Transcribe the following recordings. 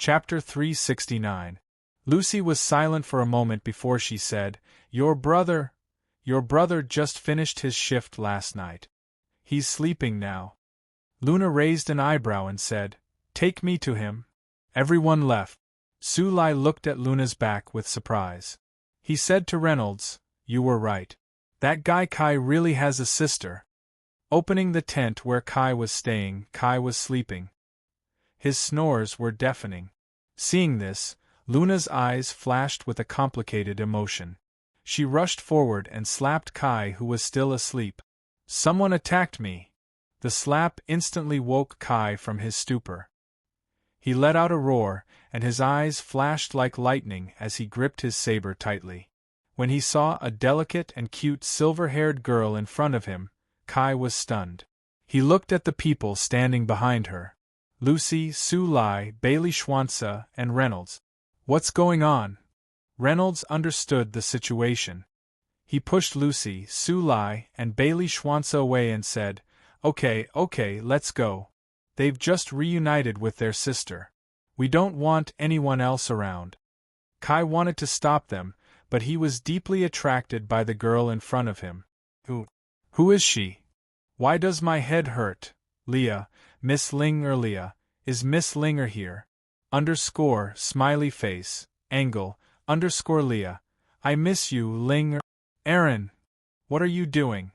Chapter 369. Lucy was silent for a moment before she said, Your brother just finished his shift last night. He's sleeping now. Luna raised an eyebrow and said, Take me to him. Everyone left. Sulai looked at Luna's back with surprise. He said to Reynolds, You were right. That guy Kai really has a sister. Opening the tent where Kai was staying, Kai was sleeping. His snores were deafening. Seeing this, Luna's eyes flashed with a complicated emotion. She rushed forward and slapped Kai, who was still asleep. Someone attacked me. The slap instantly woke Kai from his stupor. He let out a roar, and his eyes flashed like lightning as he gripped his saber tightly. When he saw a delicate and cute silver-haired girl in front of him, Kai was stunned. He looked at the people standing behind her. Lucy, Sulai, Bailey Schwanza, and Reynolds. What's going on? Reynolds understood the situation. He pushed Lucy, Sulai, and Bailey Schwanza away and said, Okay, let's go. They've just reunited with their sister. We don't want anyone else around. Kai wanted to stop them, but he was deeply attracted by the girl in front of him. Who is she? Why does my head hurt? Leah, Miss Linger. Leah, is Miss Linger here? Smiley face, angle, Leah. I miss you, Linger. Aaron, what are you doing?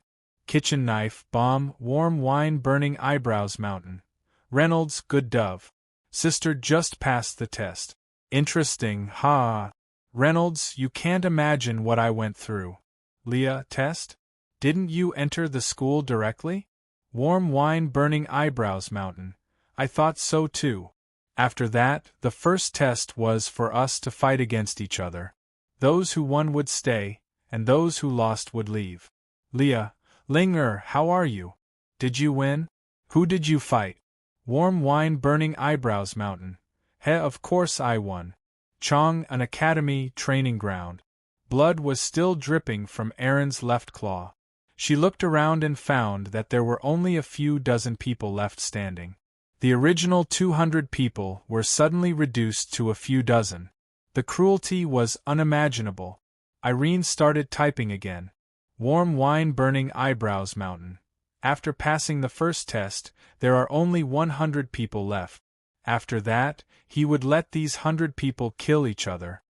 Kitchen knife, bomb, warm wine, burning eyebrows, mountain. Reynolds, good dove. Sister just passed the test. Interesting, ha. Reynolds, you can't imagine what I went through. Leah, test? Didn't you enter the school directly? Warm wine, burning eyebrows, mountain. I thought so too. After that, the first test was for us to fight against each other. Those who won would stay, and those who lost would leave. Leah, Linger, how are you? Did you win? Who did you fight? Warm wine, burning eyebrows, mountain. Of course I won. Chong, an academy training ground. Blood was still dripping from Aaron's left claw. She looked around and found that there were only a few dozen people left standing. The original 200 people were suddenly reduced to a few dozen. The cruelty was unimaginable. Irene started typing again. Warm wine, burning eyebrows, mountain. After passing the first test, there are only 100 people left. After that, he would let these 100 people kill each other.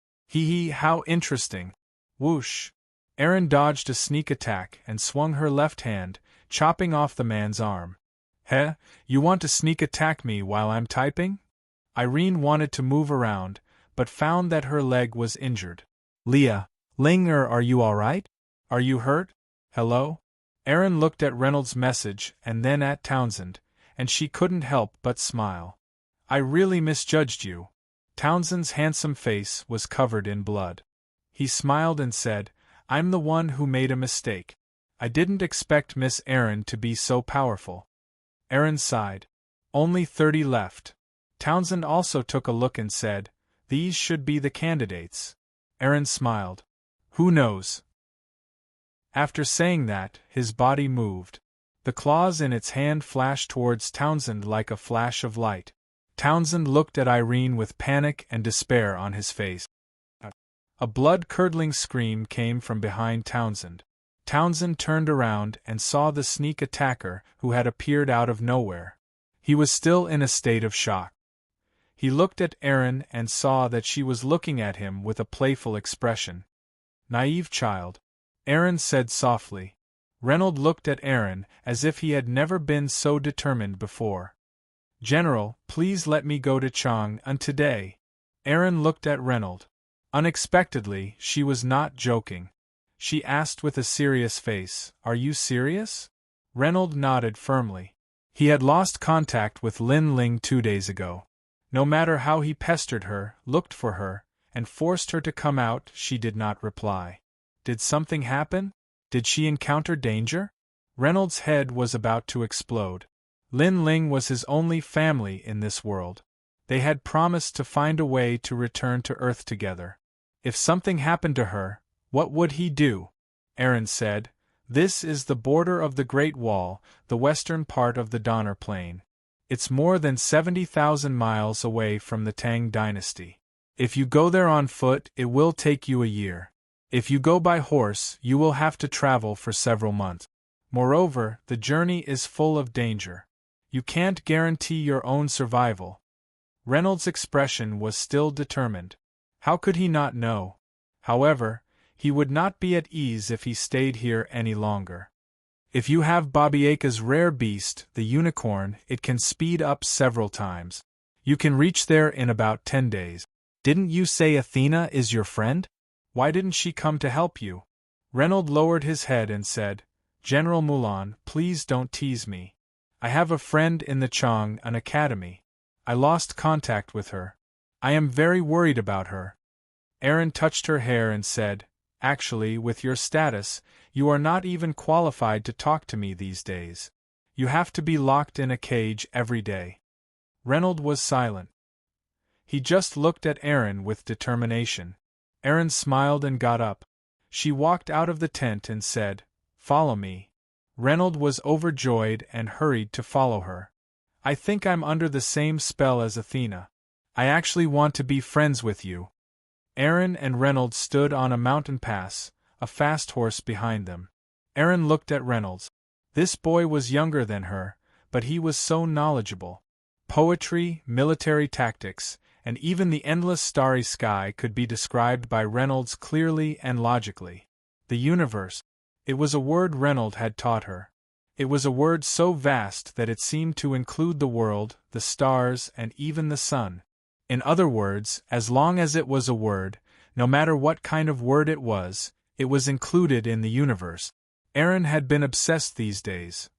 How interesting. Whoosh. Erin dodged a sneak attack and swung her left hand, chopping off the man's arm. You want to sneak attack me while I'm typing? Irene wanted to move around, but found that her leg was injured. Leah, Linger, are you alright? Are you hurt? Hello? Erin looked at Reynolds' message and then at Townsend, and she couldn't help but smile. I really misjudged you. Townsend's handsome face was covered in blood. He smiled and said, I'm the one who made a mistake. I didn't expect Miss Erin to be so powerful. Erin sighed. Only 30 left. Townsend also took a look and said, These should be the candidates. Erin smiled. Who knows? After saying that, his body moved. The claws in its hand flashed towards Townsend like a flash of light. Townsend looked at Irene with panic and despair on his face. A blood-curdling scream came from behind Townsend. Townsend turned around and saw the sneak attacker who had appeared out of nowhere. He was still in a state of shock. He looked at Erin and saw that she was looking at him with a playful expression. Naive child, Erin said softly. Reynolds looked at Erin as if he had never been so determined before. General, please let me go to Chang'an today. Erin looked at Reynolds. Unexpectedly, she was not joking. She asked with a serious face, Are you serious? Reynolds nodded firmly. He had lost contact with Lin Ling 2 days ago. No matter how he pestered her, looked for her, and forced her to come out, she did not reply. Did something happen? Did she encounter danger? Reynolds' head was about to explode. Lin Ling was his only family in this world. They had promised to find a way to return to Earth together. If something happened to her, what would he do? Erin said, This is the border of the Great Wall, the western part of the Donner Plain. It's more than 70,000 miles away from the Tang dynasty. If you go there on foot, it will take you a year. If you go by horse, you will have to travel for several months. Moreover, the journey is full of danger. You can't guarantee your own survival. Reynolds' expression was still determined. How could he not know? However, he would not be at ease if he stayed here any longer. If you have Babieka's rare beast, the unicorn, it can speed up several times. You can reach there in about 10 days. Didn't you say Athena is your friend? Why didn't she come to help you? Reynolds lowered his head and said, General Mulan, please don't tease me. I have a friend in the Chang, an academy. I lost contact with her. I am very worried about her. Aaron touched her hair and said, Actually, with your status, you are not even qualified to talk to me these days. You have to be locked in a cage every day. Reynolds was silent. He just looked at Aaron with determination. Aaron smiled and got up. She walked out of the tent and said, Follow me. Reynolds was overjoyed and hurried to follow her. I think I'm under the same spell as Athena. I actually want to be friends with you. Aaron and Reynolds stood on a mountain pass, a fast horse behind them. Aaron looked at Reynolds. This boy was younger than her, but he was so knowledgeable. Poetry, military tactics, and even the endless starry sky could be described by Reynolds clearly and logically. The universe. It was a word Reynolds had taught her. It was a word so vast that it seemed to include the world, the stars, and even the sun. In other words, as long as it was a word, no matter what kind of word it was included in the universe. Aaron had been obsessed these days.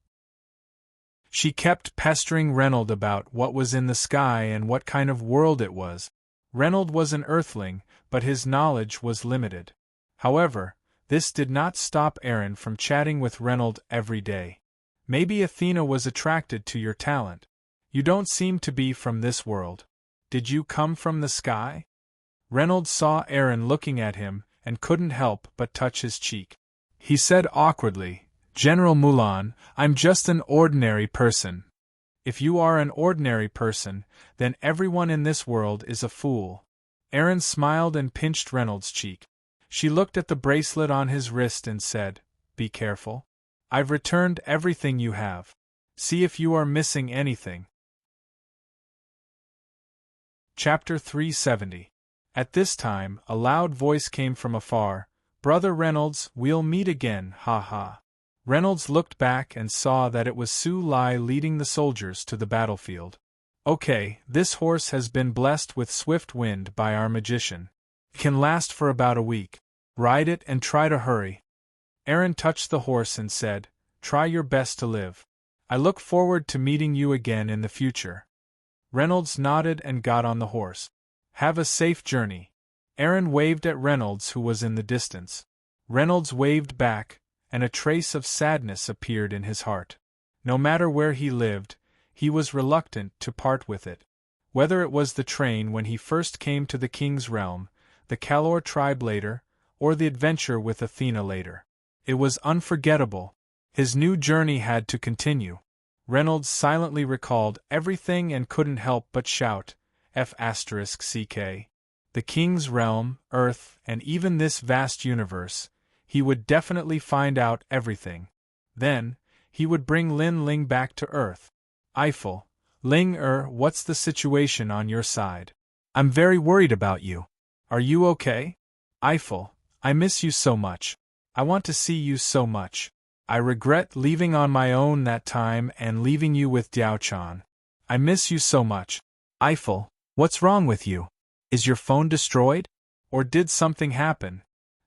She kept pestering Reynolds about what was in the sky and what kind of world it was. Reynolds was an earthling, but his knowledge was limited. However, this did not stop Aaron from chatting with Reynolds every day. Maybe Athena was attracted to your talent. You don't seem to be from this world. Did you come from the sky? Reynolds saw Aaron looking at him and couldn't help but touch his cheek. He said awkwardly, General Mulan, I'm just an ordinary person. If you are an ordinary person, then everyone in this world is a fool. Aaron smiled and pinched Reynolds' cheek. She looked at the bracelet on his wrist and said, Be careful. I've returned everything you have. See if you are missing anything. Chapter 370. At this time, a loud voice came from afar, Brother Reynolds, we'll meet again, ha ha. Reynolds looked back and saw that it was Su Lai leading the soldiers to the battlefield. Okay, this horse has been blessed with swift wind by our magician. It can last for about a week. Ride it and try to hurry. Aaron touched the horse and said, Try your best to live. I look forward to meeting you again in the future. Reynolds nodded and got on the horse. Have a safe journey. Aaron waved at Reynolds, who was in the distance. Reynolds waved back, and a trace of sadness appeared in his heart. No matter where he lived, he was reluctant to part with it. Whether it was the train when he first came to the king's realm, the Kalor tribe later, or the adventure with Athena later. It was unforgettable. His new journey had to continue. Reynolds silently recalled everything and couldn't help but shout, F***ck. The king's realm, Earth, and even this vast universe, he would definitely find out everything. Then, he would bring Lin Ling back to Earth. Eiffel, Ling what's the situation on your side? I'm very worried about you. Are you okay? Eiffel, I miss you so much. I want to see you so much. I regret leaving on my own that time and leaving you with Diao-chan. I miss you so much. Eiffel, what's wrong with you? Is your phone destroyed? Or did something happen?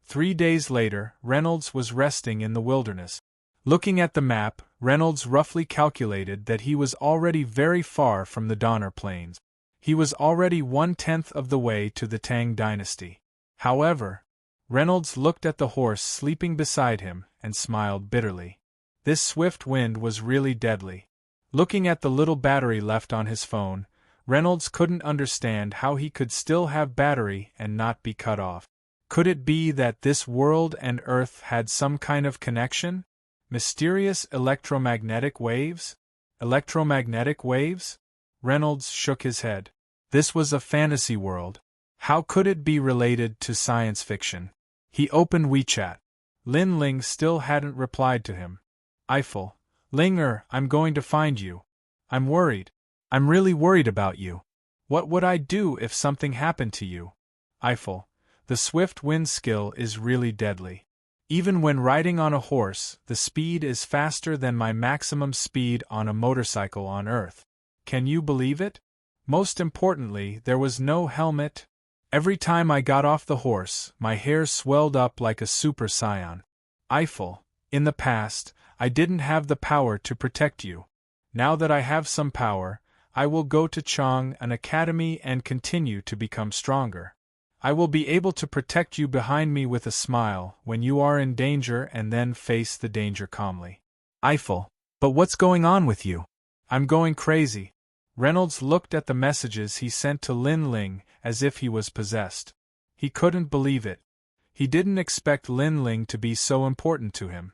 3 days later, Reynolds was resting in the wilderness. Looking at the map, Reynolds roughly calculated that he was already very far from the Donner Plains. He was already 1/10 of the way to the Tang dynasty. However, Reynolds looked at the horse sleeping beside him and smiled bitterly. This swift wind was really deadly. Looking at the little battery left on his phone, Reynolds couldn't understand how he could still have battery and not be cut off. Could it be that this world and Earth had some kind of connection? Mysterious electromagnetic waves? Electromagnetic waves? Reynolds shook his head. This was a fantasy world. How could it be related to science fiction? He opened WeChat. Lin Ling still hadn't replied to him. Eiffel. Linger, I'm going to find you. I'm worried. I'm really worried about you. What would I do if something happened to you? Eiffel. The swift wind skill is really deadly. Even when riding on a horse, the speed is faster than my maximum speed on a motorcycle on Earth. Can you believe it? Most importantly, there was no helmet. Every time I got off the horse, my hair swelled up like a super saiyan. Eiffel. In the past, I didn't have the power to protect you. Now that I have some power, I will go to Chang an academy and continue to become stronger. I will be able to protect you behind me with a smile when you are in danger and then face the danger calmly. Eiffel. But what's going on with you? I'm going crazy. Reynolds looked at the messages he sent to Lin Ling as if he was possessed. He couldn't believe it. He didn't expect Lin Ling to be so important to him.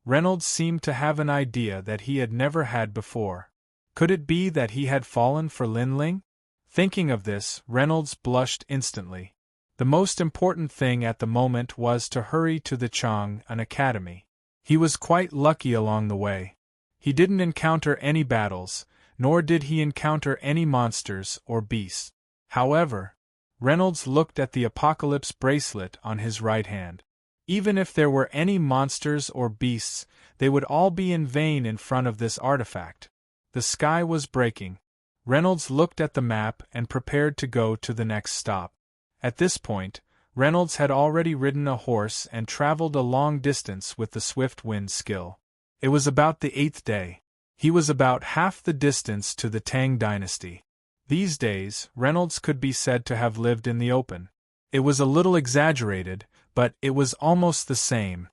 Reynolds seemed to have an idea that he had never had before. Could it be that he had fallen for Lin Ling? Thinking of this, Reynolds blushed instantly. The most important thing at the moment was to hurry to the Chang an academy. He was quite lucky along the way. He didn't encounter any battles, nor did he encounter any monsters or beasts. However, Reynolds looked at the apocalypse bracelet on his right hand. Even if there were any monsters or beasts, they would all be in vain in front of this artifact. The sky was breaking. Reynolds looked at the map and prepared to go to the next stop. At this point, Reynolds had already ridden a horse and traveled a long distance with the swift wind skill. It was about the 8th day. He was about half the distance to the Tang dynasty. These days, Reynolds could be said to have lived in the open. It was a little exaggerated, but it was almost the same.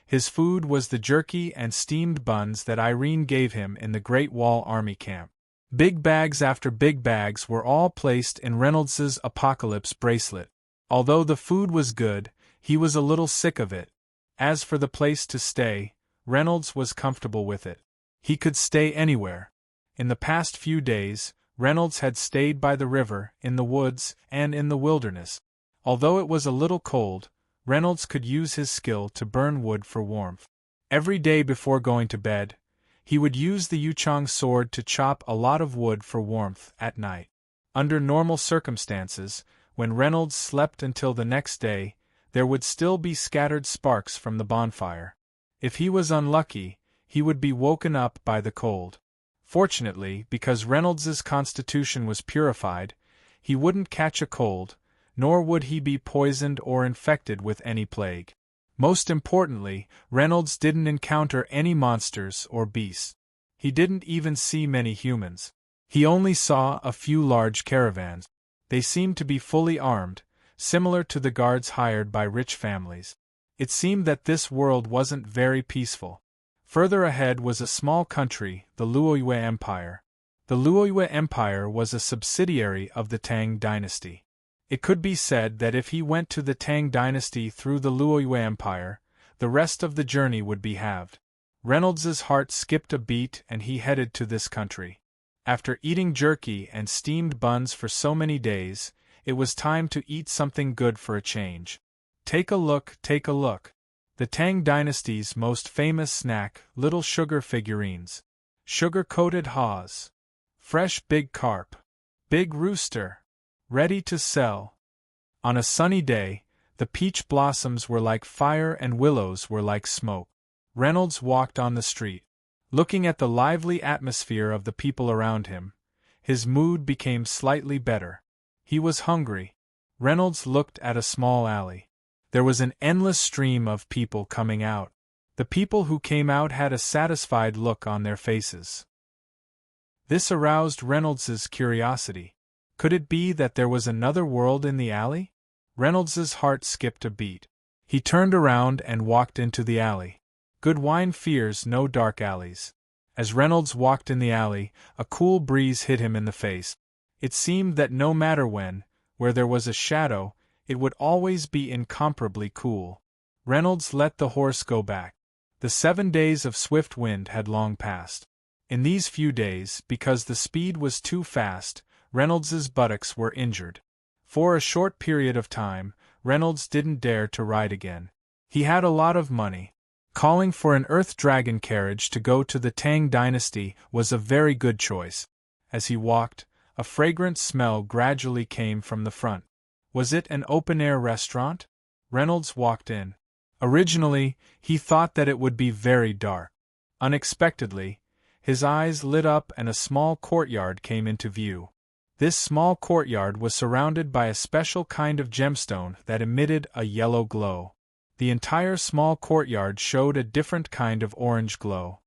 His food was the jerky and steamed buns that Irene gave him in the Great Wall Army camp. Big bags after big bags were all placed in Reynolds's apocalypse bracelet. Although the food was good, he was a little sick of it. As for the place to stay, Reynolds was comfortable with it. He could stay anywhere. In the past few days, Reynolds had stayed by the river, in the woods, and in the wilderness. Although it was a little cold, Reynolds could use his skill to burn wood for warmth. Every day before going to bed, he would use the Yuchang sword to chop a lot of wood for warmth at night. Under normal circumstances, when Reynolds slept until the next day, there would still be scattered sparks from the bonfire. If he was unlucky, he would be woken up by the cold. Fortunately, because Reynolds's constitution was purified, he wouldn't catch a cold, nor would he be poisoned or infected with any plague. Most importantly, Reynolds didn't encounter any monsters or beasts. He didn't even see many humans. He only saw a few large caravans. They seemed to be fully armed, similar to the guards hired by rich families. It seemed that this world wasn't very peaceful. Further ahead was a small country, the Luoyue Empire. The Luoyue Empire was a subsidiary of the Tang dynasty. It could be said that if he went to the Tang dynasty through the Luoyue Empire, the rest of the journey would be halved. Reynolds's heart skipped a beat and he headed to this country. After eating jerky and steamed buns for so many days, it was time to eat something good for a change. Take a look, take a look. The Tang dynasty's most famous snack, little sugar figurines. Sugar-coated haws. Fresh big carp. Big rooster. Ready to sell. On a sunny day, the peach blossoms were like fire and willows were like smoke. Reynolds walked on the street. Looking at the lively atmosphere of the people around him, his mood became slightly better. He was hungry. Reynolds looked at a small alley. There was an endless stream of people coming out. The people who came out had a satisfied look on their faces. This aroused Reynolds's curiosity. Could it be that there was another world in the alley? Reynolds's heart skipped a beat. He turned around and walked into the alley. Good wine fears no dark alleys. As Reynolds walked in the alley, a cool breeze hit him in the face. It seemed that no matter when, where there was a shadow, it would always be incomparably cool. Reynolds let the horse go back. The 7 days of swift wind had long passed. In these few days, because the speed was too fast, Reynolds's buttocks were injured. For a short period of time, Reynolds didn't dare to ride again. He had a lot of money. Calling for an Earth Dragon carriage to go to the Tang dynasty was a very good choice. As he walked, a fragrant smell gradually came from the front. Was it an open-air restaurant? Reynolds walked in. Originally, he thought that it would be very dark. Unexpectedly, his eyes lit up and a small courtyard came into view. This small courtyard was surrounded by a special kind of gemstone that emitted a yellow glow. The entire small courtyard showed a different kind of orange glow.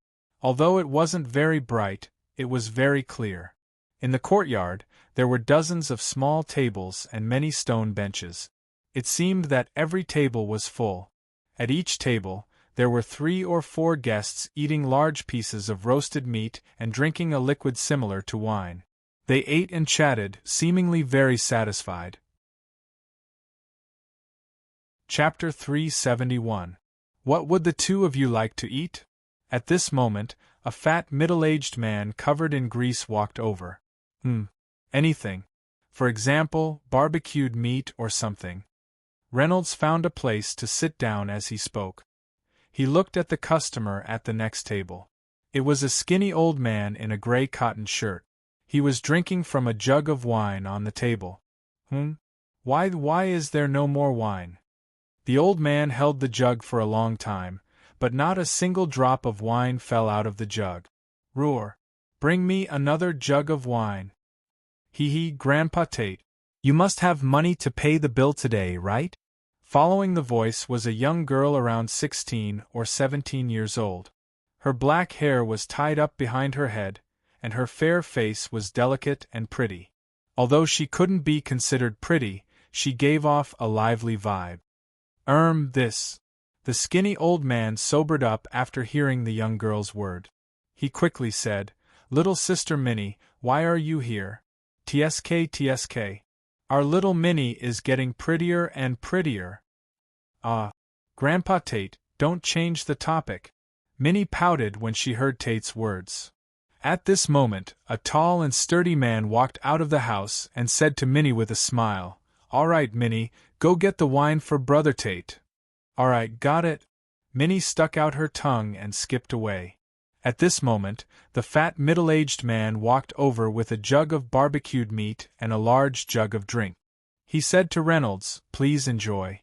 Although it wasn't very bright, it was very clear. In the courtyard, there were dozens of small tables and many stone benches. It seemed that every table was full. At each table, there were 3 or 4 guests eating large pieces of roasted meat and drinking a liquid similar to wine. They ate and chatted, seemingly very satisfied. Chapter 371. What would the two of you like to eat? At this moment, a fat middle-aged man covered in grease walked over. Anything. For example, barbecued meat or something. Reynolds found a place to sit down as he spoke. He looked at the customer at the next table. It was a skinny old man in a gray cotton shirt. He was drinking from a jug of wine on the table. Why is there no more wine? The old man held the jug for a long time, but not a single drop of wine fell out of the jug. Roar! Bring me another jug of wine. Grandpa Tate. You must have money to pay the bill today, right? Following the voice was a young girl around 16 or 17 years old. Her black hair was tied up behind her head, and her fair face was delicate and pretty. Although she couldn't be considered pretty, she gave off a lively vibe. This. The skinny old man sobered up after hearing the young girl's word. He quickly said, Little Sister Minnie, why are you here? TSK. Our little Minnie is getting prettier and prettier. Grandpa Tate, don't change the topic. Minnie pouted when she heard Tate's words. At this moment, a tall and sturdy man walked out of the house and said to Minnie with a smile, All right, Minnie, go get the wine for Brother Tate. All right, got it. Minnie stuck out her tongue and skipped away. At this moment, the fat middle-aged man walked over with a jug of barbecued meat and a large jug of drink. He said to Reynolds, Please enjoy.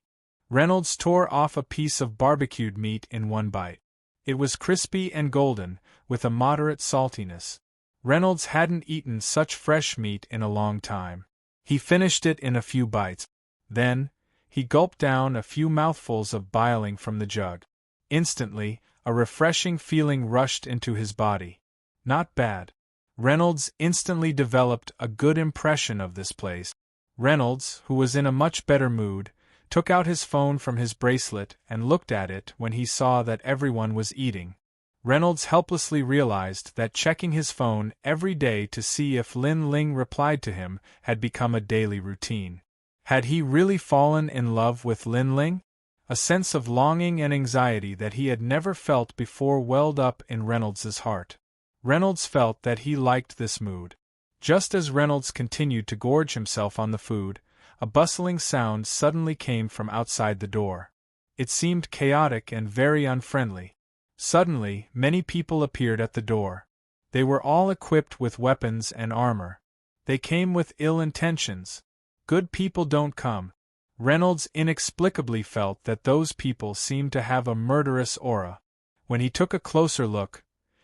Reynolds tore off a piece of barbecued meat in one bite. It was crispy and golden, with a moderate saltiness. Reynolds hadn't eaten such fresh meat in a long time. He finished it in a few bites. Then, he gulped down a few mouthfuls of biling from the jug. Instantly, a refreshing feeling rushed into his body. Not bad. Reynolds instantly developed a good impression of this place. Reynolds, who was in a much better mood, took out his phone from his bracelet and looked at it when he saw that everyone was eating. Reynolds helplessly realized that checking his phone every day to see if Lin Ling replied to him had become a daily routine. Had he really fallen in love with Lin Ling? A sense of longing and anxiety that he had never felt before welled up in Reynolds's heart. Reynolds felt that he liked this mood. Just as Reynolds continued to gorge himself on the food, a bustling sound suddenly came from outside the door. It seemed chaotic and very unfriendly. Suddenly, many people appeared at the door. They were all equipped with weapons and armor. They came with ill intentions. Good people don't come. Reynolds inexplicably felt that those people seemed to have a murderous aura. When he took a closer look,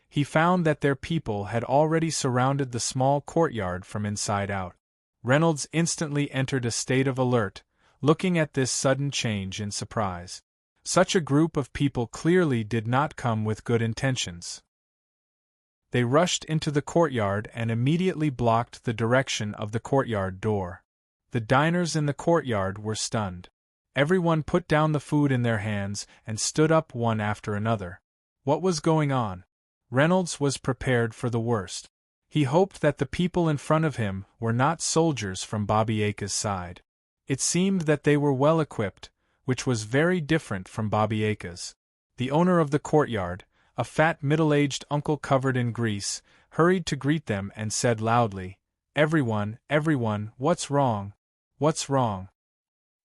he found that their people had already surrounded the small courtyard from inside out. Reynolds instantly entered a state of alert, looking at this sudden change in surprise. Such a group of people clearly did not come with good intentions. They rushed into the courtyard and immediately blocked the direction of the courtyard door. The diners in the courtyard were stunned. Everyone put down the food in their hands and stood up one after another. What was going on? Reynolds was prepared for the worst. He hoped that the people in front of him were not soldiers from Bobby Aka's side. It seemed that they were well equipped, which was very different from Bobby Aka's. The owner of the courtyard, A fat middle-aged uncle covered in grease hurried to greet them and said loudly, everyone, what's wrong? What's wrong?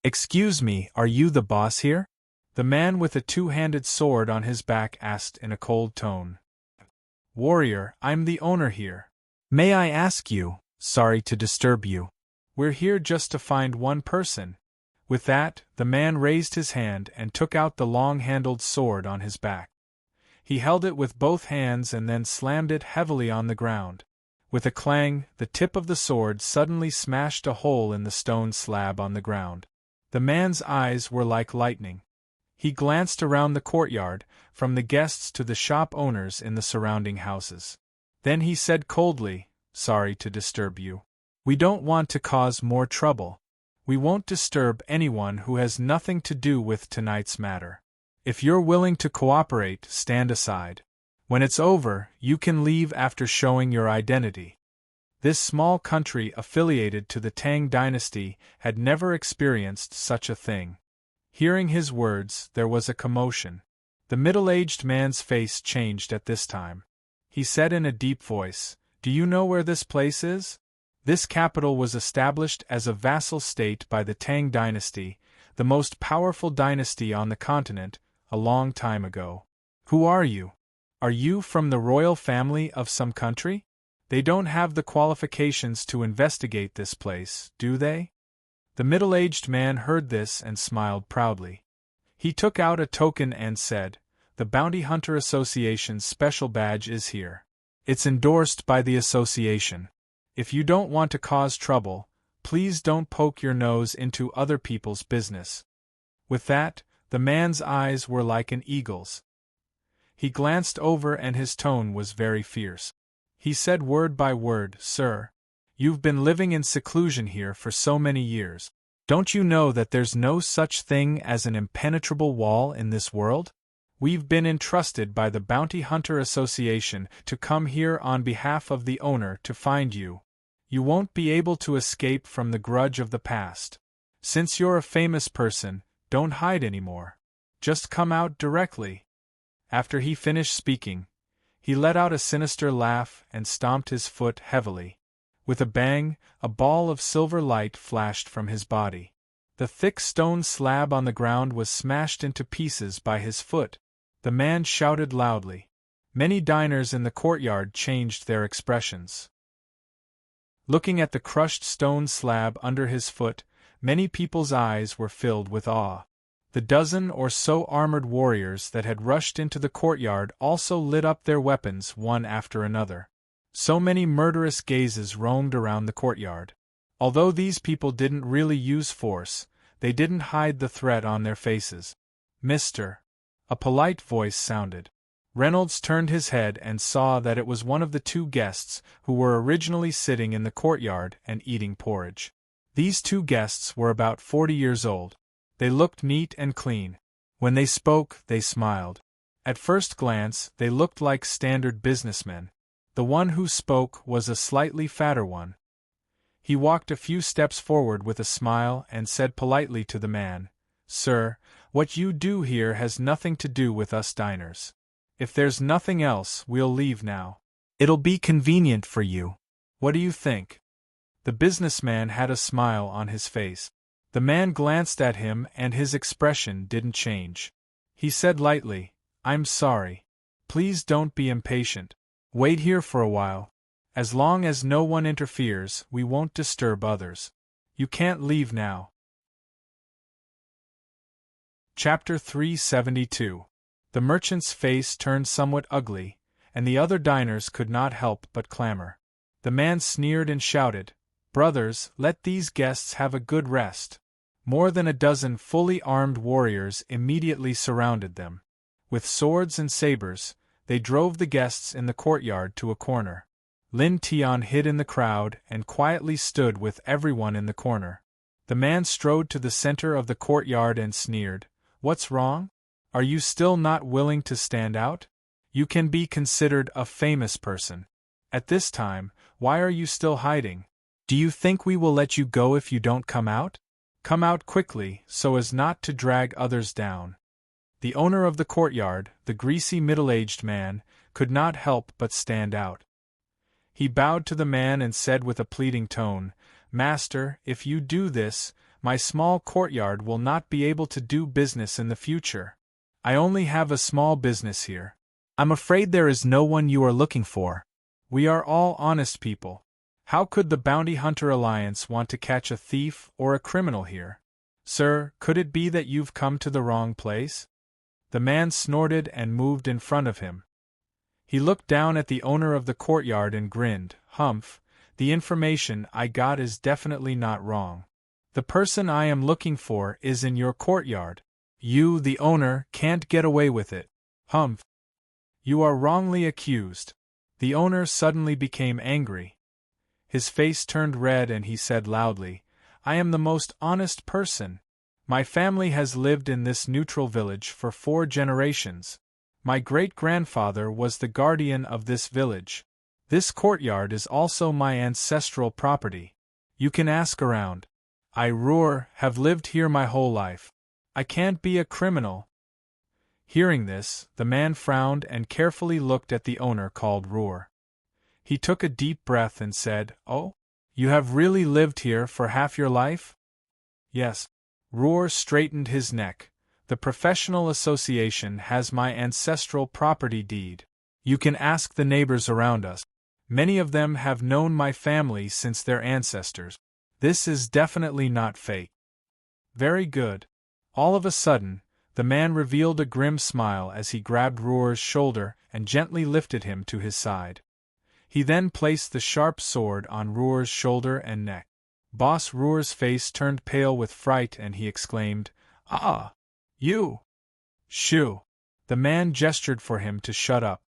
Excuse me, are you the boss here? The man with a two-handed sword on his back asked in a cold tone. Warrior, I'm the owner here. May I ask you? Sorry to disturb you. We're here just to find one person. With that, the man raised his hand and took out the long-handled sword on his back. He held it with both hands and then slammed it heavily on the ground. With a clang, the tip of the sword suddenly smashed a hole in the stone slab on the ground. The man's eyes were like lightning. He glanced around the courtyard, from the guests to the shop owners in the surrounding houses. Then he said coldly, sorry to disturb you. We don't want to cause more trouble. We won't disturb anyone who has nothing to do with tonight's matter. If you're willing to cooperate, stand aside. When it's over, you can leave after showing your identity. This small country affiliated to the Tang dynasty had never experienced such a thing. Hearing his words, there was a commotion. The middle-aged man's face changed at this time. He said in a deep voice, Do you know where this place is? This capital was established as a vassal state by the Tang dynasty, the most powerful dynasty on the continent, a long time ago. Who are you? Are you from the royal family of some country? They don't have the qualifications to investigate this place, do they? The middle-aged man heard this and smiled proudly. He took out a token and said, The Bounty Hunter Association's special badge is here. It's endorsed by the association. If you don't want to cause trouble, please don't poke your nose into other people's business. With that, the man's eyes were like an eagle's. He glanced over and his tone was very fierce. He said word by word, Sir, you've been living in seclusion here for so many years. Don't you know that there's no such thing as an impenetrable wall in this world? We've been entrusted by the Bounty Hunter Association to come here on behalf of the owner to find you. You won't be able to escape from the grudge of the past. Since you're a famous person, don't hide anymore. Just come out directly. After he finished speaking, he let out a sinister laugh and stomped his foot heavily. With a bang, a ball of silver light flashed from his body. The thick stone slab on the ground was smashed into pieces by his foot. The man shouted loudly. Many diners in the courtyard changed their expressions. Looking at the crushed stone slab under his foot, many people's eyes were filled with awe. The dozen or so armored warriors that had rushed into the courtyard also lit up their weapons one after another. So many murderous gazes roamed around the courtyard. Although these people didn't really use force, they didn't hide the threat on their faces. Mr. A polite voice sounded. Reynolds turned his head and saw that it was one of the two guests who were originally sitting in the courtyard and eating porridge. These two guests were about 40 years old. They looked neat and clean. When they spoke, they smiled. At first glance, they looked like standard businessmen. The one who spoke was a slightly fatter one. He walked a few steps forward with a smile and said politely to the man, Sir, what you do here has nothing to do with us diners. If there's nothing else, we'll leave now. It'll be convenient for you. What do you think? The businessman had a smile on his face. The man glanced at him and his expression didn't change. He said lightly, I'm sorry. Please don't be impatient. Wait here for a while. As long as no one interferes, we won't disturb others. You can't leave now. Chapter 372. The merchant's face turned somewhat ugly, and the other diners could not help but clamor. The man sneered and shouted, Brothers, let these guests have a good rest. More than a dozen fully armed warriors immediately surrounded them. With swords and sabers, they drove the guests in the courtyard to a corner. Lin Tian hid in the crowd and quietly stood with everyone in the corner. The man strode to the center of the courtyard and sneered, What's wrong? Are you still not willing to stand out? You can be considered a famous person. At this time, why are you still hiding? Do you think we will let you go if you don't come out? Come out quickly, so as not to drag others down. The owner of the courtyard, the greasy middle-aged man, could not help but stand out. He bowed to the man and said with a pleading tone, "Master, if you do this, my small courtyard will not be able to do business in the future. I only have a small business here. I'm afraid there is no one you are looking for. We are all honest people. How could the Bounty Hunter Alliance want to catch a thief or a criminal here? Sir, could it be that you've come to the wrong place?" The man snorted and moved in front of him. He looked down at the owner of the courtyard and grinned. "Humph, the information I got is definitely not wrong. The person I am looking for is in your courtyard. You, the owner, can't get away with it. Humph. You are wrongly accused." The owner suddenly became angry. His face turned red and he said loudly, "I am the most honest person. My family has lived in this neutral village for 4 generations. My great-grandfather was the guardian of this village. This courtyard is also my ancestral property. You can ask around. I, Roar, have lived here my whole life. I can't be a criminal." Hearing this, the man frowned and carefully looked at the owner called Roar. He took a deep breath and said, "Oh? You have really lived here for half your life?" "Yes." Roar straightened his neck. "The professional association has my ancestral property deed. You can ask the neighbors around us. Many of them have known my family since their ancestors. This is definitely not fake." "Very good." All of a sudden, the man revealed a grim smile as he grabbed Roar's shoulder and gently lifted him to his side. He then placed the sharp sword on Roar's shoulder and neck. Boss Roar's face turned pale with fright and he exclaimed, "Ah! You! Shoo!" The man gestured for him to shut up.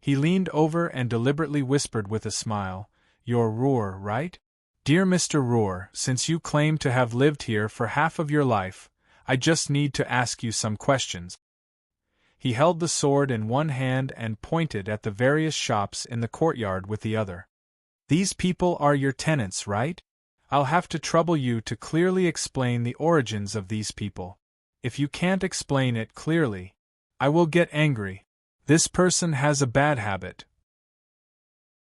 He leaned over and deliberately whispered with a smile, "You're Roar, right? Dear Mr. Roar, since you claim to have lived here for half of your life, I just need to ask you some questions." He held the sword in one hand and pointed at the various shops in the courtyard with the other. "These people are your tenants, right? I'll have to trouble you to clearly explain the origins of these people. If you can't explain it clearly, I will get angry. This person has a bad habit.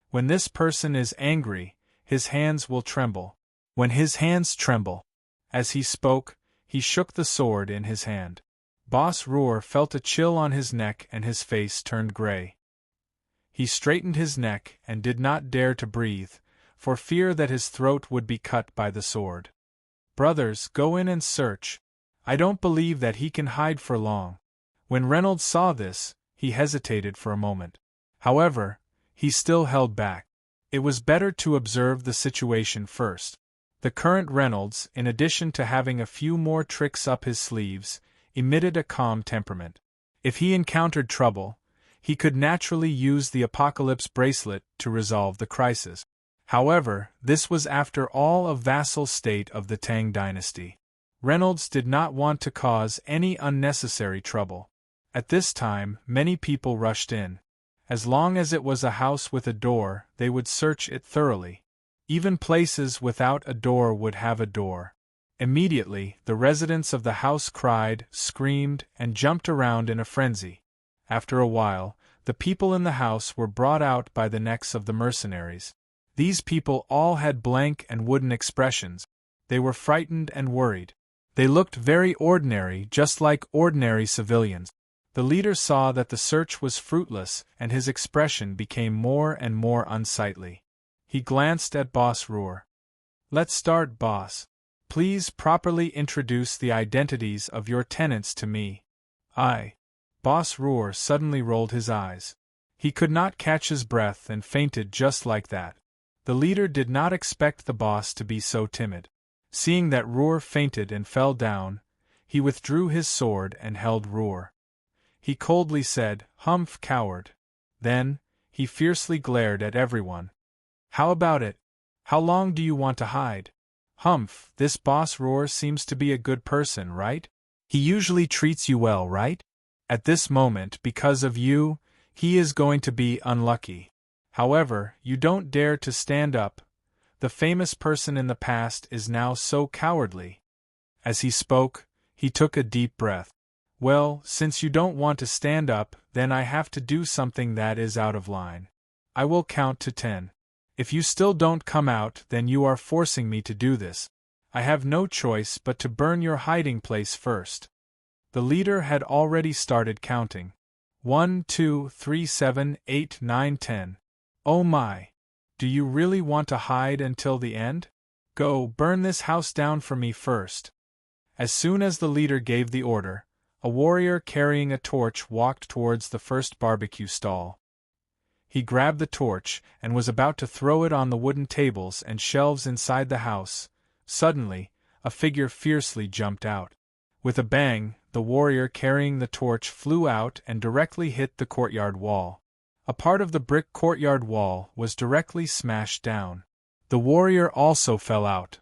When this person is angry, his hands will tremble. When his hands tremble." As he spoke, he shook the sword in his hand. Boss Roar felt a chill on his neck and his face turned gray. He straightened his neck and did not dare to breathe, for fear that his throat would be cut by the sword. "Brothers, go in and search. I don't believe that he can hide for long." When Reynolds saw this, he hesitated for a moment. However, he still held back. It was better to observe the situation first. The current Reynolds, in addition to having a few more tricks up his sleeves, emitted a calm temperament. If he encountered trouble, he could naturally use the Apocalypse bracelet to resolve the crisis. However, this was after all a vassal state of the Tang dynasty. Reynolds did not want to cause any unnecessary trouble. At this time, many people rushed in. As long as it was a house with a door, they would search it thoroughly. Even places without a door would have a door. Immediately, the residents of the house cried, screamed, and jumped around in a frenzy. After a while, the people in the house were brought out by the necks of the mercenaries. These people all had blank and wooden expressions. They were frightened and worried. They looked very ordinary, just like ordinary civilians. The leader saw that the search was fruitless, and his expression became more and more unsightly. He glanced at Boss Roar. "Let's start, boss. Please properly introduce the identities of your tenants to me." Boss Roar suddenly rolled his eyes. He could not catch his breath and fainted just like that. The leader did not expect the boss to be so timid. Seeing that Roar fainted and fell down, he withdrew his sword and held Roar. He coldly said, "Humph, coward." Then, he fiercely glared at everyone. "How about it? How long do you want to hide? Humph, this Boss Roar seems to be a good person, right? He usually treats you well, right? At this moment, because of you, he is going to be unlucky. However, you don't dare to stand up. The famous person in the past is now so cowardly." As he spoke, he took a deep breath. Well, since you don't want to stand up, then I have to do something that is out of line. I will count to 10. If you still don't come out, then you are forcing me to do this. I have no choice but to burn your hiding place first. The leader had already started counting. 1, 2, 3, 7, 8, 9, 10. Oh my! Do you really want to hide until the end? Go, burn this house down for me first. As soon as the leader gave the order, a warrior carrying a torch walked towards the first barbecue stall. He grabbed the torch and was about to throw it on the wooden tables and shelves inside the house. Suddenly, a figure fiercely jumped out. With a bang, the warrior carrying the torch flew out and directly hit the courtyard wall. A part of the brick courtyard wall was directly smashed down. The warrior also fell out.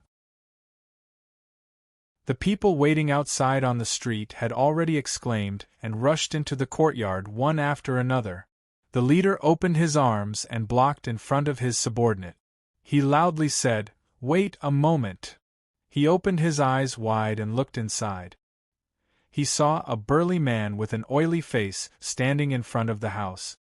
The people waiting outside on the street had already exclaimed and rushed into the courtyard one after another. The leader opened his arms and blocked in front of his subordinate. He loudly said, "Wait a moment." He opened his eyes wide and looked inside. He saw a burly man with an oily face standing in front of the house.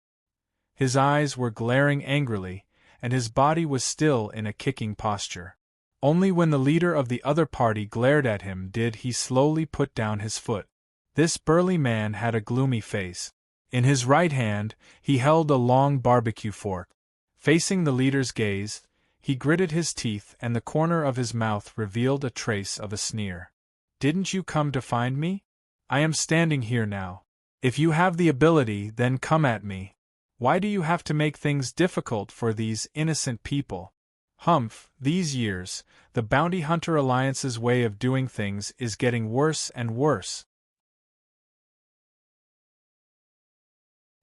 His eyes were glaring angrily, and his body was still in a kicking posture. Only when the leader of the other party glared at him did he slowly put down his foot. This burly man had a gloomy face. In his right hand, he held a long barbecue fork. Facing the leader's gaze, he gritted his teeth and the corner of his mouth revealed a trace of a sneer. "Didn't you come to find me? I am standing here now. If you have the ability, then come at me. Why do you have to make things difficult for these innocent people? Humph, these years, the Bounty Hunter Alliance's way of doing things is getting worse and worse."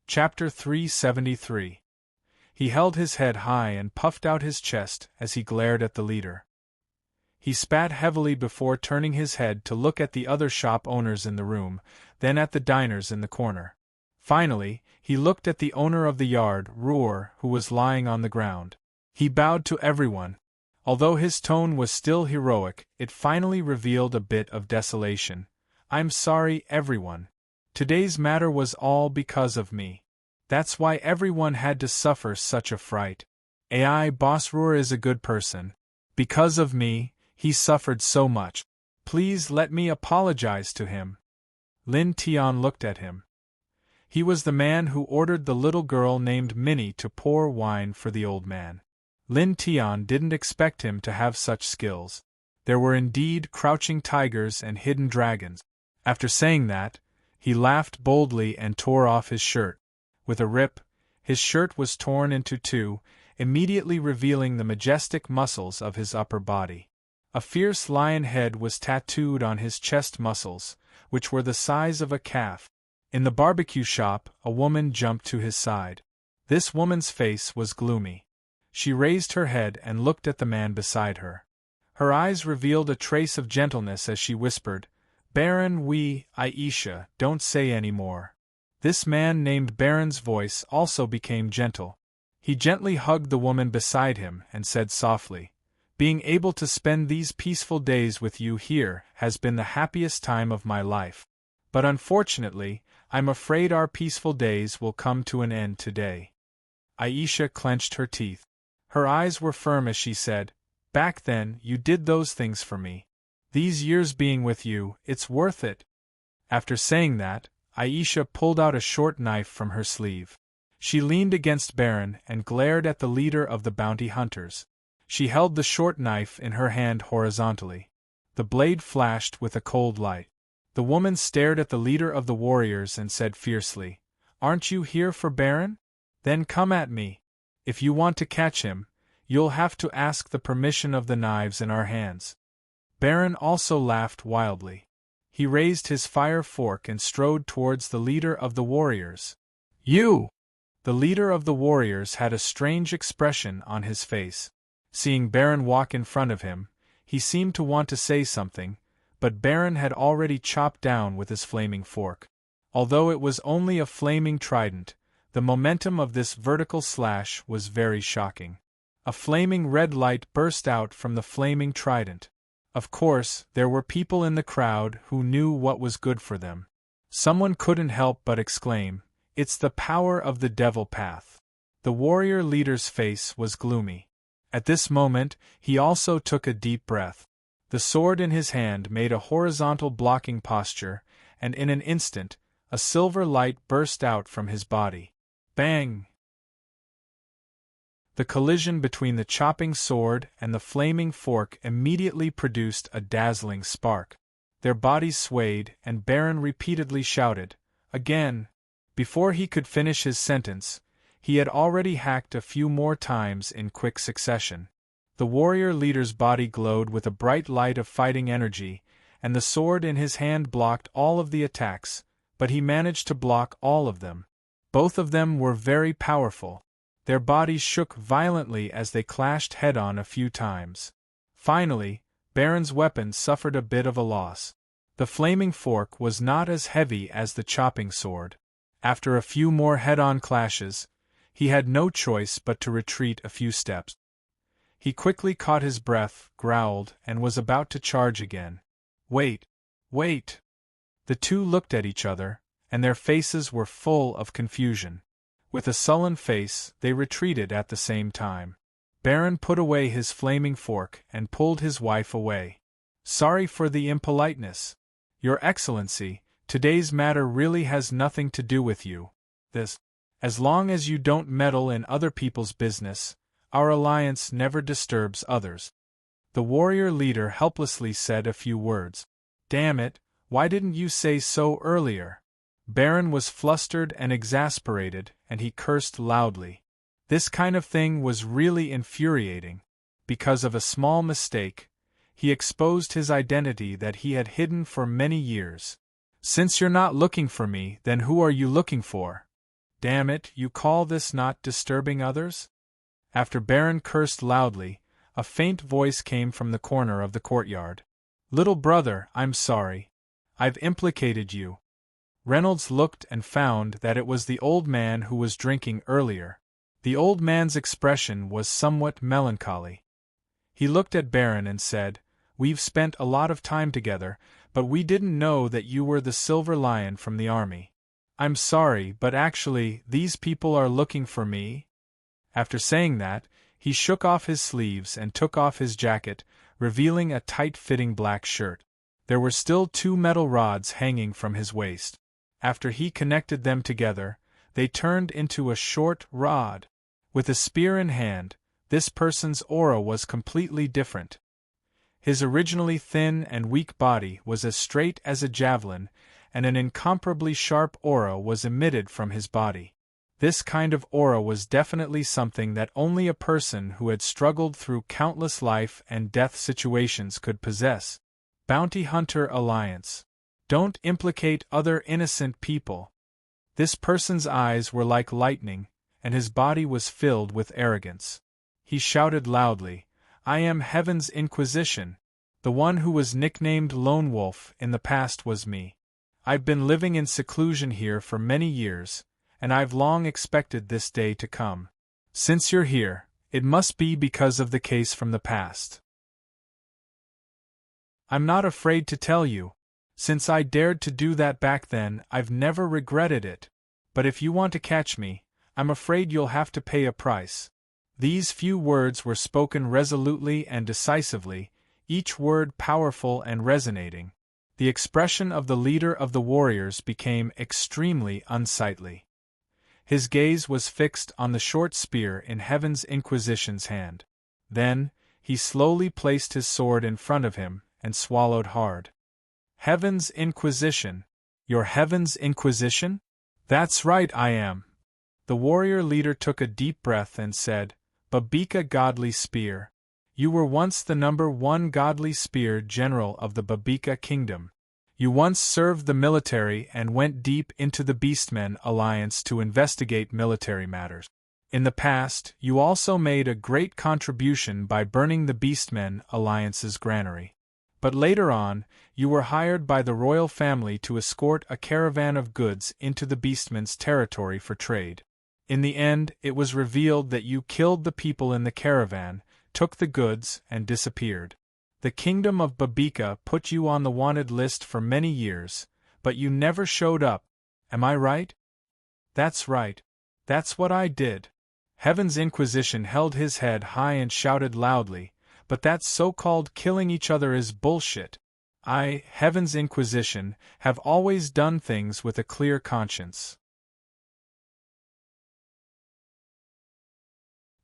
Chapter 373. He held his head high and puffed out his chest as he glared at the leader. He spat heavily before turning his head to look at the other shop owners in the room, then at the diners in the corner. Finally, he looked at the owner of the yard, Roar, who was lying on the ground. He bowed to everyone. Although his tone was still heroic, it finally revealed a bit of desolation. "I'm sorry, everyone. Today's matter was all because of me. That's why everyone had to suffer such a fright. AI Boss Roar is a good person. Because of me, he suffered so much. Please let me apologize to him." Lin Tian looked at him. He was the man who ordered the little girl named Minnie to pour wine for the old man. Lin Tian didn't expect him to have such skills. There were indeed crouching tigers and hidden dragons. After saying that, he laughed boldly and tore off his shirt. With a rip, his shirt was torn into two, immediately revealing the majestic muscles of his upper body. A fierce lion head was tattooed on his chest muscles, which were the size of a calf. In the barbecue shop, a woman jumped to his side. This woman's face was gloomy. She raised her head and looked at the man beside her. Her eyes revealed a trace of gentleness as she whispered, "Baron, Aisha, don't say any more." This man named Baron's voice also became gentle. He gently hugged the woman beside him and said softly, "Being able to spend these peaceful days with you here has been the happiest time of my life. But unfortunately, I'm afraid our peaceful days will come to an end today." Aisha clenched her teeth. Her eyes were firm as she said, "Back then, you did those things for me. These years being with you, it's worth it." After saying that, Aisha pulled out a short knife from her sleeve. She leaned against Baron and glared at the leader of the bounty hunters. She held the short knife in her hand horizontally. The blade flashed with a cold light. The woman stared at the leader of the warriors and said fiercely, "Aren't you here for Baron? Then come at me. If you want to catch him, you'll have to ask the permission of the knives in our hands." Baron also laughed wildly. He raised his fire fork and strode towards the leader of the warriors. "You!" The leader of the warriors had a strange expression on his face. Seeing Baron walk in front of him, he seemed to want to say something, but Baron had already chopped down with his flaming fork. Although it was only a flaming trident, the momentum of this vertical slash was very shocking. A flaming red light burst out from the flaming trident. Of course, there were people in the crowd who knew what was good for them. Someone couldn't help but exclaim, "It's the power of the devil path." The warrior leader's face was gloomy. At this moment, he also took a deep breath. The sword in his hand made a horizontal blocking posture, and in an instant, a silver light burst out from his body. Bang! The collision between the chopping sword and the flaming fork immediately produced a dazzling spark. Their bodies swayed, and Baron repeatedly shouted, "Again!" Before he could finish his sentence, he had already hacked a few more times in quick succession. The warrior leader's body glowed with a bright light of fighting energy, and the sword in his hand blocked all of the attacks, but he managed to block all of them. Both of them were very powerful. Their bodies shook violently as they clashed head-on a few times. Finally, Baron's weapon suffered a bit of a loss. The flaming fork was not as heavy as the chopping sword. After a few more head-on clashes, he had no choice but to retreat a few steps. He quickly caught his breath, growled, and was about to charge again. "Wait! Wait!" The two looked at each other, and their faces were full of confusion. With a sullen face, they retreated at the same time. Baron put away his flaming fork and pulled his wife away. "Sorry for the impoliteness. Your Excellency, today's matter really has nothing to do with you. As long as you don't meddle in other people's business, our alliance never disturbs others." The warrior leader helplessly said a few words. "Damn it, why didn't you say so earlier?" Baron was flustered and exasperated, and he cursed loudly. This kind of thing was really infuriating. Because of a small mistake, he exposed his identity that he had hidden for many years. "Since you're not looking for me, then who are you looking for? Damn it, you call this not disturbing others?" After Baron cursed loudly, a faint voice came from the corner of the courtyard. "Little brother, I'm sorry. I've implicated you." Reynolds looked and found that it was the old man who was drinking earlier. The old man's expression was somewhat melancholy. He looked at Baron and said, "We've spent a lot of time together, but we didn't know that you were the Silver Lion from the army. I'm sorry, but actually, these people are looking for me." After saying that, he shook off his sleeves and took off his jacket, revealing a tight-fitting black shirt. There were still 2 metal rods hanging from his waist. After he connected them together, they turned into a short rod. With a spear in hand, this person's aura was completely different. His originally thin and weak body was as straight as a javelin, and an incomparably sharp aura was emitted from his body. This kind of aura was definitely something that only a person who had struggled through countless life and death situations could possess. Bounty Hunter Alliance. Don't implicate other innocent people. This person's eyes were like lightning, and his body was filled with arrogance. He shouted loudly, "I am Heaven's Inquisition. The one who was nicknamed Lone Wolf in the past was me. I've been living in seclusion here for many years, and I've long expected this day to come. Since you're here, it must be because of the case from the past. I'm not afraid to tell you. Since I dared to do that back then, I've never regretted it. But if you want to catch me, I'm afraid you'll have to pay a price." These few words were spoken resolutely and decisively, each word powerful and resonating. The expression of the leader of the warriors became extremely unsightly. His gaze was fixed on the short spear in Heaven's Inquisition's hand. Then, he slowly placed his sword in front of him and swallowed hard. "Heaven's Inquisition? Your Heaven's Inquisition?" "That's right, I am." The warrior leader took a deep breath and said, "Babika Godly Spear. You were once the #1 Godly Spear General of the Babika Kingdom. You once served the military and went deep into the Beastmen Alliance to investigate military matters. In the past, you also made a great contribution by burning the Beastmen Alliance's granary. But later on, you were hired by the royal family to escort a caravan of goods into the Beastmen's territory for trade. In the end, it was revealed that you killed the people in the caravan, took the goods, and disappeared. The kingdom of Babika put you on the wanted list for many years, But you never showed up. Am I right? That's right. That's what I did. Heaven's Inquisition held his head high and shouted loudly, but that so-called killing each other is bullshit. I, Heaven's Inquisition, have always done things with a clear conscience.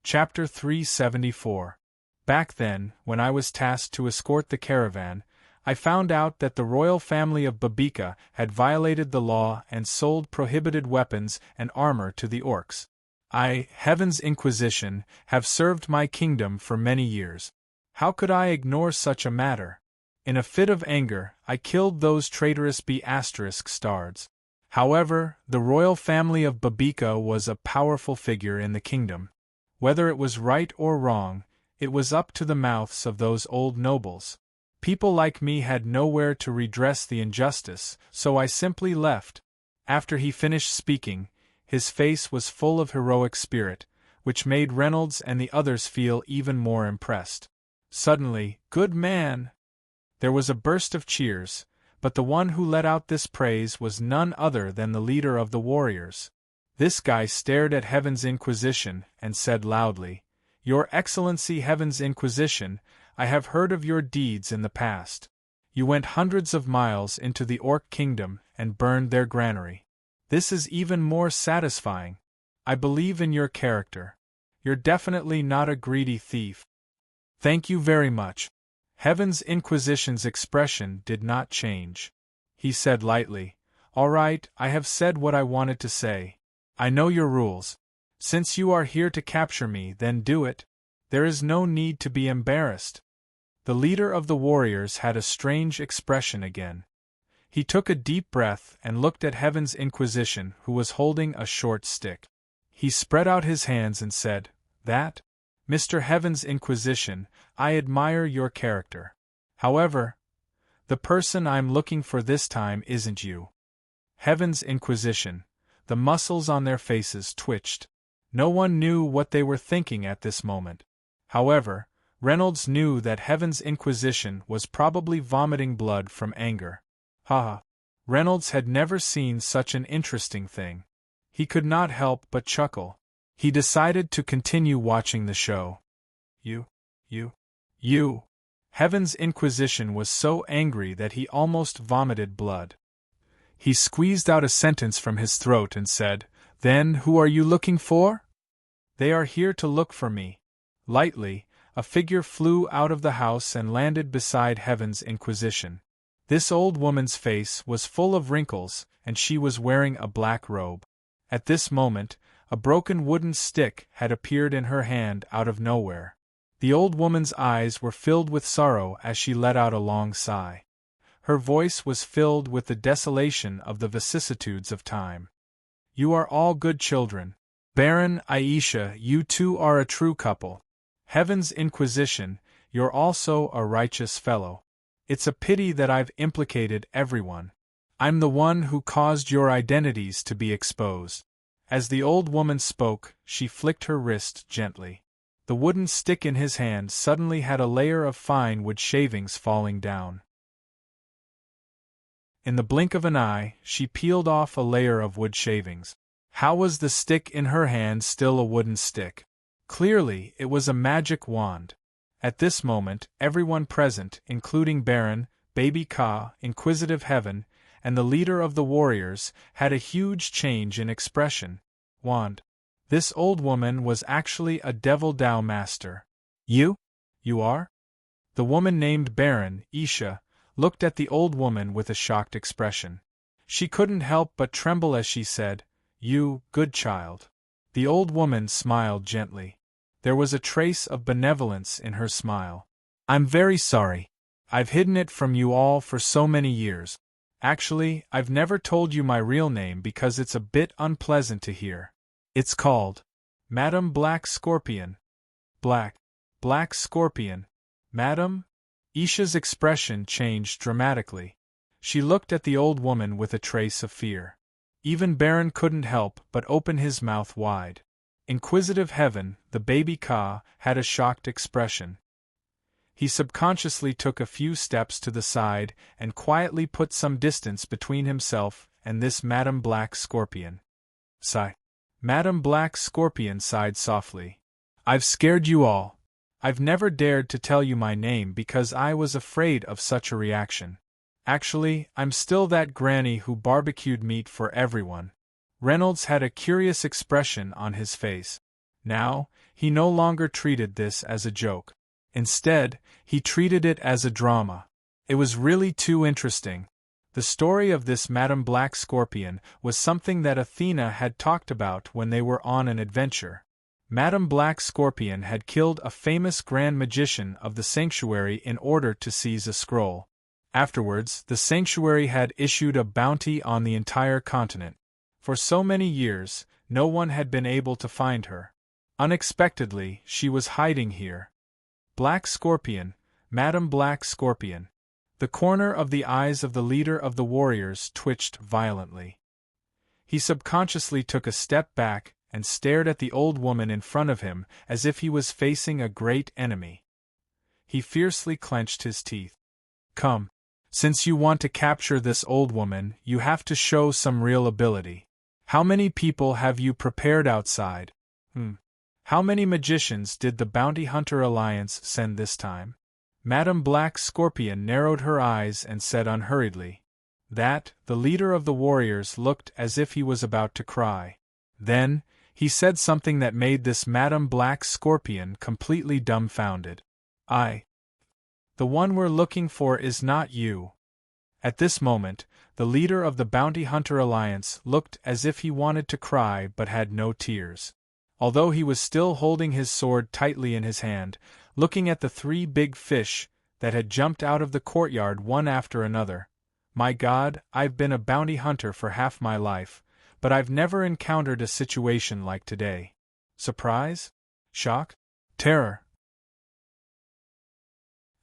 Chapter 374. Back then, when I was tasked to escort the caravan, I found out that the royal family of Babica had violated the law and sold prohibited weapons and armor to the orcs. I, Heaven's Inquisition, have served my kingdom for many years. How could I ignore such a matter? In a fit of anger, I killed those traitorous B***stards. However, the royal family of Babica was a powerful figure in the kingdom. Whether it was right or wrong, it was up to the mouths of those old nobles. People like me had nowhere to redress the injustice, so I simply left. After he finished speaking, his face was full of heroic spirit, which made Reynolds and the others feel even more impressed. Suddenly, "Good man!" There was a burst of cheers, but the one who let out this praise was none other than the leader of the warriors. This guy stared at Heaven's Inquisition and said loudly, "Your Excellency Heaven's Inquisition, I have heard of your deeds in the past. You went hundreds of miles into the Orc Kingdom and burned their granary. This is even more satisfying. I believe in your character. You're definitely not a greedy thief." "Thank you very much." Heaven's Inquisition's expression did not change. He said lightly, "All right, I have said what I wanted to say. I know your rules. Since you are here to capture me, then do it. There is no need to be embarrassed." The leader of the warriors had a strange expression again. He took a deep breath and looked at Heaven's Inquisition, who was holding a short stick. He spread out his hands and said, "That? Mr. Heaven's Inquisition, I admire your character. However, the person I'm looking for this time isn't you." Heaven's Inquisition. The muscles on their faces twitched. No one knew what they were thinking at this moment. However, Reynolds knew that Heaven's Inquisition was probably vomiting blood from anger. Ha! Reynolds had never seen such an interesting thing. He could not help but chuckle. He decided to continue watching the show. You. Heaven's Inquisition was so angry that he almost vomited blood. He squeezed out a sentence from his throat and said, "Then who are you looking for?" "They are here to look for me." Lightly, a figure flew out of the house and landed beside Heaven's Inquisition. This old woman's face was full of wrinkles, and she was wearing a black robe. At this moment, a broken wooden stick had appeared in her hand out of nowhere. The old woman's eyes were filled with sorrow as she let out a long sigh. Her voice was filled with the desolation of the vicissitudes of time. "You are all good children. Baron, Aisha, you two are a true couple. Heaven's Inquisition, you're also a righteous fellow. It's a pity that I've implicated everyone. I'm the one who caused your identities to be exposed." As the old woman spoke, she flicked her wrist gently. The wooden stick in his hand suddenly had a layer of fine wood shavings falling down. In the blink of an eye, she peeled off a layer of wood shavings. How was the stick in her hand still a wooden stick? Clearly, it was a magic wand. At this moment, everyone present, including Baron, Baby Ka, Inquisitive Heaven, and the leader of the warriors, had a huge change in expression. Wand. This old woman was actually a Devil Dao master. You are? The woman named Baron, Isha, looked at the old woman with a shocked expression. She couldn't help but tremble as she said, "You, good child." The old woman smiled gently. There was a trace of benevolence in her smile. "I'm very sorry. I've hidden it from you all for so many years. Actually, I've never told you my real name because it's a bit unpleasant to hear. It's called Madam Black Scorpion." Black Scorpion. Madam? Isha's expression changed dramatically. She looked at the old woman with a trace of fear. Even Baron couldn't help but open his mouth wide. Inquisitive Heaven, the Baby Ka, had a shocked expression. He subconsciously took a few steps to the side and quietly put some distance between himself and this Madame Black Scorpion. Sigh. Madame Black Scorpion sighed softly. I've scared you all. I've never dared to tell you my name because I was afraid of such a reaction. Actually, I'm still that granny who barbecued meat for everyone. Reynolds had a curious expression on his face. Now, he no longer treated this as a joke. Instead, he treated it as a drama. It was really too interesting. The story of this Madame Black Scorpion was something that Athena had talked about when they were on an adventure. Madame Black Scorpion had killed a famous grand magician of the sanctuary in order to seize a scroll. Afterwards, the sanctuary had issued a bounty on the entire continent. For so many years, no one had been able to find her. Unexpectedly, she was hiding here. Black Scorpion, Madame Black Scorpion. The corner of the eyes of the leader of the warriors twitched violently. He subconsciously took a step back and stared at the old woman in front of him as if he was facing a great enemy. He fiercely clenched his teeth. Come. Since you want to capture this old woman, you have to show some real ability. How many people have you prepared outside? How many magicians did the Bounty Hunter Alliance send this time? Madame Black Scorpion narrowed her eyes and said unhurriedly. The leader of the warriors looked as if he was about to cry. Then, he said something that made this Madame Black Scorpion completely dumbfounded. The one we're looking for is not you. At this moment, the leader of the Bounty Hunter Alliance looked as if he wanted to cry but had no tears. Although he was still holding his sword tightly in his hand, looking at the 3 big fish that had jumped out of the courtyard one after another. My God, I've been a bounty hunter for half my life, but I've never encountered a situation like today. Surprise? Shock? Terror?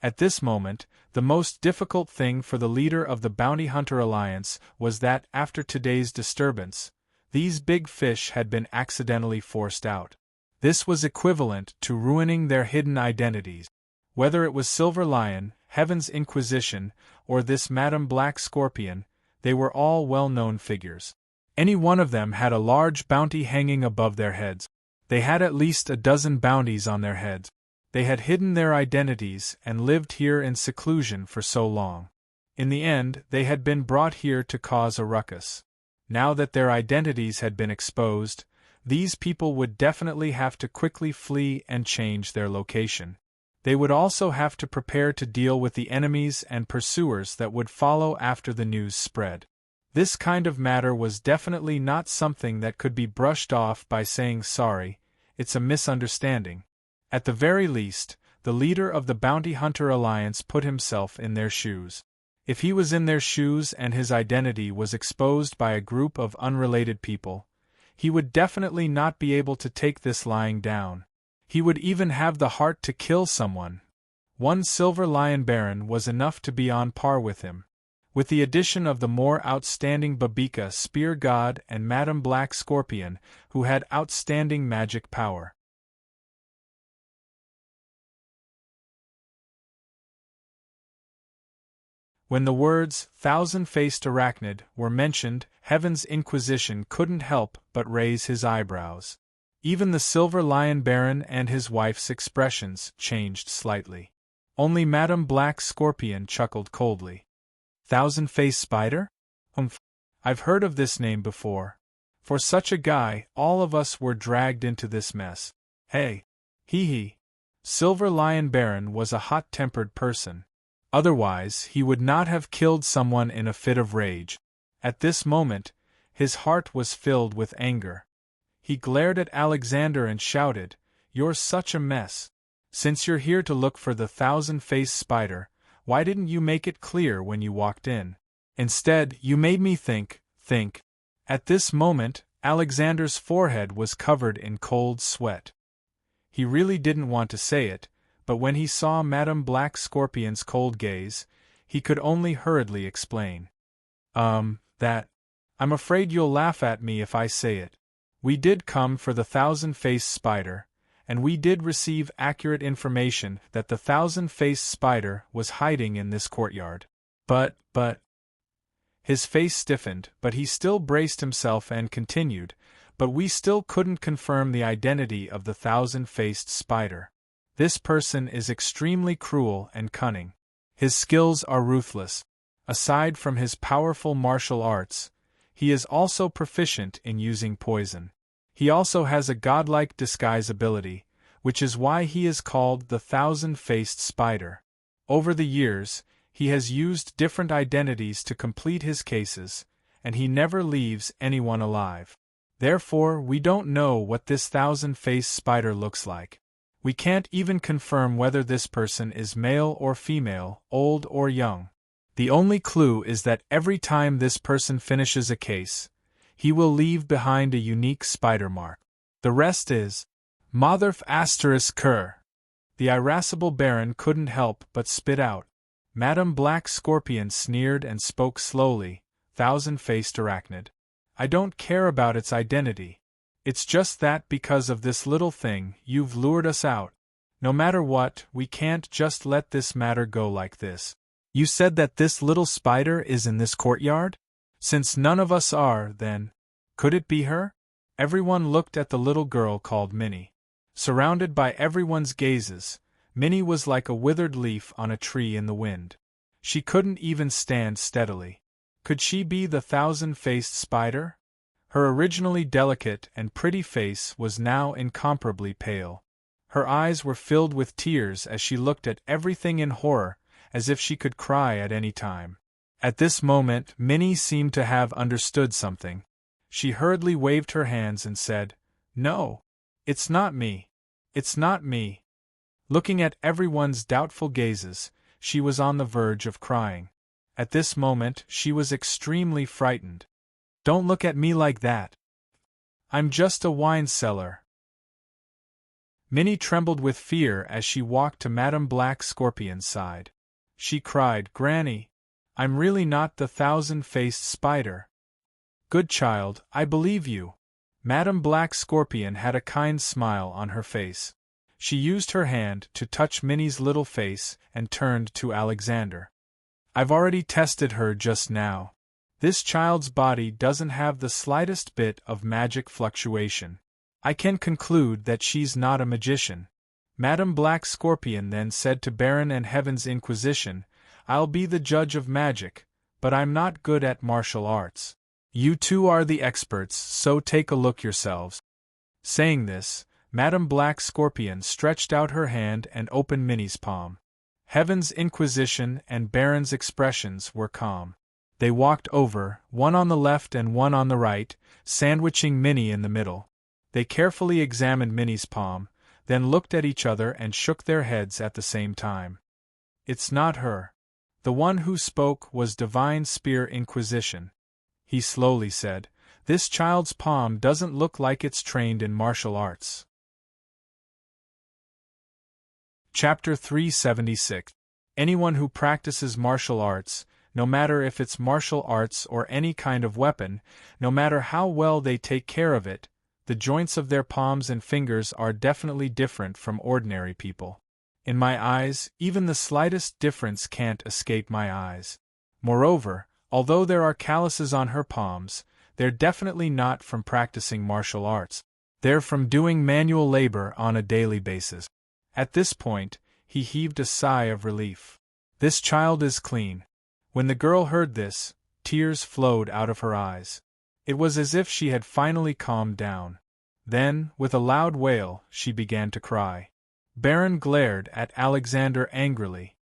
At this moment, the most difficult thing for the leader of the Bounty Hunter Alliance was that, after today's disturbance, these big fish had been accidentally forced out. This was equivalent to ruining their hidden identities. Whether it was Silver Lion, Heaven's Inquisition, or this Madame Black Scorpion, they were all well-known figures. Any one of them had a large bounty hanging above their heads. They had at least a dozen bounties on their heads. They had hidden their identities and lived here in seclusion for so long. In the end, they had been brought here to cause a ruckus. Now that their identities had been exposed, these people would definitely have to quickly flee and change their location. They would also have to prepare to deal with the enemies and pursuers that would follow after the news spread. This kind of matter was definitely not something that could be brushed off by saying sorry, it's a misunderstanding. At the very least, the leader of the Bounty Hunter Alliance put himself in their shoes. If he was in their shoes and his identity was exposed by a group of unrelated people, he would definitely not be able to take this lying down. He would even have the heart to kill someone. One Silver Lion Baron was enough to be on par with him. With the addition of the more outstanding Babika Spear God and Madame Black Scorpion, who had outstanding magic power. When the words "thousand-faced arachnid" were mentioned, Heaven's Inquisition couldn't help but raise his eyebrows. Even the Silver Lion Baron and his wife's expressions changed slightly. Only Madame Black Scorpion chuckled coldly. Thousand-faced spider? I've heard of this name before. For such a guy, all of us were dragged into this mess. Hey! Hee. Silver Lion Baron was a hot-tempered person. Otherwise, he would not have killed someone in a fit of rage. At this moment, his heart was filled with anger. He glared at Alexander and shouted, "You're such a mess. Since you're here to look for the thousand-faced spider, why didn't you make it clear when you walked in? Instead, you made me think. At this moment, Alexander's forehead was covered in cold sweat. He really didn't want to say it, but when he saw Madame Black Scorpion's cold gaze, he could only hurriedly explain. I'm afraid you'll laugh at me if I say it. We did come for the thousand-faced spider, and we did receive accurate information that the thousand-faced spider was hiding in this courtyard. But, his face stiffened, but he still braced himself and continued, but we still couldn't confirm the identity of the thousand-faced spider. This person is extremely cruel and cunning. His skills are ruthless. Aside from his powerful martial arts, he is also proficient in using poison. He also has a godlike disguise ability, which is why he is called the thousand-faced spider. Over the years, he has used different identities to complete his cases, and he never leaves anyone alive. Therefore, we don't know what this thousand-faced spider looks like. We can't even confirm whether this person is male or female, old or young. The only clue is that every time this person finishes a case, he will leave behind a unique spider mark. The rest is Motherf ****. The irascible Baron couldn't help but spit out. Madame Black Scorpion sneered and spoke slowly, thousand-faced arachnid. I don't care about its identity. It's just that because of this little thing, you've lured us out. No matter what, we can't just let this matter go like this. You said that this little spider is in this courtyard? Since none of us are, then, could it be her? Everyone looked at the little girl called Minnie. Surrounded by everyone's gazes, Minnie was like a withered leaf on a tree in the wind. She couldn't even stand steadily. Could she be the thousand-faced spider? Her originally delicate and pretty face was now incomparably pale. Her eyes were filled with tears as she looked at everything in horror, as if she could cry at any time. At this moment, Minnie seemed to have understood something. She hurriedly waved her hands and said, "No, it's not me. It's not me." Looking at everyone's doubtful gazes, she was on the verge of crying. At this moment, she was extremely frightened. "Don't look at me like that. I'm just a wine cellar." Minnie trembled with fear as she walked to Madame Black Scorpion's side. She cried, "Granny, I'm really not the thousand-faced spider." "Good child, I believe you." Madame Black Scorpion had a kind smile on her face. She used her hand to touch Minnie's little face and turned to Alexander. "I've already tested her just now. This child's body doesn't have the slightest bit of magic fluctuation. I can conclude that she's not a magician." Madame Black Scorpion then said to Baron and Heaven's Inquisition, "I'll be the judge of magic, but I'm not good at martial arts. You two are the experts, so take a look yourselves." Saying this, Madame Black Scorpion stretched out her hand and opened Minnie's palm. Heaven's Inquisition and Baron's expressions were calm. They walked over, one on the left and one on the right, sandwiching Minnie in the middle. They carefully examined Minnie's palm, then looked at each other and shook their heads at the same time. "It's not her." The one who spoke was Divine Spear Inquisition. He slowly said, "This child's palm doesn't look like it's trained in martial arts." Chapter 376. Anyone who practices martial arts, no matter if it's martial arts or any kind of weapon, no matter how well they take care of it, the joints of their palms and fingers are definitely different from ordinary people. In my eyes, even the slightest difference can't escape my eyes. Moreover, although there are calluses on her palms, they're definitely not from practicing martial arts. They're from doing manual labor on a daily basis. At this point, he heaved a sigh of relief. This child is clean. When the girl heard this, tears flowed out of her eyes. It was as if she had finally calmed down. Then, with a loud wail, she began to cry. Baron glared at Alexander angrily.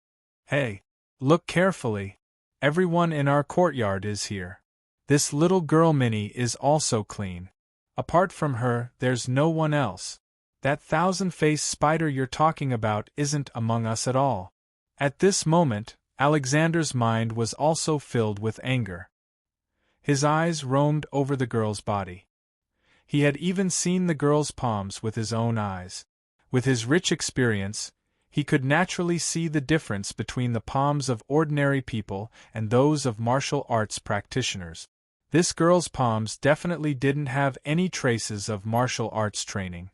"Hey, look carefully. Everyone in our courtyard is here. This little girl Minnie is also clean. Apart from her, there's no one else. That thousand-faced spider you're talking about isn't among us at all." At this moment, Alexander's mind was also filled with anger. His eyes roamed over the girl's body. He had even seen the girl's palms with his own eyes. With his rich experience, he could naturally see the difference between the palms of ordinary people and those of martial arts practitioners. This girl's palms definitely didn't have any traces of martial arts training.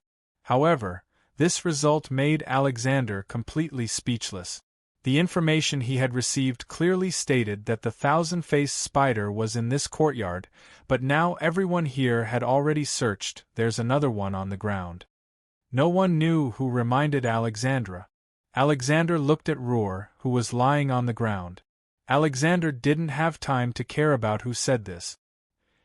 However, This result made Alexander completely speechless. The information he had received clearly stated that the thousand-faced spider was in this courtyard, but now everyone here had already searched. There's another one on the ground. No one knew who reminded Alexandra. Alexander looked at Roar, who was lying on the ground. Alexander didn't have time to care about who said this.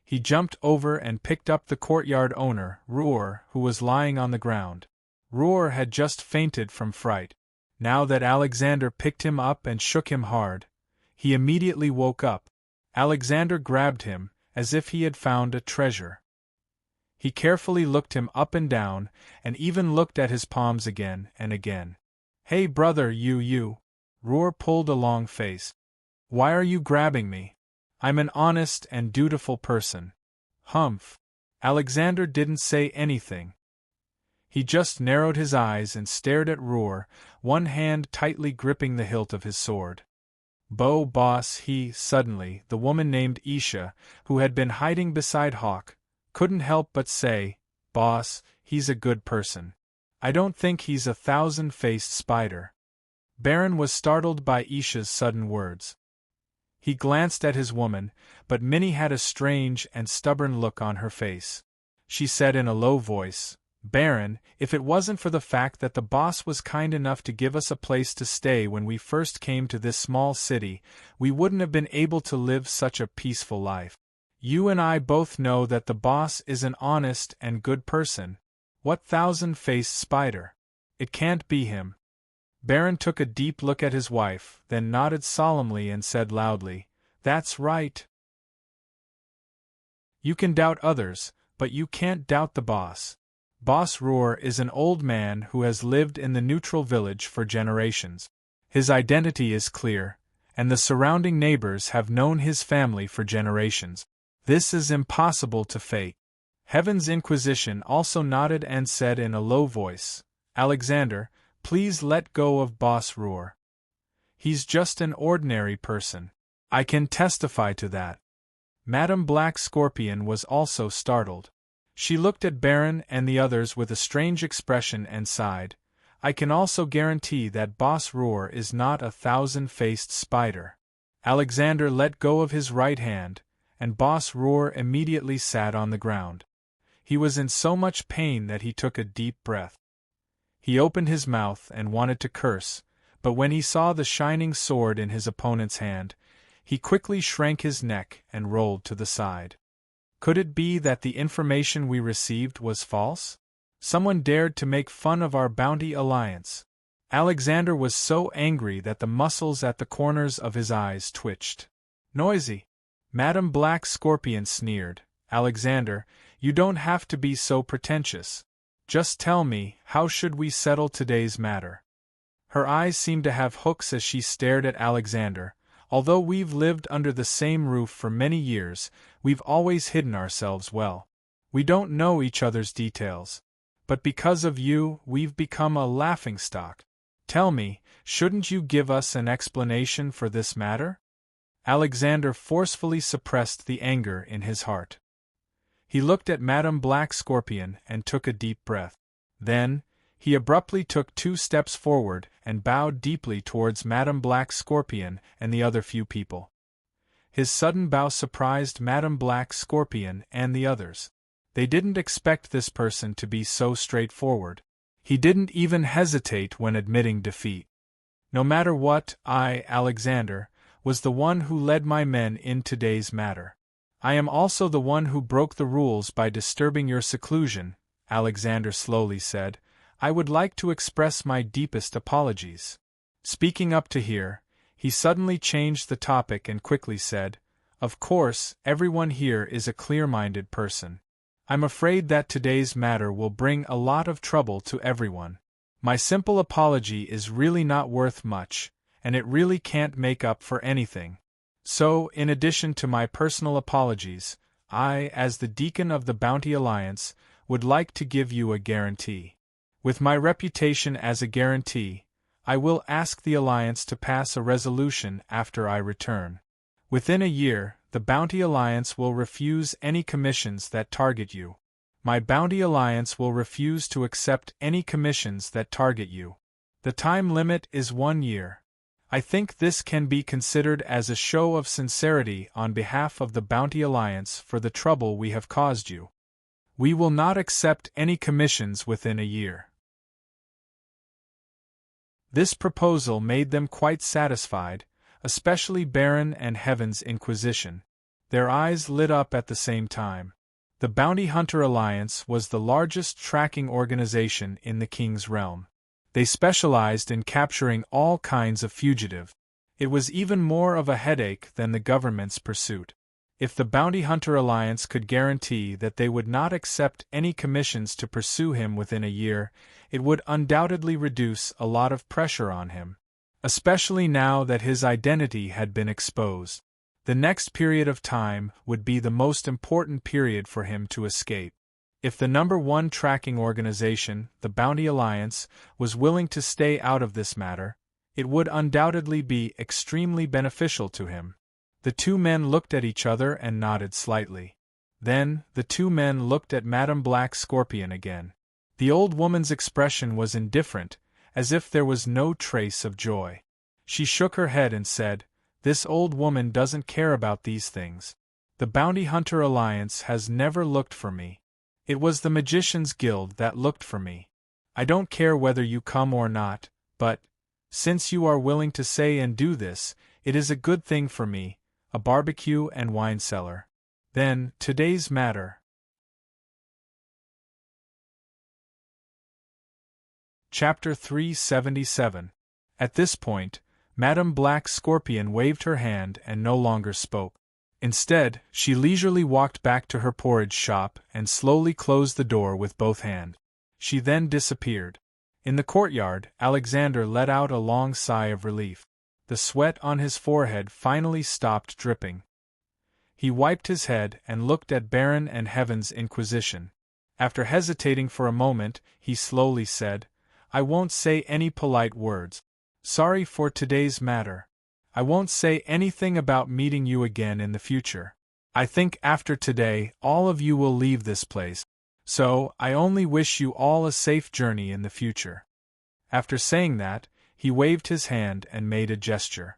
He jumped over and picked up the courtyard owner, Roar, who was lying on the ground. Roar had just fainted from fright. Now that Alexander picked him up and shook him hard, he immediately woke up. Alexander grabbed him, as if he had found a treasure. He carefully looked him up and down, and even looked at his palms again and again. "Hey brother, you. Roar pulled a long face. "Why are you grabbing me? I'm an honest and dutiful person." Humph. Alexander didn't say anything. He just narrowed his eyes and stared at Roar, one hand tightly gripping the hilt of his sword. Boss, suddenly, the woman named Isha, who had been hiding beside Hawk, couldn't help but say, "Boss, he's a good person. I don't think he's a thousand-faced spider." Baron was startled by Isha's sudden words. He glanced at his woman, but Minnie had a strange and stubborn look on her face. She said in a low voice, "Baron, if it wasn't for the fact that the boss was kind enough to give us a place to stay when we first came to this small city, we wouldn't have been able to live such a peaceful life. You and I both know that the boss is an honest and good person. What thousand-faced spider? It can't be him." Baron took a deep look at his wife, then nodded solemnly and said loudly, "That's right. You can doubt others, but you can't doubt the boss. Boss Roar is an old man who has lived in the neutral village for generations. His identity is clear, and the surrounding neighbors have known his family for generations. This is impossible to fake." Heaven's Inquisition also nodded and said in a low voice, "Alexander, please let go of Boss Roar. He's just an ordinary person. I can testify to that." Madame Black Scorpion was also startled. She looked at Baron and the others with a strange expression and sighed. "I can also guarantee that Boss Roar is not a thousand-faced spider." Alexander let go of his right hand, and Boss Roar immediately sat on the ground. He was in so much pain that he took a deep breath. He opened his mouth and wanted to curse, but when he saw the shining sword in his opponent's hand, he quickly shrank his neck and rolled to the side. Could it be that the information we received was false? Someone dared to make fun of our bounty alliance. Alexander was so angry that the muscles at the corners of his eyes twitched. "Noisy!" Madame Black Scorpion sneered. "Alexander, you don't have to be so pretentious. Just tell me, how should we settle today's matter?" Her eyes seemed to have hooks as she stared at Alexander. "Although we've lived under the same roof for many years, we've always hidden ourselves well. We don't know each other's details. But because of you, we've become a laughingstock. Tell me, shouldn't you give us an explanation for this matter?" Alexander forcefully suppressed the anger in his heart. He looked at Madame Black Scorpion and took a deep breath. Then, he abruptly took 2 steps forward and bowed deeply towards Madame Black Scorpion and the other few people. His sudden bow surprised Madame Black Scorpion and the others. They didn't expect this person to be so straightforward. He didn't even hesitate when admitting defeat. "No matter what, I, Alexander, was the one who led my men in today's matter. I am also the one who broke the rules by disturbing your seclusion," Alexander slowly said. "I would like to express my deepest apologies." Speaking up to here, he suddenly changed the topic and quickly said, "Of course, everyone here is a clear-minded person. I'm afraid that today's matter will bring a lot of trouble to everyone. My simple apology is really not worth much, and it really can't make up for anything. So, in addition to my personal apologies, I, as the Deacon of the Bounty Alliance, would like to give you a guarantee. With my reputation as a guarantee, I will ask the Alliance to pass a resolution after I return. Within a year, the Bounty Alliance will refuse any commissions that target you. My Bounty Alliance will refuse to accept any commissions that target you. The time limit is 1 year. I think this can be considered as a show of sincerity on behalf of the Bounty Alliance for the trouble we have caused you. We will not accept any commissions within a year. This proposal made them quite satisfied, especially Baron and Heaven's Inquisition. Their eyes lit up at the same time. The Bounty Hunter Alliance was the largest tracking organization in the King's realm. They specialized in capturing all kinds of fugitives. It was even more of a headache than the government's pursuit. If the Bounty Hunter Alliance could guarantee that they would not accept any commissions to pursue him within a year, it would undoubtedly reduce a lot of pressure on him. Especially now that his identity had been exposed. The next period of time would be the most important period for him to escape. If the number one tracking organization, the Bounty Alliance, was willing to stay out of this matter, it would undoubtedly be extremely beneficial to him. The two men looked at each other and nodded slightly. Then, the two men looked at Madame Black Scorpion again. The old woman's expression was indifferent, as if there was no trace of joy. She shook her head and said, "This old woman doesn't care about these things. The Bounty Hunter Alliance has never looked for me. It was the Magicians' Guild that looked for me. I don't care whether you come or not, but, since you are willing to say and do this, it is a good thing for me, a barbecue and wine cellar. Then, today's matter." Chapter 377. At this point, Madame Black Scorpion waved her hand and no longer spoke. Instead, she leisurely walked back to her porridge shop and slowly closed the door with both hands. She then disappeared. In the courtyard, Alexander let out a long sigh of relief. The sweat on his forehead finally stopped dripping. He wiped his head and looked at Baron and Heaven's Inquisition. After hesitating for a moment, he slowly said, "I won't say any polite words. Sorry for today's matter. I won't say anything about meeting you again in the future. I think after today, all of you will leave this place. So, I only wish you all a safe journey in the future." After saying that, he waved his hand and made a gesture.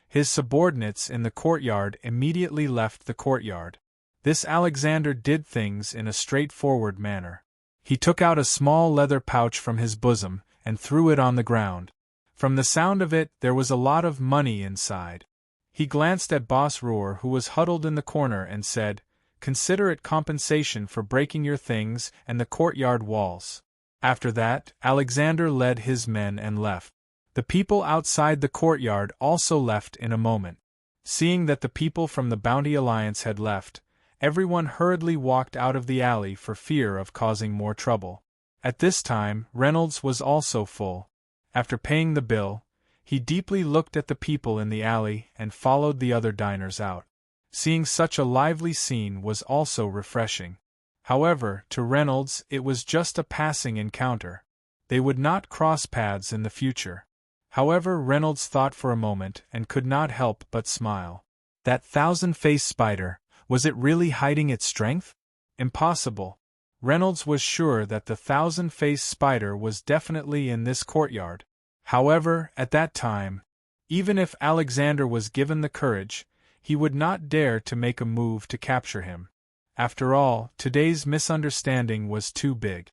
His subordinates in the courtyard immediately left the courtyard. This Alexander did things in a straightforward manner. He took out a small leather pouch from his bosom and threw it on the ground. From the sound of it, there was a lot of money inside. He glanced at Boss Roar, who was huddled in the corner, and said, "Consider it compensation for breaking your things and the courtyard walls." After that, Alexander led his men and left. The people outside the courtyard also left in a moment. Seeing that the people from the Bounty Alliance had left, everyone hurriedly walked out of the alley for fear of causing more trouble. At this time, Reynolds was also full. After paying the bill, he deeply looked at the people in the alley and followed the other diners out. Seeing such a lively scene was also refreshing. However, to Reynolds it was just a passing encounter. They would not cross paths in the future. However, Reynolds thought for a moment and could not help but smile. That thousand-faced spider, was it really hiding its strength? Impossible. Reynolds was sure that the thousand-faced spider was definitely in this courtyard. However, at that time, even if Alexander was given the courage, he would not dare to make a move to capture him. After all, today's misunderstanding was too big.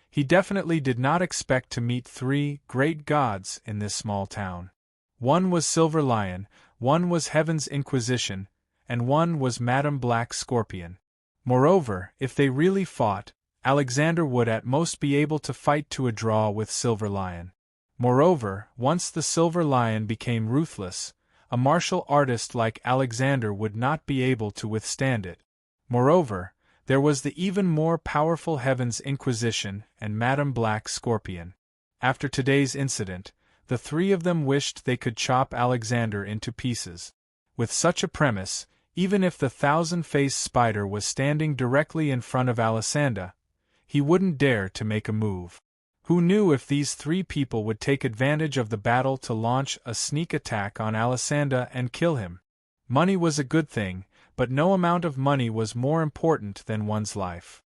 He definitely did not expect to meet 3 great gods in this small town. One was Silver Lion, one was Heaven's Inquisition, and one was Madame Black Scorpion. Moreover, if they really fought, Alexander would at most be able to fight to a draw with Silver Lion. Moreover, once the Silver Lion became ruthless, a martial artist like Alexander would not be able to withstand it. Moreover, there was the even more powerful Heaven's Inquisition and Madame Black Scorpion. After today's incident, the 3 of them wished they could chop Alexander into pieces. With such a premise, even if the thousand-faced spider was standing directly in front of Alessandra, he wouldn't dare to make a move. Who knew if these 3 people would take advantage of the battle to launch a sneak attack on Alessandra and kill him? Money was a good thing, but no amount of money was more important than one's life.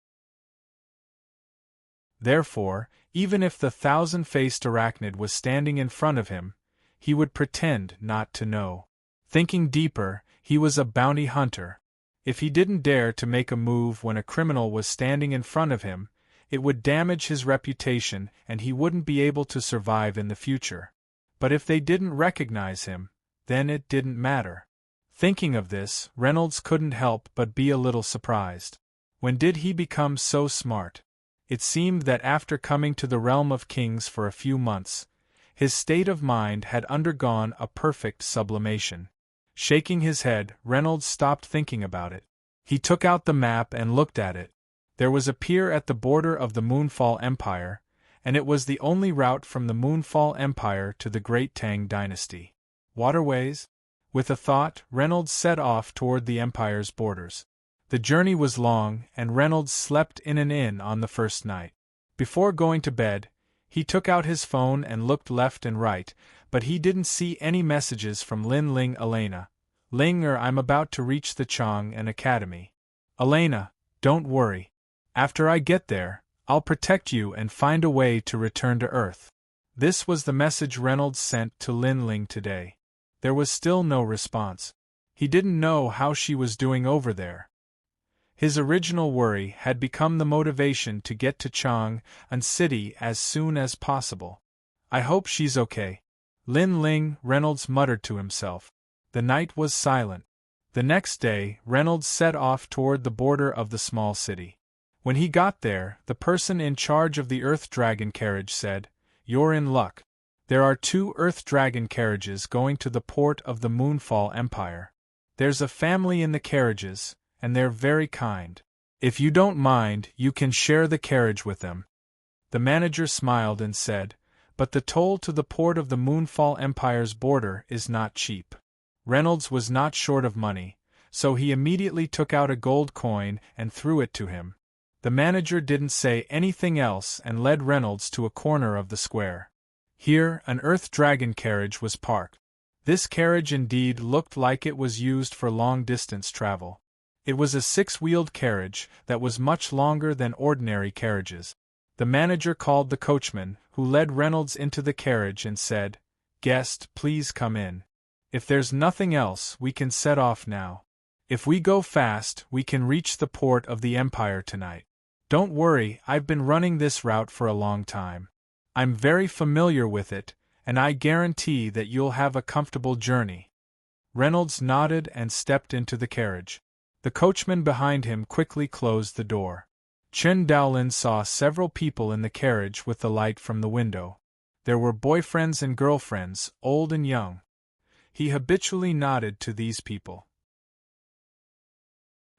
Therefore, even if the thousand-faced arachnid was standing in front of him, he would pretend not to know. Thinking deeper, he was a bounty hunter. If he didn't dare to make a move when a criminal was standing in front of him, it would damage his reputation and he wouldn't be able to survive in the future. But if they didn't recognize him, then it didn't matter. Thinking of this, Reynolds couldn't help but be a little surprised. When did he become so smart? It seemed that after coming to the realm of kings for a few months, his state of mind had undergone a perfect sublimation. Shaking his head, Reynolds stopped thinking about it. He took out the map and looked at it. There was a pier at the border of the Moonfall Empire, and it was the only route from the Moonfall Empire to the Great Tang Dynasty. Waterways? With a thought, Reynolds set off toward the Empire's borders. The journey was long, and Reynolds slept in an inn on the first night. Before going to bed, he took out his phone and looked left and right, but he didn't see any messages from Lin Ling Elena. I'm about to reach the Chang'an Academy. Elena, don't worry. After I get there, I'll protect you and find a way to return to Earth. This was the message Reynolds sent to Lin Ling today. There was still no response. He didn't know how she was doing over there. His original worry had become the motivation to get to Chang'an City as soon as possible. I hope she's okay. Lin Ling, Reynolds muttered to himself. The night was silent. The next day, Reynolds set off toward the border of the small city. When he got there, the person in charge of the Earth Dragon carriage said, "You're in luck. There are 2 Earth Dragon carriages going to the port of the Moonfall Empire. There's a family in the carriages, and they're very kind. If you don't mind, you can share the carriage with them." The manager smiled and said, "But the toll to the port of the Moonfall Empire's border is not cheap." Reynolds was not short of money, so he immediately took out a gold coin and threw it to him. The manager didn't say anything else and led Reynolds to a corner of the square. Here, an Earth Dragon carriage was parked. This carriage indeed looked like it was used for long-distance travel. It was a 6-wheeled carriage that was much longer than ordinary carriages. The manager called the coachman, who led Reynolds into the carriage and said, "Guest, please come in. If there's nothing else, we can set off now. If we go fast, we can reach the port of the Empire tonight. Don't worry, I've been running this route for a long time. I'm very familiar with it, and I guarantee that you'll have a comfortable journey." Reynolds nodded and stepped into the carriage. The coachman behind him quickly closed the door. Chen Daolin saw several people in the carriage with the light from the window. There were boyfriends and girlfriends, old and young. He habitually nodded to these people.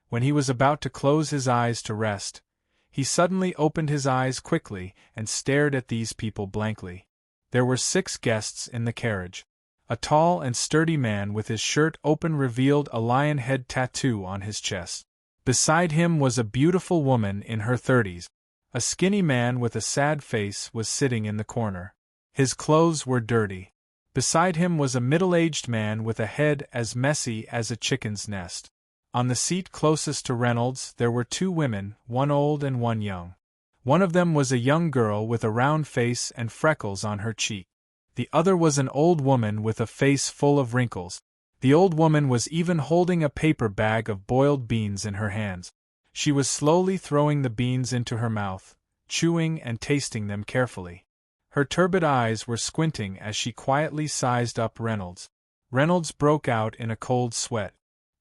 When he was about to close his eyes to rest, he suddenly opened his eyes quickly and stared at these people blankly. There were 6 guests in the carriage. A tall and sturdy man with his shirt open revealed a lion head tattoo on his chest. Beside him was a beautiful woman in her 30s. A skinny man with a sad face was sitting in the corner. His clothes were dirty. Beside him was a middle-aged man with a head as messy as a chicken's nest. On the seat closest to Reynolds there were 2 women, one old and one young. One of them was a young girl with a round face and freckles on her cheek. The other was an old woman with a face full of wrinkles. The old woman was even holding a paper bag of boiled beans in her hands. She was slowly throwing the beans into her mouth, chewing and tasting them carefully. Her turbid eyes were squinting as she quietly sized up Reynolds. Reynolds broke out in a cold sweat.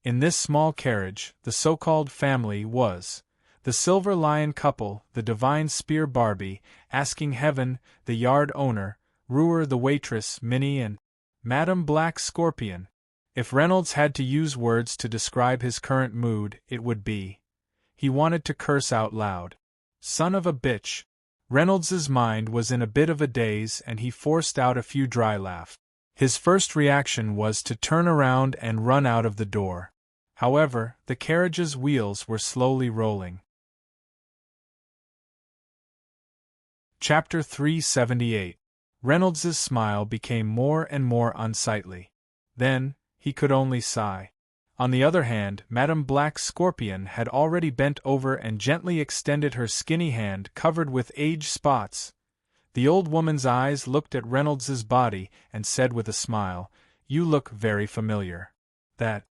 In this small carriage, the so-called family was the Silver Lion couple, the Divine Spear Barbie, Asking Heaven, the yard owner, Ruer the waitress, Minnie, and Madame Black Scorpion. If Reynolds had to use words to describe his current mood, it would be, he wanted to curse out loud. Son of a bitch. Reynolds's mind was in a bit of a daze and he forced out a few dry laughs. His first reaction was to turn around and run out of the door. However, the carriage's wheels were slowly rolling. Chapter 378. Reynolds's smile became more and more unsightly. Then, he could only sigh. On the other hand, Madame Black Scorpion had already bent over and gently extended her skinny hand covered with age spots. The old woman's eyes looked at Reynolds's body and said with a smile, "You look very familiar." "That?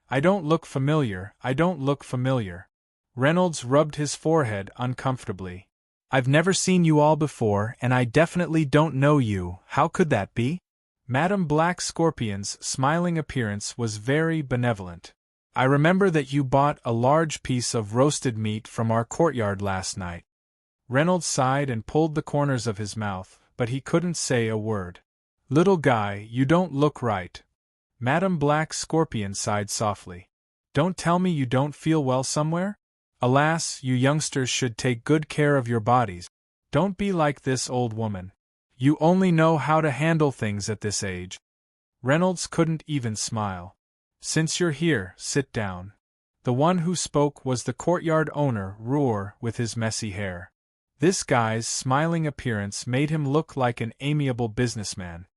I don't look familiar, I don't look familiar." Reynolds rubbed his forehead uncomfortably. "I've never seen you all before, and I definitely don't know you. How could that be?" Madame Black Scorpion's smiling appearance was very benevolent. "I remember that you bought a large piece of roasted meat from our courtyard last night." Reynolds sighed and pulled the corners of his mouth, but he couldn't say a word. "Little guy, you don't look right." Madame Black Scorpion sighed softly. "Don't tell me you don't feel well somewhere? Alas, you youngsters should take good care of your bodies. Don't be like this old woman. You only know how to handle things at this age." Reynolds couldn't even smile. "Since you're here, sit down." The one who spoke was the courtyard owner, Roar, with his messy hair. This guy's smiling appearance made him look like an amiable businessman.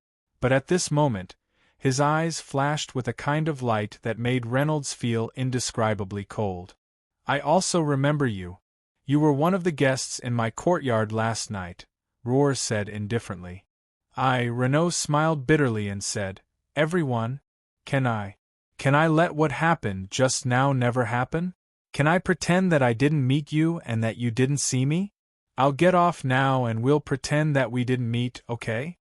But at this moment, his eyes flashed with a kind of light that made Reynolds feel indescribably cold. "I also remember you. You were one of the guests in my courtyard last night," Roar said indifferently. Renaud smiled bitterly and said, "Everyone? Can I let what happened just now never happen? Can I pretend that I didn't meet you and that you didn't see me? I'll get off now and we'll pretend that we didn't meet, okay?"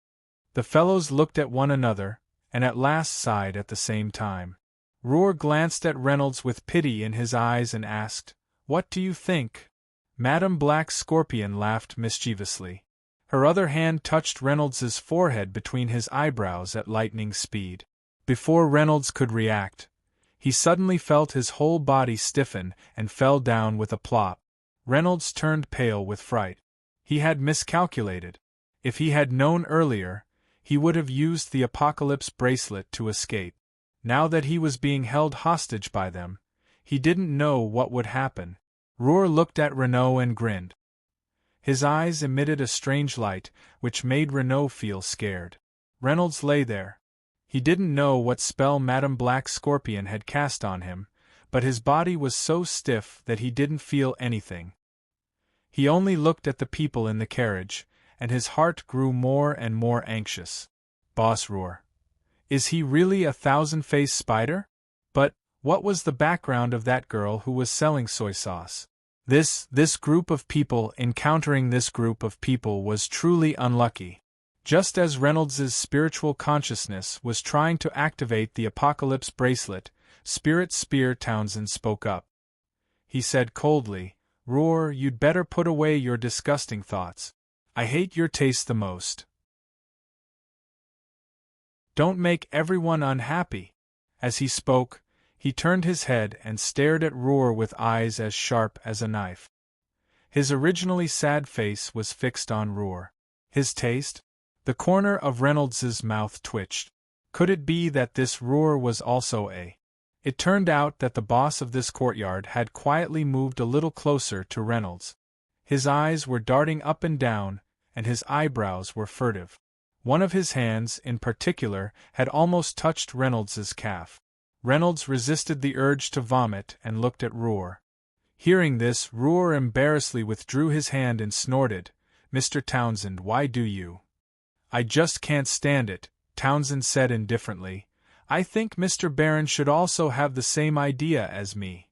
The fellows looked at one another, and at last sighed at the same time. Roar glanced at Reynolds with pity in his eyes and asked, "What do you think?" Madame Black Scorpion laughed mischievously. Her other hand touched Reynolds's forehead between his eyebrows at lightning speed. Before Reynolds could react, he suddenly felt his whole body stiffen and fell down with a plop. Reynolds turned pale with fright. He had miscalculated. If he had known earlier, he would have used the Apocalypse bracelet to escape. Now that he was being held hostage by them, he didn't know what would happen. Roar looked at Renaud and grinned. His eyes emitted a strange light, which made Renaud feel scared. Reynolds lay there. He didn't know what spell Madame Black Scorpion had cast on him, but his body was so stiff that he didn't feel anything. He only looked at the people in the carriage, and his heart grew more and more anxious. Boss Roar. Is he really a thousand-faced spider? But what was the background of that girl who was selling soy sauce? This group of people encountering this group of people was truly unlucky. Just as Reynolds's spiritual consciousness was trying to activate the Apocalypse bracelet, Spirit Spear Townsend spoke up. He said coldly, "Roar, you'd better put away your disgusting thoughts. I hate your taste the most. Don't make everyone unhappy." As he spoke, he turned his head and stared at Roar with eyes as sharp as a knife. His originally sad face was fixed on Roar. His taste? The corner of Reynolds's mouth twitched. Could it be that this Roar was also a... It turned out that the boss of this courtyard had quietly moved a little closer to Reynolds. His eyes were darting up and down, and his eyebrows were furtive. One of his hands, in particular, had almost touched Reynolds's calf. Reynolds resisted the urge to vomit and looked at Roar. Hearing this, Roar embarrassedly withdrew his hand and snorted, "Mr. Townsend, why do you?" "I just can't stand it," Townsend said indifferently. "I think Mr. Barron should also have the same idea as me."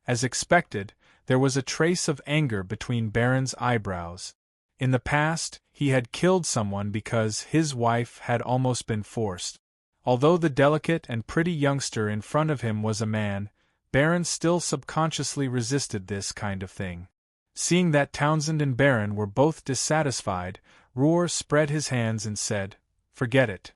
As expected, there was a trace of anger between Barron's eyebrows. In the past, he had killed someone because his wife had almost been forced. Although the delicate and pretty youngster in front of him was a man, Barron still subconsciously resisted this kind of thing. Seeing that Townsend and Barron were both dissatisfied, Roar spread his hands and said, "Forget it."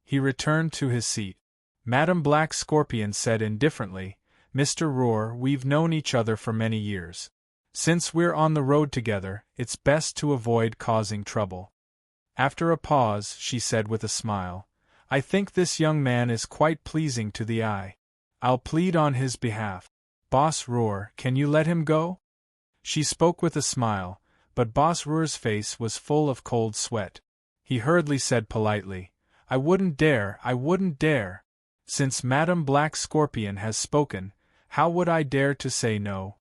He returned to his seat. Madame Black Scorpion said indifferently, "Mr. Roar, we've known each other for many years. Since we're on the road together, it's best to avoid causing trouble." After a pause, she said with a smile, "I think this young man is quite pleasing to the eye. I'll plead on his behalf. Boss Roar, can you let him go?" She spoke with a smile, but Boss Roar's face was full of cold sweat. He hurriedly said politely, I wouldn't dare. Since Madame Black Scorpion has spoken, how would I dare to say no?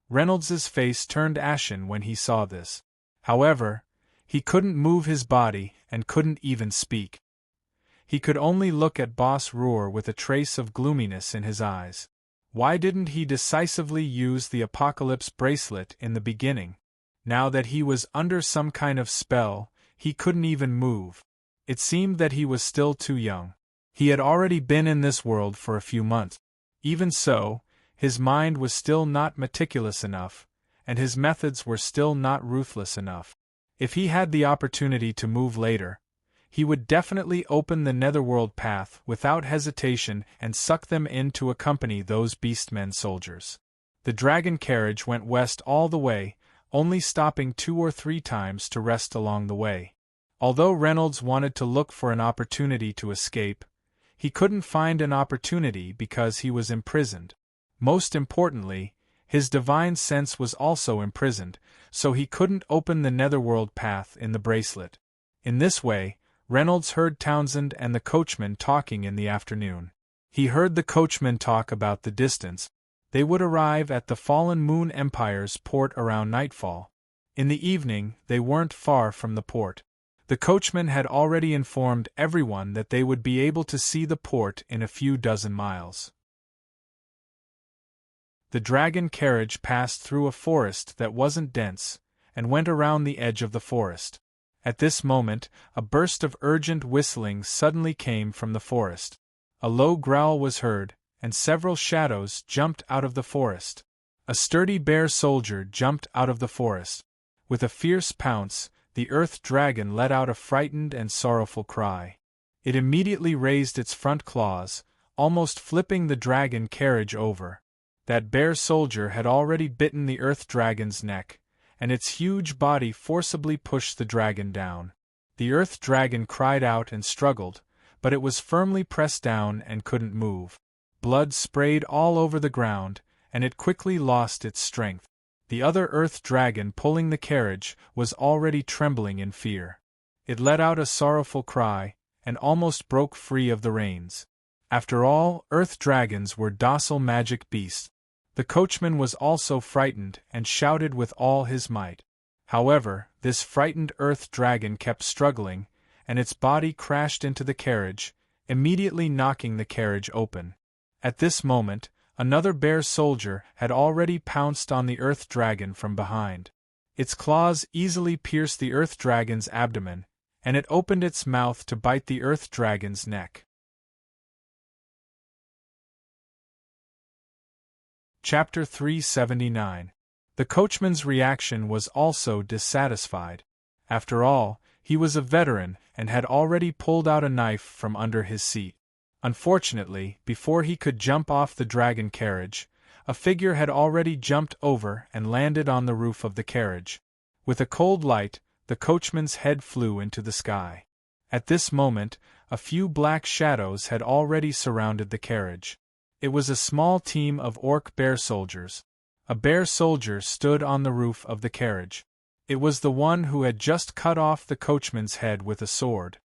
Reynolds's face turned ashen when he saw this. However, he couldn't move his body and couldn't even speak. He could only look at Boss Roar with a trace of gloominess in his eyes. Why didn't he decisively use the Apocalypse bracelet in the beginning? Now that he was under some kind of spell, he couldn't even move. It seemed that he was still too young. He had already been in this world for a few months. Even so, his mind was still not meticulous enough, and his methods were still not ruthless enough. If he had the opportunity to move later, he would definitely open the Netherworld path without hesitation and suck them in to accompany those Beastmen soldiers. The dragon carriage went west all the way, only stopping 2 or 3 times to rest along the way. Although Reynolds wanted to look for an opportunity to escape, he couldn't find an opportunity because he was imprisoned. Most importantly, his divine sense was also imprisoned, so he couldn't open the Netherworld path in the bracelet. In this way, Reynolds heard Townsend and the coachman talking in the afternoon. He heard the coachman talk about the distance. They would arrive at the Fallen Moon Empire's port around nightfall. In the evening, they weren't far from the port. The coachman had already informed everyone that they would be able to see the port in a few dozen miles. The dragon carriage passed through a forest that wasn't dense, and went around the edge of the forest. At this moment, a burst of urgent whistling suddenly came from the forest. A low growl was heard, and several shadows jumped out of the forest. A sturdy bear soldier jumped out of the forest. With a fierce pounce, the earth dragon let out a frightened and sorrowful cry. It immediately raised its front claws, almost flipping the dragon carriage over. That bear soldier had already bitten the earth dragon's neck, and its huge body forcibly pushed the dragon down. The earth dragon cried out and struggled, but it was firmly pressed down and couldn't move. Blood sprayed all over the ground, and it quickly lost its strength. The other earth dragon pulling the carriage was already trembling in fear. It let out a sorrowful cry, and almost broke free of the reins. After all, earth dragons were docile magic beasts. The coachman was also frightened and shouted with all his might. However, this frightened earth dragon kept struggling, and its body crashed into the carriage, immediately knocking the carriage open. At this moment, another bear soldier had already pounced on the earth dragon from behind. Its claws easily pierced the earth dragon's abdomen, and it opened its mouth to bite the earth dragon's neck. Chapter 379. The coachman's reaction was also dissatisfied. After all, he was a veteran and had already pulled out a knife from under his seat. Unfortunately, before he could jump off the dragon carriage, a figure had already jumped over and landed on the roof of the carriage. With a cold light, the coachman's head flew into the sky. At this moment, a few black shadows had already surrounded the carriage. It was a small team of orc bear soldiers. A bear soldier stood on the roof of the carriage. It was the one who had just cut off the coachman's head with a sword.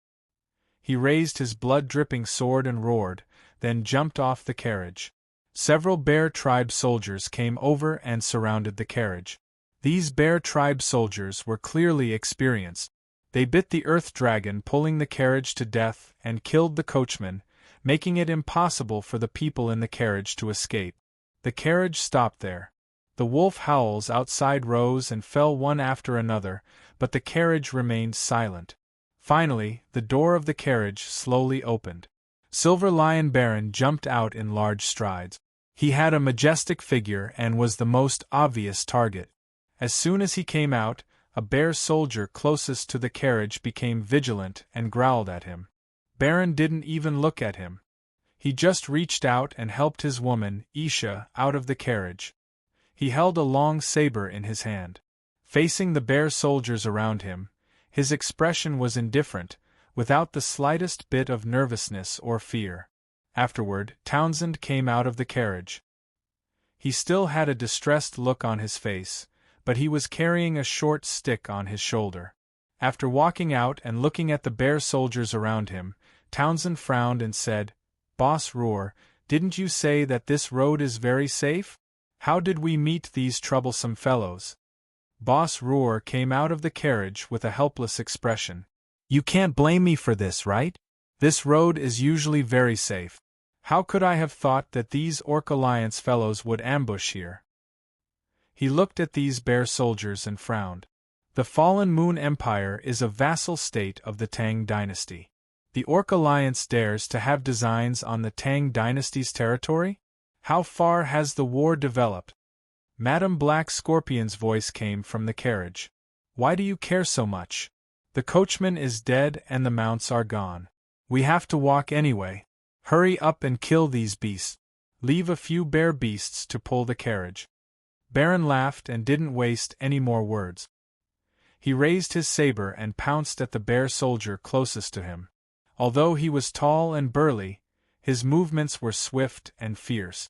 He raised his blood-dripping sword and roared, then jumped off the carriage. Several bear tribe soldiers came over and surrounded the carriage. These bear tribe soldiers were clearly experienced. They bit the earth dragon, pulling the carriage to death, and killed the coachman, making it impossible for the people in the carriage to escape. The carriage stopped there. The wolf howls outside rose and fell one after another, but the carriage remained silent. Finally, the door of the carriage slowly opened. Silver Lion Baron jumped out in large strides. He had a majestic figure and was the most obvious target. As soon as he came out, a bear soldier closest to the carriage became vigilant and growled at him. Baron didn't even look at him. He just reached out and helped his woman, Isha, out of the carriage. He held a long saber in his hand. Facing the bear soldiers around him, his expression was indifferent, without the slightest bit of nervousness or fear. Afterward, Townsend came out of the carriage. He still had a distressed look on his face, but he was carrying a short stick on his shoulder. After walking out and looking at the bear soldiers around him, Townsend frowned and said, Boss Roar, didn't you say that this road is very safe? How did we meet these troublesome fellows? Boss Roar came out of the carriage with a helpless expression. You can't blame me for this, right? This road is usually very safe. How could I have thought that these Orc Alliance fellows would ambush here? He looked at these bear soldiers and frowned. The Fallen Moon Empire is a vassal state of the Tang dynasty. The Orc Alliance dares to have designs on the Tang dynasty's territory? How far has the war developed? Madame Black Scorpion's voice came from the carriage. Why do you care so much? The coachman is dead and the mounts are gone. We have to walk anyway. Hurry up and kill these beasts. Leave a few bear beasts to pull the carriage. Baron laughed and didn't waste any more words. He raised his saber and pounced at the bear soldier closest to him. Although he was tall and burly, his movements were swift and fierce.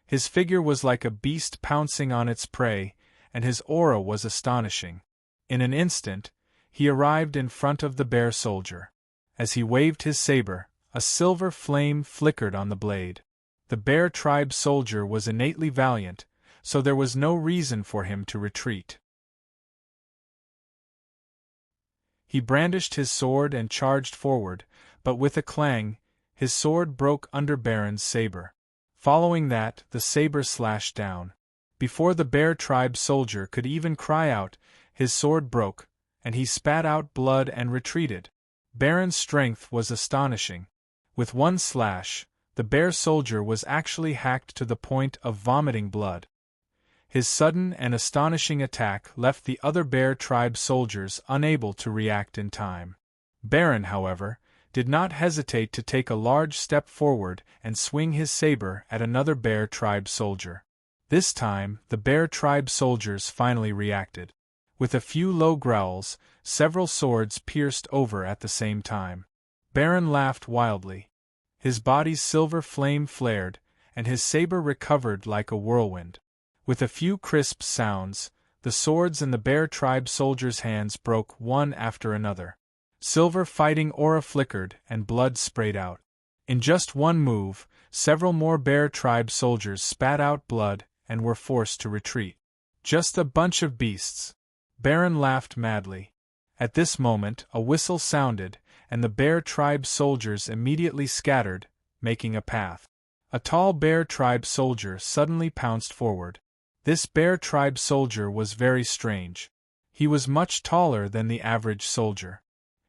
His figure was like a beast pouncing on its prey, and his aura was astonishing. In an instant, he arrived in front of the bear soldier. As he waved his saber, a silver flame flickered on the blade. The bear tribe soldier was innately valiant, so there was no reason for him to retreat. He brandished his sword and charged forward, but with a clang, his sword broke under Baron's saber. Following that, the saber slashed down. Before the bear tribe soldier could even cry out, his sword broke, and he spat out blood and retreated. Baron's strength was astonishing. With one slash, the bear soldier was actually hacked to the point of vomiting blood. His sudden and astonishing attack left the other bear tribe soldiers unable to react in time. Baron, however, did not hesitate to take a large step forward and swing his saber at another bear tribe soldier. This time, the bear tribe soldiers finally reacted. With a few low growls, several swords pierced over at the same time. Baron laughed wildly. His body's silver flame flared, and his saber recovered like a whirlwind. With a few crisp sounds, the swords in the bear tribe soldiers' hands broke one after another. Silver fighting aura flickered and blood sprayed out. In just one move, several more bear tribe soldiers spat out blood and were forced to retreat. Just a bunch of beasts. Baron laughed madly. At this moment, a whistle sounded, and the bear tribe soldiers immediately scattered, making a path. A tall bear tribe soldier suddenly pounced forward. This bear tribe soldier was very strange. He was much taller than the average soldier.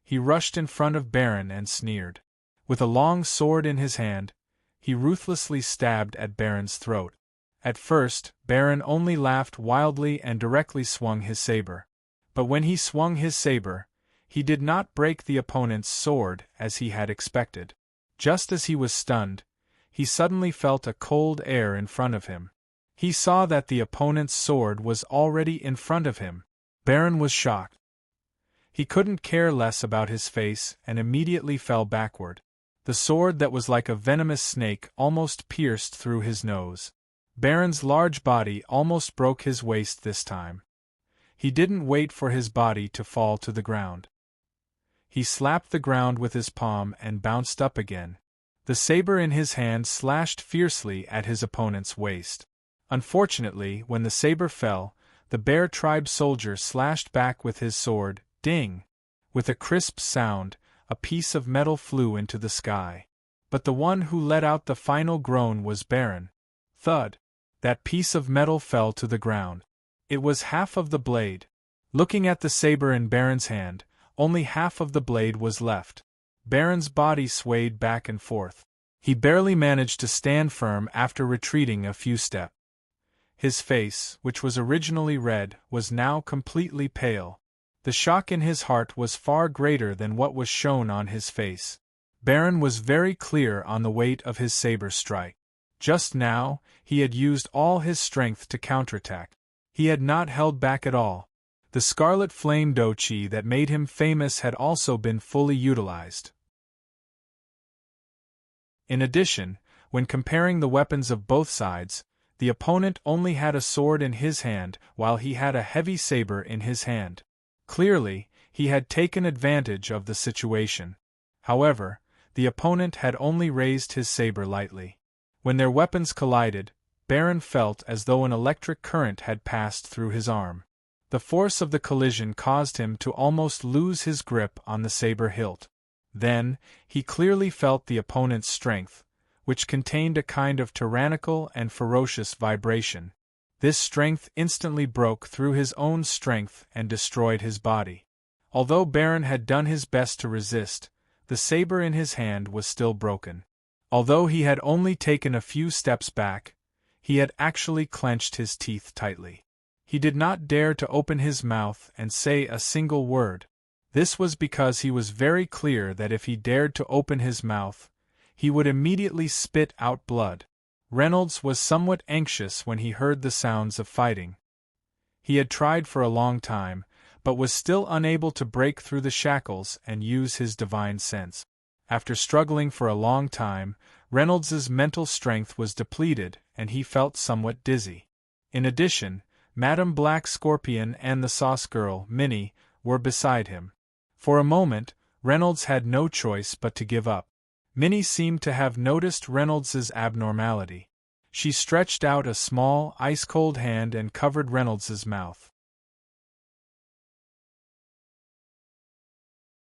He rushed in front of Baron and sneered. With a long sword in his hand, he ruthlessly stabbed at Baron's throat. At first, Baron only laughed wildly and directly swung his saber. But when he swung his saber, he did not break the opponent's sword as he had expected. Just as he was stunned, he suddenly felt a cold air in front of him. He saw that the opponent's sword was already in front of him. Baron was shocked. He couldn't care less about his face and immediately fell backward. The sword that was like a venomous snake almost pierced through his nose. Baron's large body almost broke his waist this time. He didn't wait for his body to fall to the ground. He slapped the ground with his palm and bounced up again. The saber in his hand slashed fiercely at his opponent's waist. Unfortunately, when the saber fell, the bear tribe soldier slashed back with his sword. Ding! With a crisp sound, a piece of metal flew into the sky. But the one who let out the final groan was Baron. Thud! That piece of metal fell to the ground. It was half of the blade. Looking at the saber in Baron's hand, only half of the blade was left. Baron's body swayed back and forth. He barely managed to stand firm after retreating a few steps. His face, which was originally red, was now completely pale. The shock in his heart was far greater than what was shown on his face. Baron was very clear on the weight of his saber strike. Just now, he had used all his strength to counterattack. He had not held back at all. The scarlet flame dochi that made him famous had also been fully utilized. In addition, when comparing the weapons of both sides, the opponent only had a sword in his hand while he had a heavy saber in his hand. Clearly, he had taken advantage of the situation. However, the opponent had only raised his saber lightly. When their weapons collided, Baron felt as though an electric current had passed through his arm. The force of the collision caused him to almost lose his grip on the saber hilt. Then, he clearly felt the opponent's strength, which contained a kind of tyrannical and ferocious vibration. This strength instantly broke through his own strength and destroyed his body. Although Baron had done his best to resist, the saber in his hand was still broken. Although he had only taken a few steps back, he had actually clenched his teeth tightly. He did not dare to open his mouth and say a single word. This was because he was very clear that if he dared to open his mouth, he would immediately spit out blood. Reynolds was somewhat anxious when he heard the sounds of fighting. He had tried for a long time, but was still unable to break through the shackles and use his divine sense. After struggling for a long time, Reynolds's mental strength was depleted and he felt somewhat dizzy. In addition, Madame Black Scorpion and the sauce girl, Minnie, were beside him. For a moment, Reynolds had no choice but to give up. Minnie seemed to have noticed Reynolds's abnormality. She stretched out a small, ice-cold hand and covered Reynolds's mouth.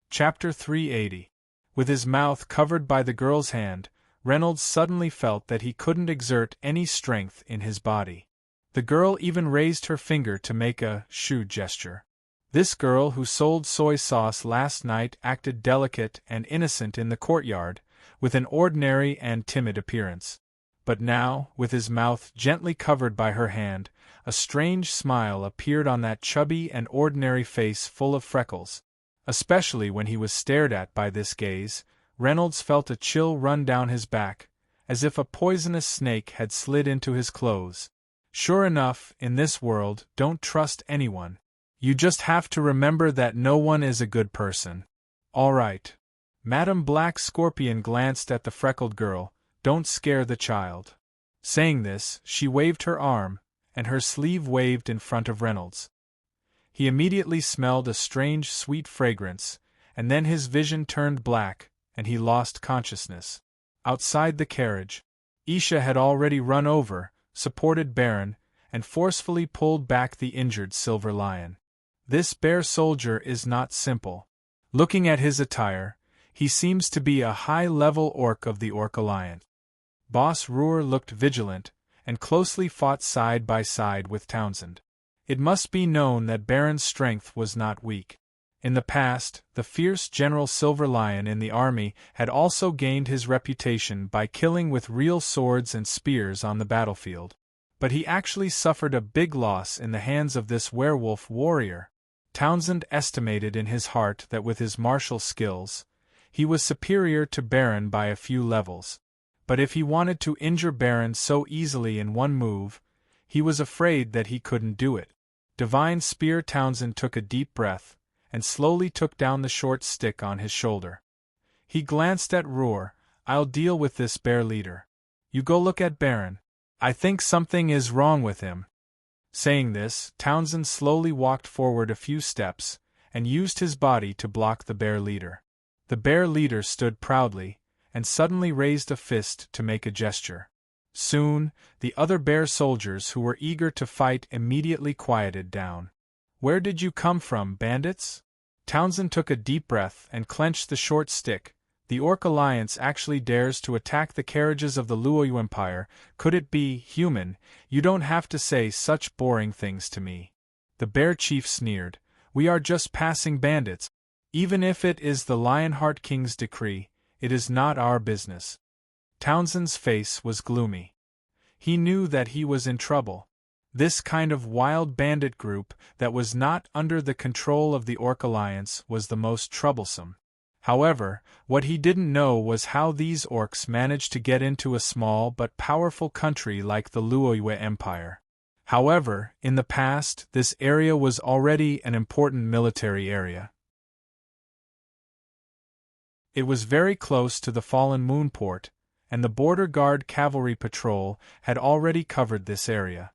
Chapter 380. With his mouth covered by the girl's hand, Reynolds suddenly felt that he couldn't exert any strength in his body. The girl even raised her finger to make a shoo gesture. This girl who sold soy sauce last night acted delicate and innocent in the courtyard, with an ordinary and timid appearance. But now, with his mouth gently covered by her hand, a strange smile appeared on that chubby and ordinary face full of freckles. Especially when he was stared at by this gaze, Reynolds felt a chill run down his back, as if a poisonous snake had slid into his clothes. Sure enough, in this world, don't trust anyone. You just have to remember that no one is a good person. All right. Madame Black Scorpion glanced at the freckled girl. Don't scare the child. Saying this, she waved her arm, and her sleeve waved in front of Reynolds. He immediately smelled a strange sweet fragrance, and then his vision turned black, and he lost consciousness. Outside the carriage, Isha had already run over, supported Baron, and forcefully pulled back the injured silver lion. This bear soldier is not simple. Looking at his attire, he seems to be a high-level orc of the Orc Alliance. Boss Roer looked vigilant, and closely fought side by side with Townsend. It must be known that Baron's strength was not weak. In the past, the fierce General Silver Lion in the army had also gained his reputation by killing with real swords and spears on the battlefield. But he actually suffered a big loss in the hands of this werewolf warrior. Townsend estimated in his heart that with his martial skills, he was superior to Baron by a few levels. But if he wanted to injure Baron so easily in one move, he was afraid that he couldn't do it. Divine Spear. Townsend took a deep breath, and slowly took down the short stick on his shoulder. He glanced at Roer. I'll deal with this bear leader. You go look at Baron. I think something is wrong with him. Saying this, Townsend slowly walked forward a few steps, and used his body to block the bear leader. The bear leader stood proudly, and suddenly raised a fist to make a gesture. Soon, the other bear soldiers who were eager to fight immediately quieted down. Where did you come from, bandits? Townsend took a deep breath and clenched the short stick. The Orc Alliance actually dares to attack the carriages of the Luoyu Empire. Could it be human? You don't have to say such boring things to me. The bear chief sneered. We are just passing bandits. Even if it is the Lionheart King's decree, it is not our business. Townsend's face was gloomy. He knew that he was in trouble. This kind of wild bandit group that was not under the control of the Orc Alliance was the most troublesome. However, what he didn't know was how these orcs managed to get into a small but powerful country like the Luoyu Empire. However, in the past, this area was already an important military area. It was very close to the fallen Moonport, and the Border Guard Cavalry Patrol had already covered this area.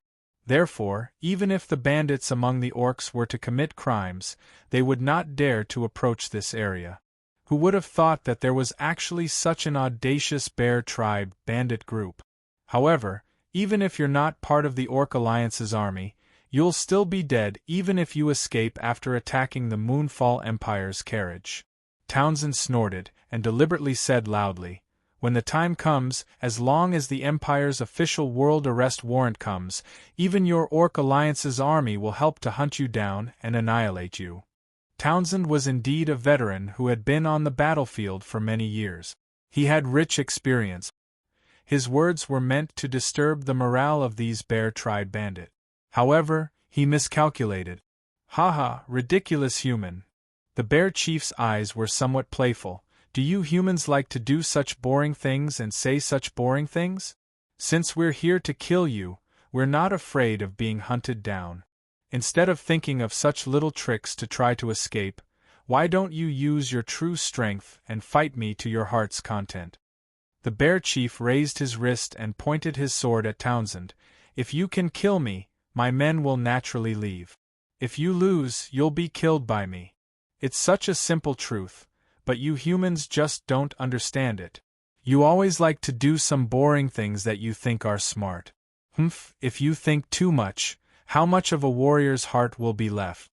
Therefore, even if the bandits among the orcs were to commit crimes, they would not dare to approach this area. Who would have thought that there was actually such an audacious bear tribe bandit group? However, even if you're not part of the Orc Alliance's army, you'll still be dead even if you escape after attacking the Moonfall Empire's carriage. Townsend snorted and deliberately said loudly, "When the time comes, as long as the Empire's official world arrest warrant comes, even your Orc Alliance's army will help to hunt you down and annihilate you." Townsend was indeed a veteran who had been on the battlefield for many years. He had rich experience. His words were meant to disturb the morale of these bear tribe bandits. However, he miscalculated. "Haha, ridiculous human." The bear chief's eyes were somewhat playful. "Do you humans like to do such boring things and say such boring things? Since we're here to kill you, we're not afraid of being hunted down. Instead of thinking of such little tricks to try to escape, why don't you use your true strength and fight me to your heart's content?" The bear chief raised his wrist and pointed his sword at Townsend. "If you can kill me, my men will naturally leave. If you lose, you'll be killed by me. It's such a simple truth, but you humans just don't understand it. You always like to do some boring things that you think are smart. If you think too much, how much of a warrior's heart will be left?"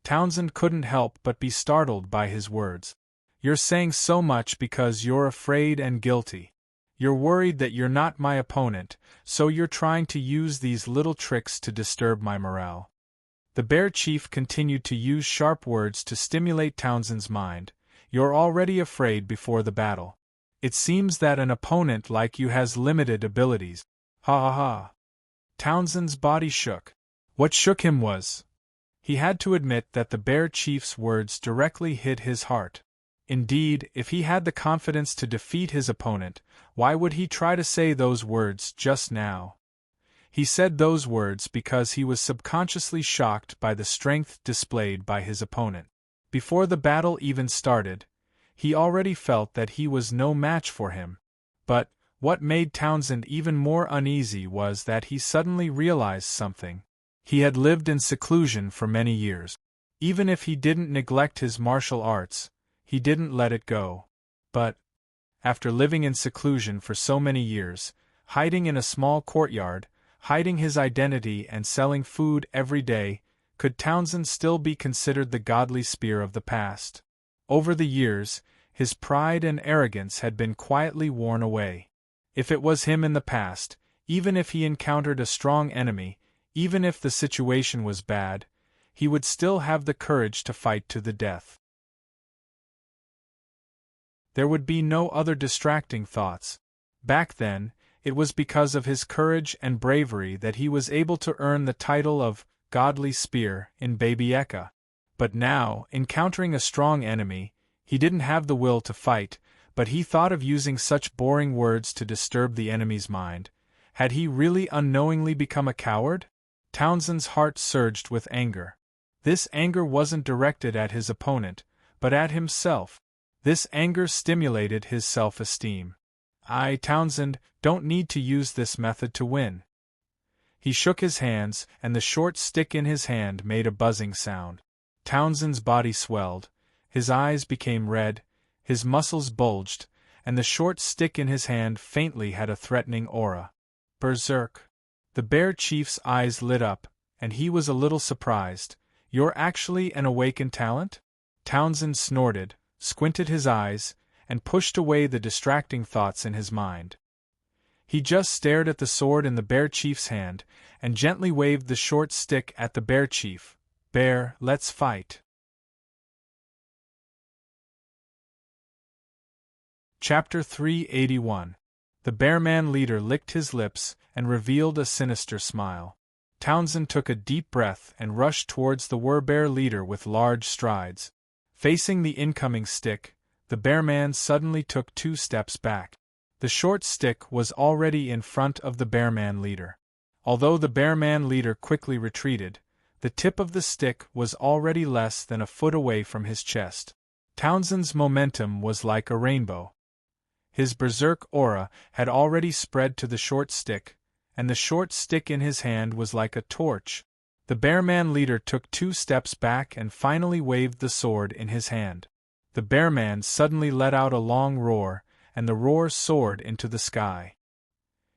Townsend couldn't help but be startled by his words. "You're saying so much because you're afraid and guilty. You're worried that you're not my opponent, so you're trying to use these little tricks to disturb my morale." The bear chief continued to use sharp words to stimulate Townsend's mind. "You're already afraid before the battle. It seems that an opponent like you has limited abilities. Ha ha ha." Townsend's body shook. What shook him was, he had to admit that the bear chief's words directly hit his heart. Indeed, if he had the confidence to defeat his opponent, why would he try to say those words just now? He said those words because he was subconsciously shocked by the strength displayed by his opponent. Before the battle even started, he already felt that he was no match for him. But what made Townsend even more uneasy was that he suddenly realized something. He had lived in seclusion for many years. Even if he didn't neglect his martial arts, he didn't let it go. But, after living in seclusion for so many years, hiding in a small courtyard, hiding his identity and selling food every day, could Townsend still be considered the godly spear of the past? Over the years, his pride and arrogance had been quietly worn away. If it was him in the past, even if he encountered a strong enemy, even if the situation was bad, he would still have the courage to fight to the death. There would be no other distracting thoughts. Back then, it was because of his courage and bravery that he was able to earn the title of Godly Spear in Baby Eka. But now, encountering a strong enemy, he didn't have the will to fight, but he thought of using such boring words to disturb the enemy's mind. Had he really unknowingly become a coward? Townsend's heart surged with anger. This anger wasn't directed at his opponent, but at himself. This anger stimulated his self-esteem. "I, Townsend, don't need to use this method to win." He shook his hands, and the short stick in his hand made a buzzing sound. Townsend's body swelled, his eyes became red, his muscles bulged, and the short stick in his hand faintly had a threatening aura. "Berserk." The bear chief's eyes lit up, and he was a little surprised. "You're actually an awakened talent?" Townsend snorted, squinted his eyes, and pushed away the distracting thoughts in his mind. He just stared at the sword in the bear chief's hand, and gently waved the short stick at the bear chief. "Bear, let's fight." Chapter 381. The Bearman leader licked his lips and revealed a sinister smile. Townsend took a deep breath and rushed towards the Werbear leader with large strides. Facing the incoming stick, the Bearman suddenly took 2 steps back. The short stick was already in front of the Bearman leader. Although the Bearman leader quickly retreated, the tip of the stick was already less than a foot away from his chest. Townsend's momentum was like a rainbow. His berserk aura had already spread to the short stick, and the short stick in his hand was like a torch. The Bearman leader took 2 steps back and finally waved the sword in his hand. The bear man suddenly let out a long roar, and the roar soared into the sky.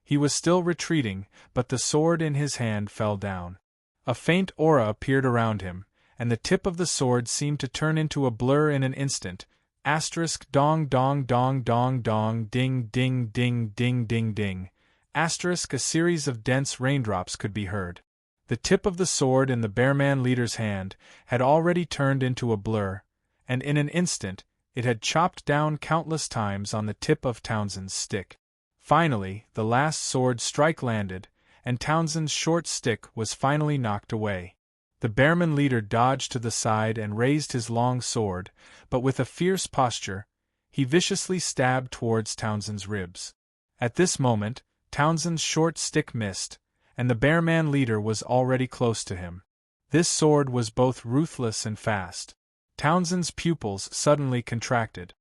He was still retreating, but the sword in his hand fell down. A faint aura appeared around him, and the tip of the sword seemed to turn into a blur in an instant. Asterisk dong dong dong dong dong ding ding ding ding ding ding. Asterisk a series of dense raindrops could be heard. The tip of the sword in the bearman leader's hand had already turned into a blur, and in an instant, it had chopped down countless times on the tip of Townsend's stick. Finally, the last sword strike landed, and Townsend's short stick was finally knocked away. The bearman leader dodged to the side and raised his long sword, but with a fierce posture, he viciously stabbed towards Townsend's ribs. At this moment, Townsend's short stick missed, and the bearman leader was already close to him. This sword was both ruthless and fast. Townsend's pupils suddenly contracted.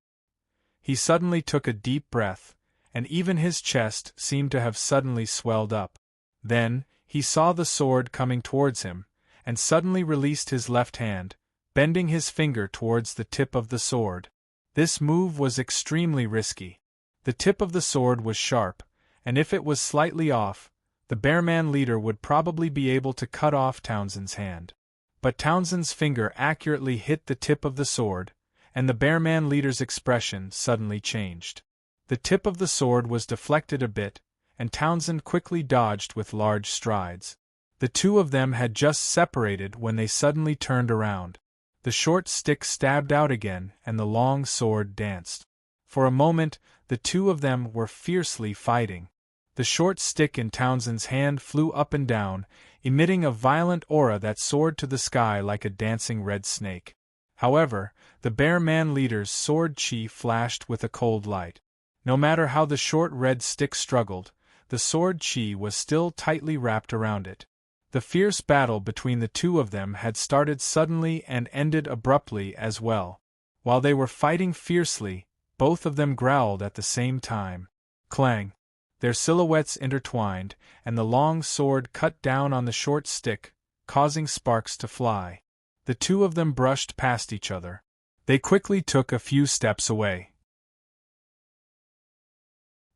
He suddenly took a deep breath, and even his chest seemed to have suddenly swelled up. Then, he saw the sword coming towards him, and suddenly released his left hand, bending his finger towards the tip of the sword. This move was extremely risky. The tip of the sword was sharp, and if it was slightly off, the bearman leader would probably be able to cut off Townsend's hand. But Townsend's finger accurately hit the tip of the sword, and the bearman leader's expression suddenly changed. The tip of the sword was deflected a bit, and Townsend quickly dodged with large strides. The two of them had just separated when they suddenly turned around. The short stick stabbed out again, and the long sword danced. For a moment, the two of them were fiercely fighting. The short stick in Townsend's hand flew up and down, emitting a violent aura that soared to the sky like a dancing red snake. However, the bearman leader's sword chi flashed with a cold light. No matter how the short red stick struggled, the sword chi was still tightly wrapped around it. The fierce battle between the two of them had started suddenly and ended abruptly as well. While they were fighting fiercely, both of them growled at the same time. Clang! Their silhouettes intertwined, and the long sword cut down on the short stick, causing sparks to fly. The two of them brushed past each other. They quickly took a few steps away.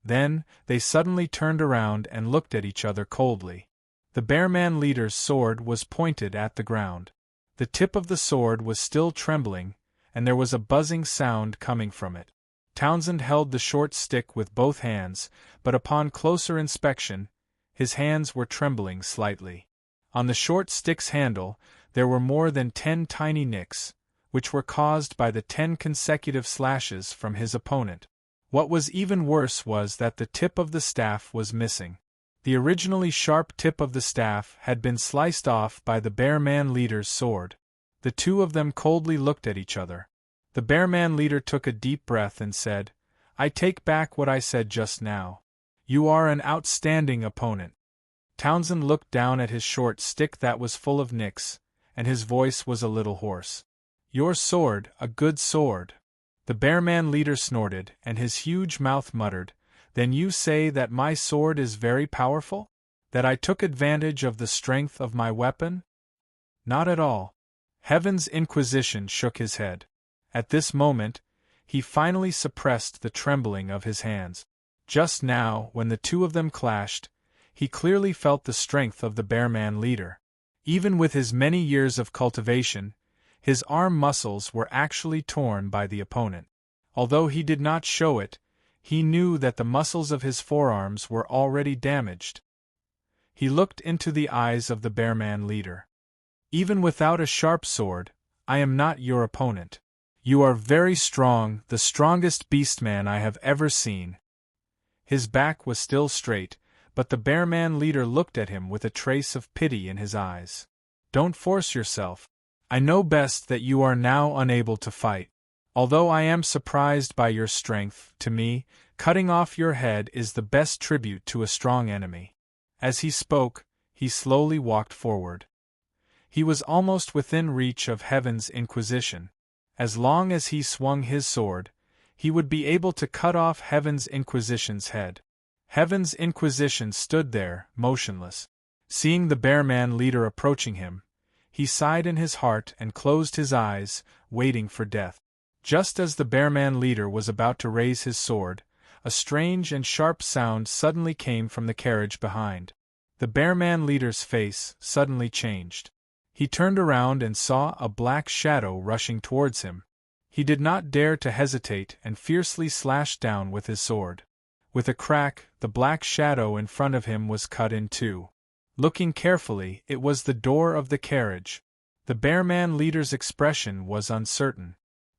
Then, they suddenly turned around and looked at each other coldly. The bearman leader's sword was pointed at the ground. The tip of the sword was still trembling, and there was a buzzing sound coming from it. Townsend held the short stick with both hands, but upon closer inspection, his hands were trembling slightly. On the short stick's handle, there were more than 10 tiny nicks, which were caused by the 10 consecutive slashes from his opponent. What was even worse was that the tip of the staff was missing. The originally sharp tip of the staff had been sliced off by the bearman leader's sword. The two of them coldly looked at each other. The bearman leader took a deep breath and said, "I take back what I said just now. You are an outstanding opponent." Townsend looked down at his short stick that was full of nicks, and his voice was a little hoarse. "Your sword, a good sword." The bearman leader snorted, and his huge mouth muttered, "Then you say that my sword is very powerful? That I took advantage of the strength of my weapon?" "Not at all." Heaven's Inquisition shook his head. At this moment, he finally suppressed the trembling of his hands. Just now, when the two of them clashed, he clearly felt the strength of the bearman leader. Even with his many years of cultivation, his arm muscles were actually torn by the opponent. Although he did not show it, he knew that the muscles of his forearms were already damaged. He looked into the eyes of the bearman leader. "Even without a sharp sword, I am not your opponent. You are very strong, the strongest beastman I have ever seen." His back was still straight, but the bearman leader looked at him with a trace of pity in his eyes. "Don't force yourself. I know best that you are now unable to fight. Although I am surprised by your strength, to me, cutting off your head is the best tribute to a strong enemy." As he spoke, he slowly walked forward. He was almost within reach of Heaven's Inquisition. As long as he swung his sword, he would be able to cut off Heaven's Inquisition's head. Heaven's Inquisition stood there, motionless. Seeing the bearman leader approaching him, he sighed in his heart and closed his eyes, waiting for death. Just as the Bearman leader was about to raise his sword, a strange and sharp sound suddenly came from the carriage behind. The Bearman leader's face suddenly changed. He turned around and saw a black shadow rushing towards him. He did not dare to hesitate and fiercely slashed down with his sword. With a crack, the black shadow in front of him was cut in two. Looking carefully, it was the door of the carriage. The Bearman leader's expression was uncertain.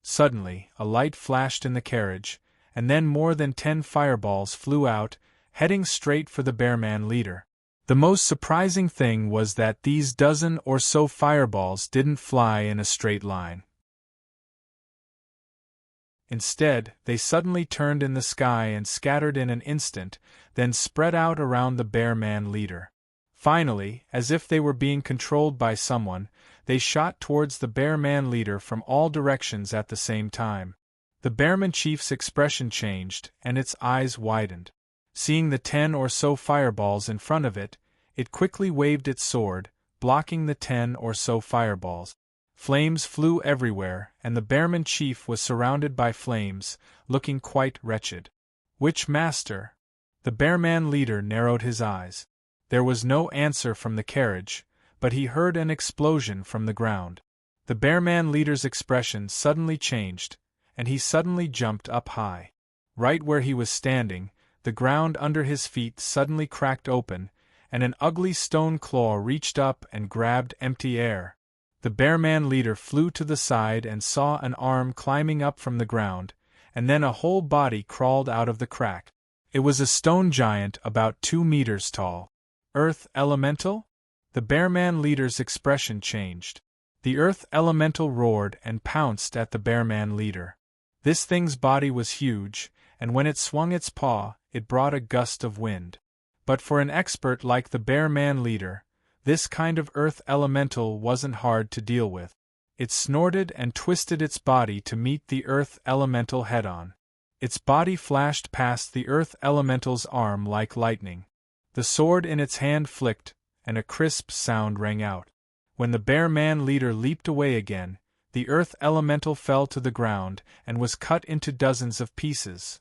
Suddenly, a light flashed in the carriage, and then more than 10 fireballs flew out, heading straight for the Bearman leader. The most surprising thing was that these dozen or so fireballs didn't fly in a straight line. Instead, they suddenly turned in the sky and scattered in an instant, then spread out around the Bearman leader. Finally, as if they were being controlled by someone, they shot towards the Bearman leader from all directions at the same time. The Bearman chief's expression changed, and its eyes widened. Seeing the 10 or so fireballs in front of it, it quickly waved its sword, blocking the 10 or so fireballs. Flames flew everywhere, and the Bearman chief was surrounded by flames, looking quite wretched. Which master? The Bearman leader narrowed his eyes. There was no answer from the carriage, but he heard an explosion from the ground. The Bearman leader's expression suddenly changed, and he suddenly jumped up high. Right where he was standing, the ground under his feet suddenly cracked open, and an ugly stone claw reached up and grabbed empty air. The Bearman leader flew to the side and saw an arm climbing up from the ground, and then a whole body crawled out of the crack. It was a stone giant about 2 meters tall. Earth Elemental? The Bearman leader's expression changed. The Earth Elemental roared and pounced at the Bearman leader. This thing's body was huge, and when it swung its paw, it brought a gust of wind. But for an expert like the Bearman leader, this kind of Earth Elemental wasn't hard to deal with. It snorted and twisted its body to meet the Earth Elemental head-on. Its body flashed past the Earth Elemental's arm like lightning. The sword in its hand flicked, and a crisp sound rang out. When the Bearman leader leaped away again, the Earth Elemental fell to the ground and was cut into dozens of pieces.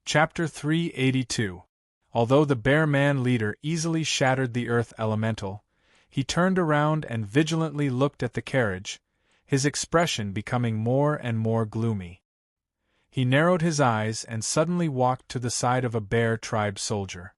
Chapter 382. Although the Bearman leader easily shattered the Earth Elemental, he turned around and vigilantly looked at the carriage, his expression becoming more and more gloomy. He narrowed his eyes and suddenly walked to the side of a Bear tribe soldier.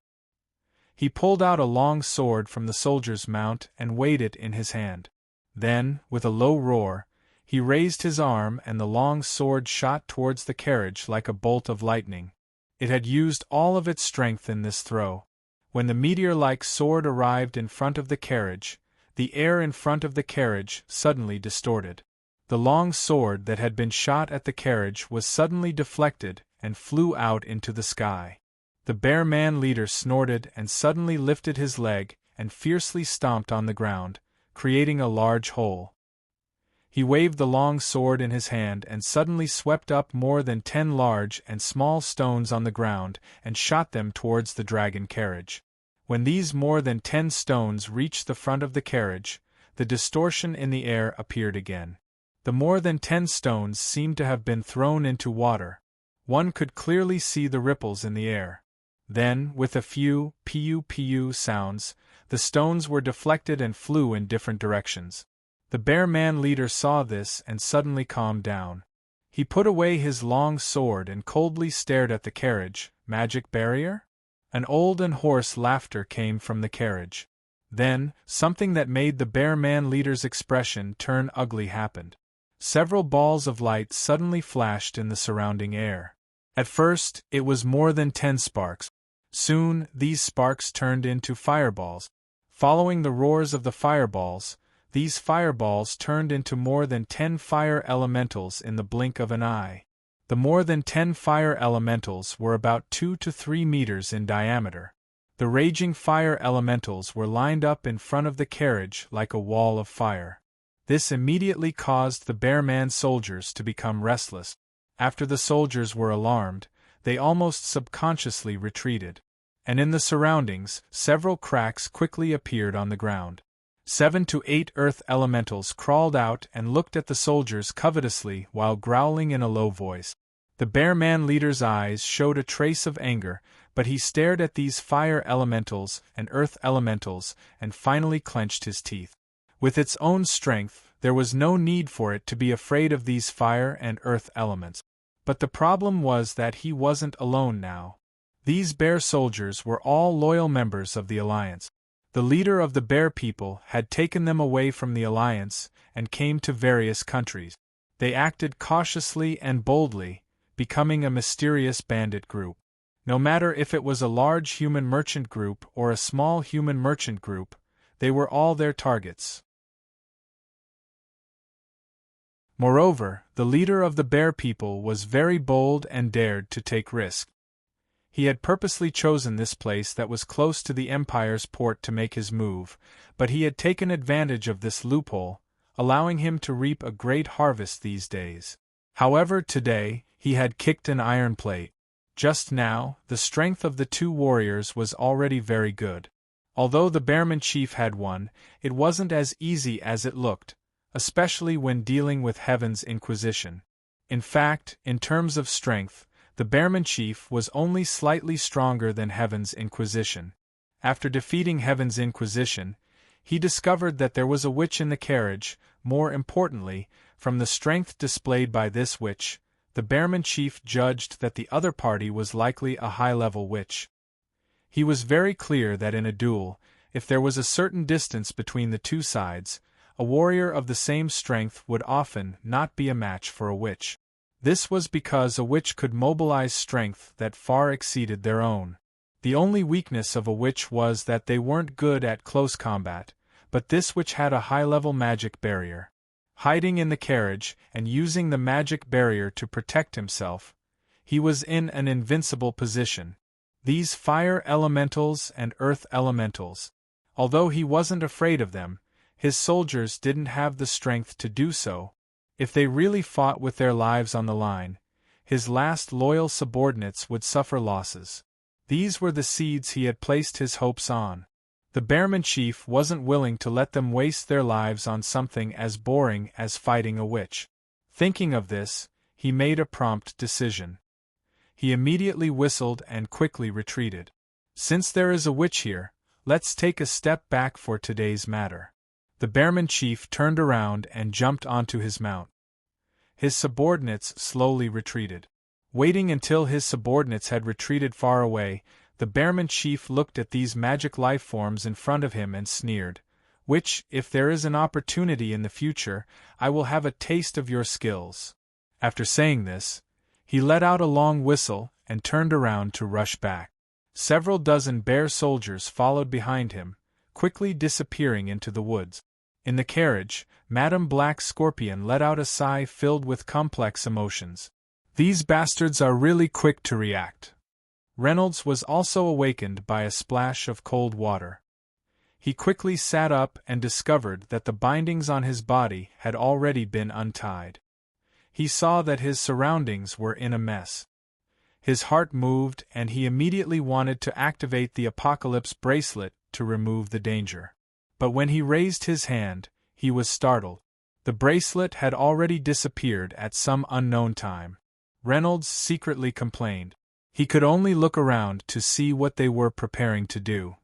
He pulled out a long sword from the soldier's mount and weighed it in his hand. Then, with a low roar, he raised his arm and the long sword shot towards the carriage like a bolt of lightning. It had used all of its strength in this throw. When the meteor-like sword arrived in front of the carriage, the air in front of the carriage suddenly distorted. The long sword that had been shot at the carriage was suddenly deflected and flew out into the sky. The Bearman leader snorted and suddenly lifted his leg and fiercely stomped on the ground, creating a large hole. He waved the long sword in his hand and suddenly swept up more than 10 large and small stones on the ground and shot them towards the dragon carriage. When these more than 10 stones reached the front of the carriage, the distortion in the air appeared again. The more than 10 stones seemed to have been thrown into water. One could clearly see the ripples in the air. Then, with a few piu-piu sounds, the stones were deflected and flew in different directions. The Bearman leader saw this and suddenly calmed down. He put away his long sword and coldly stared at the carriage. Magic barrier? An old and hoarse laughter came from the carriage. Then, something that made the Bearman leader's expression turn ugly happened. Several balls of light suddenly flashed in the surrounding air. At first, it was more than 10 sparks. Soon, these sparks turned into fireballs. Following the roars of the fireballs, these fireballs turned into more than 10 fire elementals in the blink of an eye. The more than 10 fire elementals were about 2 to 3 meters in diameter. The raging fire elementals were lined up in front of the carriage like a wall of fire. This immediately caused the Bearman soldiers to become restless. After the soldiers were alarmed, they almost subconsciously retreated. And in the surroundings, several cracks quickly appeared on the ground. 7 to 8 earth elementals crawled out and looked at the soldiers covetously while growling in a low voice. The bear man leader's eyes showed a trace of anger, but he stared at these fire elementals and earth elementals and finally clenched his teeth. With its own strength, there was no need for it to be afraid of these fire and earth elements. But the problem was that he wasn't alone now. These bear soldiers were all loyal members of the Alliance. The leader of the bear people had taken them away from the Alliance and came to various countries. They acted cautiously and boldly, becoming a mysterious bandit group. No matter if it was a large human merchant group or a small human merchant group, they were all their targets. Moreover, the leader of the bear people was very bold and dared to take risks. He had purposely chosen this place that was close to the Empire's port to make his move, but he had taken advantage of this loophole, allowing him to reap a great harvest these days. However, today, he had kicked an iron plate. Just now, the strength of the two warriors was already very good. Although the Bearman chief had won, it wasn't as easy as it looked, especially when dealing with Heaven's Inquisition. In fact, in terms of strength, the Bearman chief was only slightly stronger than Heaven's Inquisition. After defeating Heaven's Inquisition, he discovered that there was a witch in the carriage. More importantly, from the strength displayed by this witch, the Bearman chief judged that the other party was likely a high-level witch. He was very clear that in a duel, if there was a certain distance between the two sides, a warrior of the same strength would often not be a match for a witch. This was because a witch could mobilize strength that far exceeded their own. The only weakness of a witch was that they weren't good at close combat, but this witch had a high-level magic barrier. Hiding in the carriage and using the magic barrier to protect himself, he was in an invincible position. These fire elementals and earth elementals, although he wasn't afraid of them, his soldiers didn't have the strength to do so. If they really fought with their lives on the line, his last loyal subordinates would suffer losses. These were the seeds he had placed his hopes on. The Bearman chief wasn't willing to let them waste their lives on something as boring as fighting a witch. Thinking of this, he made a prompt decision. He immediately whistled and quickly retreated. Since there is a witch here, let's take a step back for today's matter. The Bearman chief turned around and jumped onto his mount. His subordinates slowly retreated. Waiting until his subordinates had retreated far away, the Bearman chief looked at these magic life forms in front of him and sneered, "Which, if there is an opportunity in the future, I will have a taste of your skills." After saying this, he let out a long whistle and turned around to rush back. Several dozen bear soldiers followed behind him, quickly disappearing into the woods. In the carriage, Madame Black Scorpion let out a sigh filled with complex emotions. These bastards are really quick to react. Reynolds was also awakened by a splash of cold water. He quickly sat up and discovered that the bindings on his body had already been untied. He saw that his surroundings were in a mess. His heart moved and he immediately wanted to activate the Apocalypse bracelet to remove the danger. But when he raised his hand, he was startled. The bracelet had already disappeared at some unknown time. Reynolds secretly complained. He could only look around to see what they were preparing to do.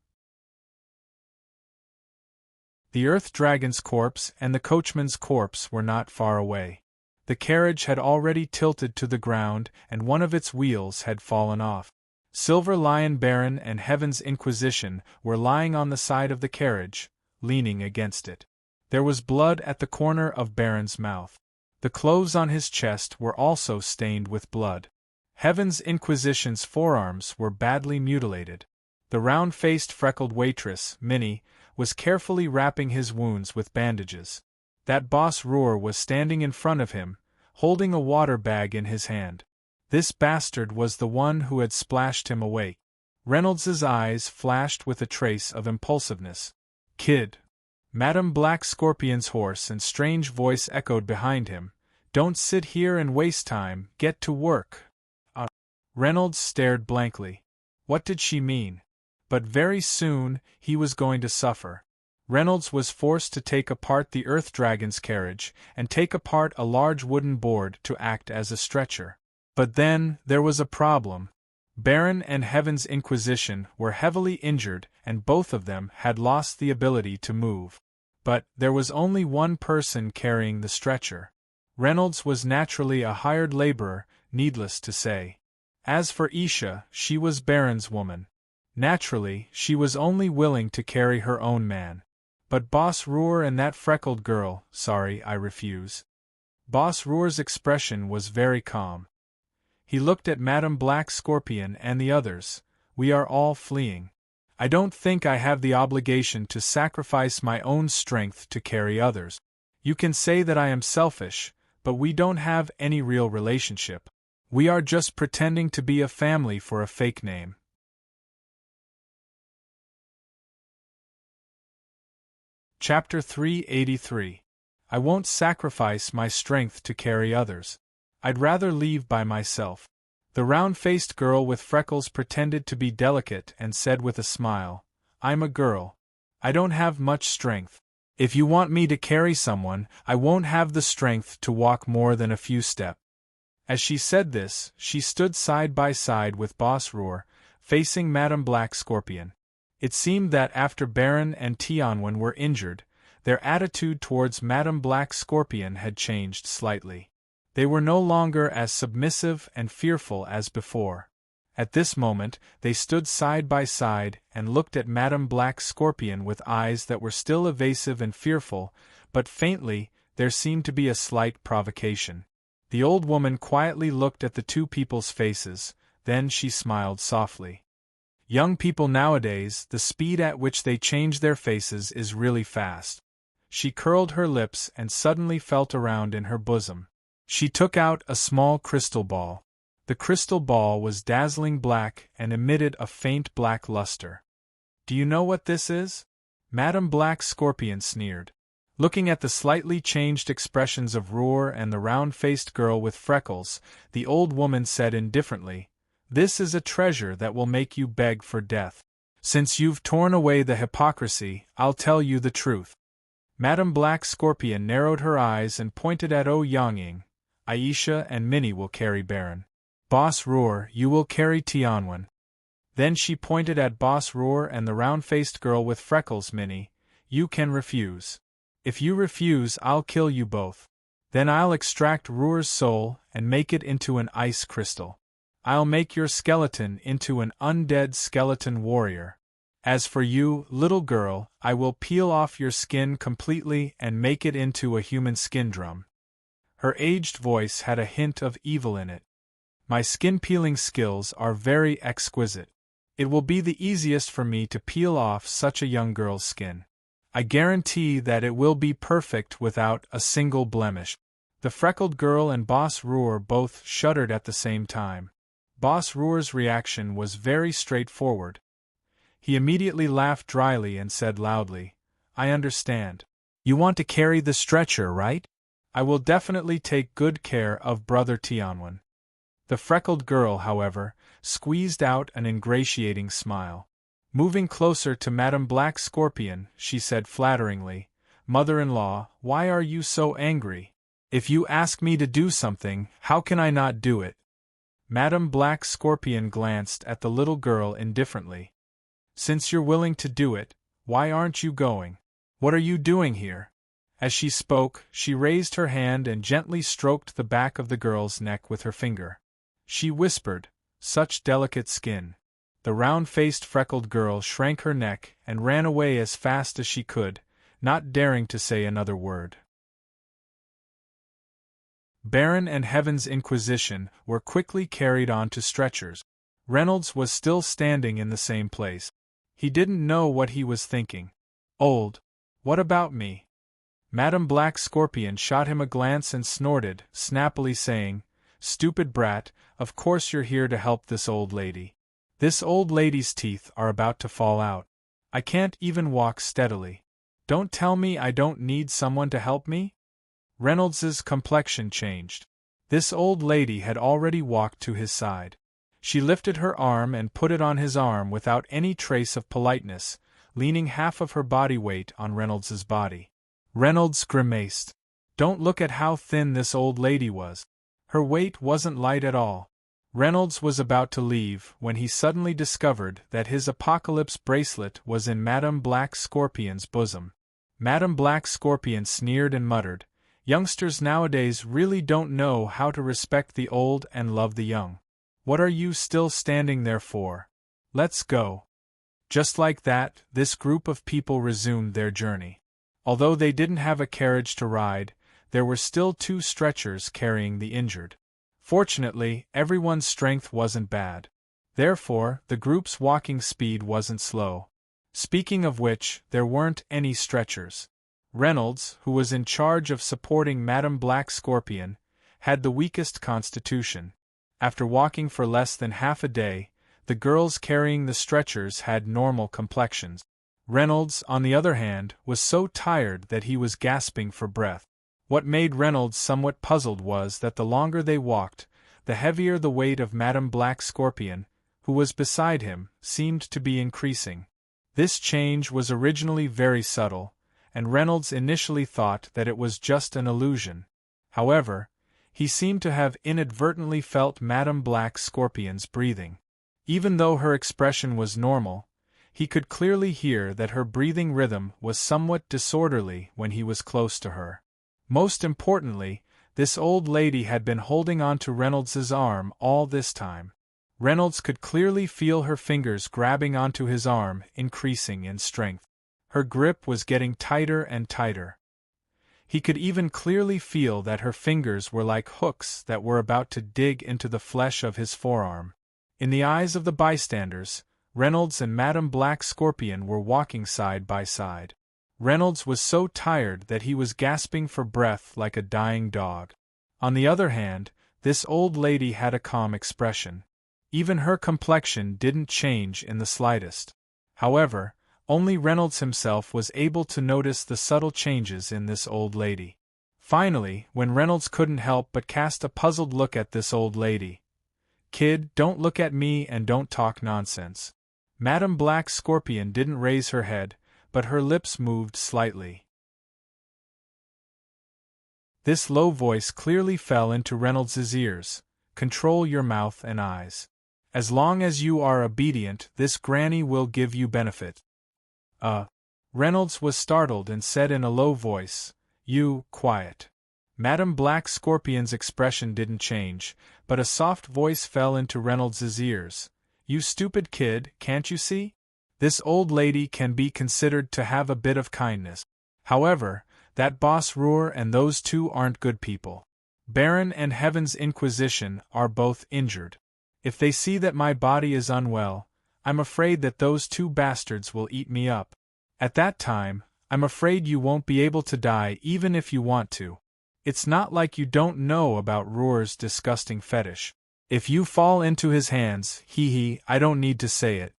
The Earth Dragon's corpse and the coachman's corpse were not far away. The carriage had already tilted to the ground and one of its wheels had fallen off. Silver Lion Baron and Heaven's Inquisition were lying on the side of the carriage, leaning against it. There was blood at the corner of Baron's mouth. The clothes on his chest were also stained with blood. Heaven's Inquisition's forearms were badly mutilated. The round-faced freckled waitress, Minnie, was carefully wrapping his wounds with bandages. That boss Roar was standing in front of him, holding a water bag in his hand. This bastard was the one who had splashed him awake. Reynolds's eyes flashed with a trace of impulsiveness. "Kid!" Madame Black Scorpion's hoarse and strange voice echoed behind him. "Don't sit here and waste time, get to work." Reynolds stared blankly. What did she mean? But very soon, he was going to suffer. Reynolds was forced to take apart the Earth Dragon's carriage and take apart a large wooden board to act as a stretcher. But then, there was a problem. Baron and Heaven's Inquisition were heavily injured and both of them had lost the ability to move. But, there was only one person carrying the stretcher. Reynolds was naturally a hired laborer, needless to say. As for Isha, she was Baron's woman. Naturally, she was only willing to carry her own man. But Boss Roer and that freckled girl, sorry, I refuse. Boss Roer's expression was very calm. He looked at Madame Black Scorpion and the others. We are all fleeing. I don't think I have the obligation to sacrifice my own strength to carry others. You can say that I am selfish, but we don't have any real relationship. We are just pretending to be a family for a fake name. Chapter 383. I won't sacrifice my strength to carry others. I'd rather leave by myself. The round-faced girl with freckles pretended to be delicate and said with a smile, I'm a girl. I don't have much strength. If you want me to carry someone, I won't have the strength to walk more than a few steps. As she said this, she stood side by side with Boss Roer, facing Madame Black Scorpion. It seemed that after Baron and Tianwen were injured, their attitude towards Madame Black Scorpion had changed slightly. They were no longer as submissive and fearful as before. At this moment, they stood side by side and looked at Madame Black Scorpion with eyes that were still evasive and fearful, but faintly, there seemed to be a slight provocation. The old woman quietly looked at the two people's faces, then she smiled softly. Young people nowadays, the speed at which they change their faces is really fast. She curled her lips and suddenly felt around in her bosom. She took out a small crystal ball. The crystal ball was dazzling black and emitted a faint black luster. Do you know what this is? Madame Black Scorpion sneered. Looking at the slightly changed expressions of Roer and the round-faced girl with freckles, the old woman said indifferently, This is a treasure that will make you beg for death. Since you've torn away the hypocrisy, I'll tell you the truth. Madame Black Scorpion narrowed her eyes and pointed at Yongying. Aisha and Minnie will carry Baron. Boss Roer, you will carry Tianwen. Then she pointed at Boss Roer and the round-faced girl with freckles. Minnie, you can refuse. If you refuse, I'll kill you both. Then I'll extract Roer's soul and make it into an ice crystal. I'll make your skeleton into an undead skeleton warrior. As for you, little girl, I will peel off your skin completely and make it into a human skin drum. Her aged voice had a hint of evil in it. My skin-peeling skills are very exquisite. It will be the easiest for me to peel off such a young girl's skin. I guarantee that it will be perfect without a single blemish. The freckled girl and Boss Roer both shuddered at the same time. Boss Roer's reaction was very straightforward. He immediately laughed dryly and said loudly, I understand. You want to carry the stretcher, right? I will definitely take good care of Brother Tianwen. The freckled girl, however, squeezed out an ingratiating smile. Moving closer to Madame Black Scorpion, she said flatteringly, Mother-in-law, why are you so angry? If you ask me to do something, how can I not do it? Madame Black Scorpion glanced at the little girl indifferently. Since you're willing to do it, why aren't you going? What are you doing here? As she spoke, she raised her hand and gently stroked the back of the girl's neck with her finger. She whispered, Such delicate skin. The round-faced freckled girl shrank her neck and ran away as fast as she could, not daring to say another word. Baron and Heaven's Inquisition were quickly carried onto stretchers. Reynolds was still standing in the same place. He didn't know what he was thinking. Old. What about me? Madame Black Scorpion shot him a glance and snorted, snappily saying, Stupid brat, of course you're here to help this old lady. This old lady's teeth are about to fall out. I can't even walk steadily. Don't tell me I don't need someone to help me? Reynolds's complexion changed. This old lady had already walked to his side. She lifted her arm and put it on his arm without any trace of politeness, leaning half of her body weight on Reynolds's body. Reynolds grimaced. Don't look at how thin this old lady was. Her weight wasn't light at all. Reynolds was about to leave when he suddenly discovered that his apocalypse bracelet was in Madame Black Scorpion's bosom. Madame Black Scorpion sneered and muttered, "Youngsters nowadays really don't know how to respect the old and love the young. What are you still standing there for? Let's go." Just like that, this group of people resumed their journey. Although they didn't have a carriage to ride, there were still 2 stretchers carrying the injured. Fortunately, everyone's strength wasn't bad. Therefore, the group's walking speed wasn't slow. Speaking of which, there weren't any stretchers. Reynolds, who was in charge of supporting Madame Black Scorpion, had the weakest constitution. After walking for less than half a day, the girls carrying the stretchers had normal complexions. Reynolds, on the other hand, was so tired that he was gasping for breath. What made Reynolds somewhat puzzled was that the longer they walked, the heavier the weight of Madame Black Scorpion, who was beside him, seemed to be increasing. This change was originally very subtle, and Reynolds initially thought that it was just an illusion. However, he seemed to have inadvertently felt Madame Black Scorpion's breathing. Even though her expression was normal, he could clearly hear that her breathing rhythm was somewhat disorderly when he was close to her. Most importantly, this old lady had been holding on to Reynolds's arm all this time. Reynolds could clearly feel her fingers grabbing onto his arm, increasing in strength. Her grip was getting tighter and tighter. He could even clearly feel that her fingers were like hooks that were about to dig into the flesh of his forearm. In the eyes of the bystanders, Reynolds and Madame Black Scorpion were walking side by side. Reynolds was so tired that he was gasping for breath like a dying dog. On the other hand, this old lady had a calm expression. Even her complexion didn't change in the slightest. However, only Reynolds himself was able to notice the subtle changes in this old lady. Finally, when Reynolds couldn't help but cast a puzzled look at this old lady. "Kid, don't look at me and don't talk nonsense." Madame Black Scorpion didn't raise her head, but her lips moved slightly. This low voice clearly fell into Reynolds's ears. "Control your mouth and eyes. As long as you are obedient, this granny will give you benefit." Reynolds was startled and said in a low voice, "You, quiet." Madame Black Scorpion's expression didn't change, but a soft voice fell into Reynolds's ears. "You stupid kid, can't you see? This old lady can be considered to have a bit of kindness. However, that boss Roar and those 2 aren't good people. Baron and Heaven's Inquisition are both injured. If they see that my body is unwell, I'm afraid that those 2 bastards will eat me up. At that time, I'm afraid you won't be able to die even if you want to. It's not like you don't know about Roar's disgusting fetish. If you fall into his hands, I don't need to say it."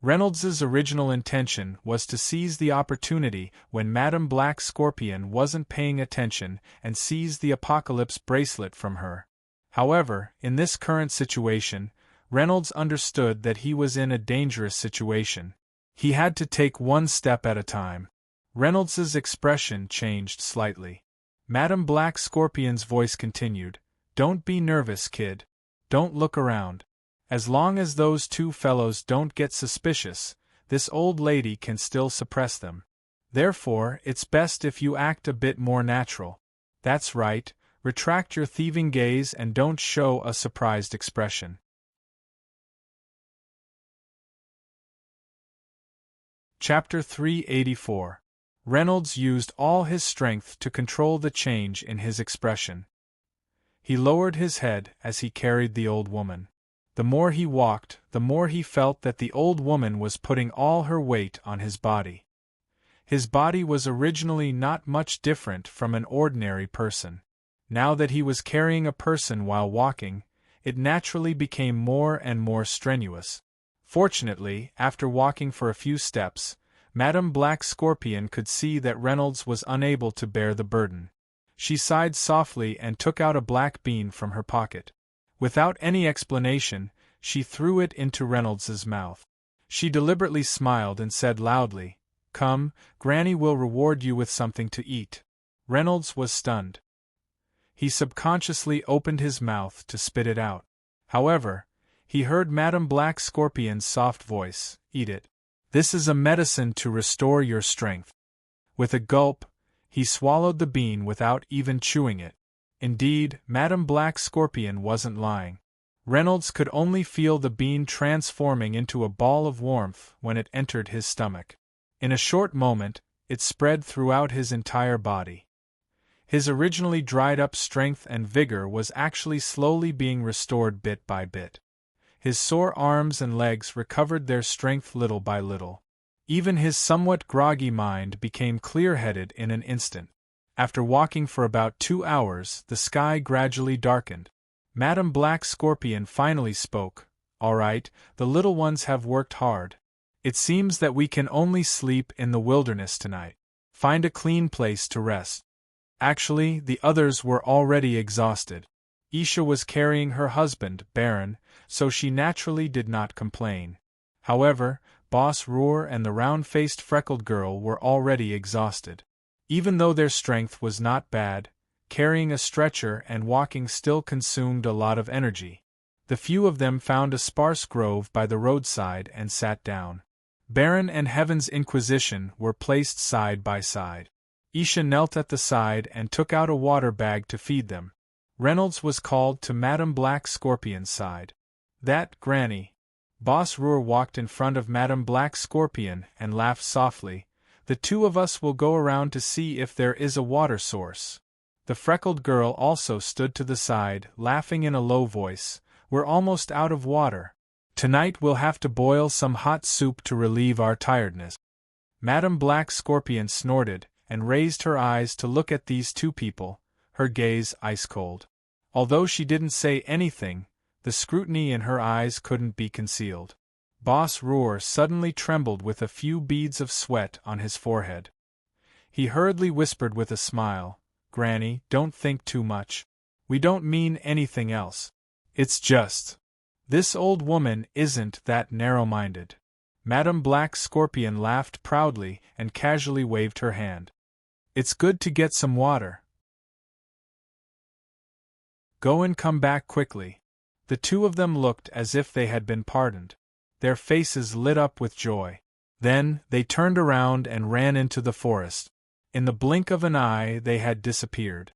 Reynolds's original intention was to seize the opportunity when Madame Black Scorpion wasn't paying attention and seize the apocalypse bracelet from her. However, in this current situation, Reynolds understood that he was in a dangerous situation. He had to take one step at a time. Reynolds's expression changed slightly. Madame Black Scorpion's voice continued, "Don't be nervous, kid. Don't look around. As long as those 2 fellows don't get suspicious, this old lady can still suppress them. Therefore, it's best if you act a bit more natural. That's right, retract your thieving gaze and don't show a surprised expression." Chapter 384. Reynolds used all his strength to control the change in his expression. He lowered his head as he carried the old woman. The more he walked, the more he felt that the old woman was putting all her weight on his body. His body was originally not much different from an ordinary person. Now that he was carrying a person while walking, it naturally became more and more strenuous. Fortunately, after walking for a few steps, Madame Black Scorpion could see that Reynolds was unable to bear the burden. She sighed softly and took out a black bean from her pocket. Without any explanation, she threw it into Reynolds's mouth. She deliberately smiled and said loudly, "Come, Granny will reward you with something to eat." Reynolds was stunned. He subconsciously opened his mouth to spit it out. However, he heard Madame Black Scorpion's soft voice, "Eat it. This is a medicine to restore your strength." With a gulp, he swallowed the bean without even chewing it. Indeed, Madame Black Scorpion wasn't lying. Reynolds could only feel the bean transforming into a ball of warmth when it entered his stomach. In a short moment, it spread throughout his entire body. His originally dried-up strength and vigor was actually slowly being restored bit by bit. His sore arms and legs recovered their strength little by little. Even his somewhat groggy mind became clear-headed in an instant. After walking for about 2 hours, the sky gradually darkened. Madame Black Scorpion finally spoke. "All right, the little ones have worked hard. It seems that we can only sleep in the wilderness tonight. Find a clean place to rest." Actually, the others were already exhausted. Isha was carrying her husband, Baron, so she naturally did not complain. However, Boss Roar and the round-faced freckled girl were already exhausted. Even though their strength was not bad, carrying a stretcher and walking still consumed a lot of energy. The few of them found a sparse grove by the roadside and sat down. Baron and Heaven's Inquisition were placed side by side. Isha knelt at the side and took out a water bag to feed them. Reynolds was called to Madame Black Scorpion's side. "That, Granny." Boss Roar walked in front of Madame Black Scorpion and laughed softly. "The two of us will go around to see if there is a water source." The freckled girl also stood to the side, laughing in a low voice. "We're almost out of water. Tonight we'll have to boil some hot soup to relieve our tiredness." Madame Black Scorpion snorted and raised her eyes to look at these two people, her gaze ice-cold. Although she didn't say anything, the scrutiny in her eyes couldn't be concealed. Boss Roar suddenly trembled with a few beads of sweat on his forehead. He hurriedly whispered with a smile, "Granny, don't think too much. We don't mean anything else. It's just... this old woman isn't that narrow-minded." Madame Black Scorpion laughed proudly and casually waved her hand. "It's good to get some water. Go and come back quickly." The two of them looked as if they had been pardoned. Their faces lit up with joy. Then, they turned around and ran into the forest. In the blink of an eye they had disappeared.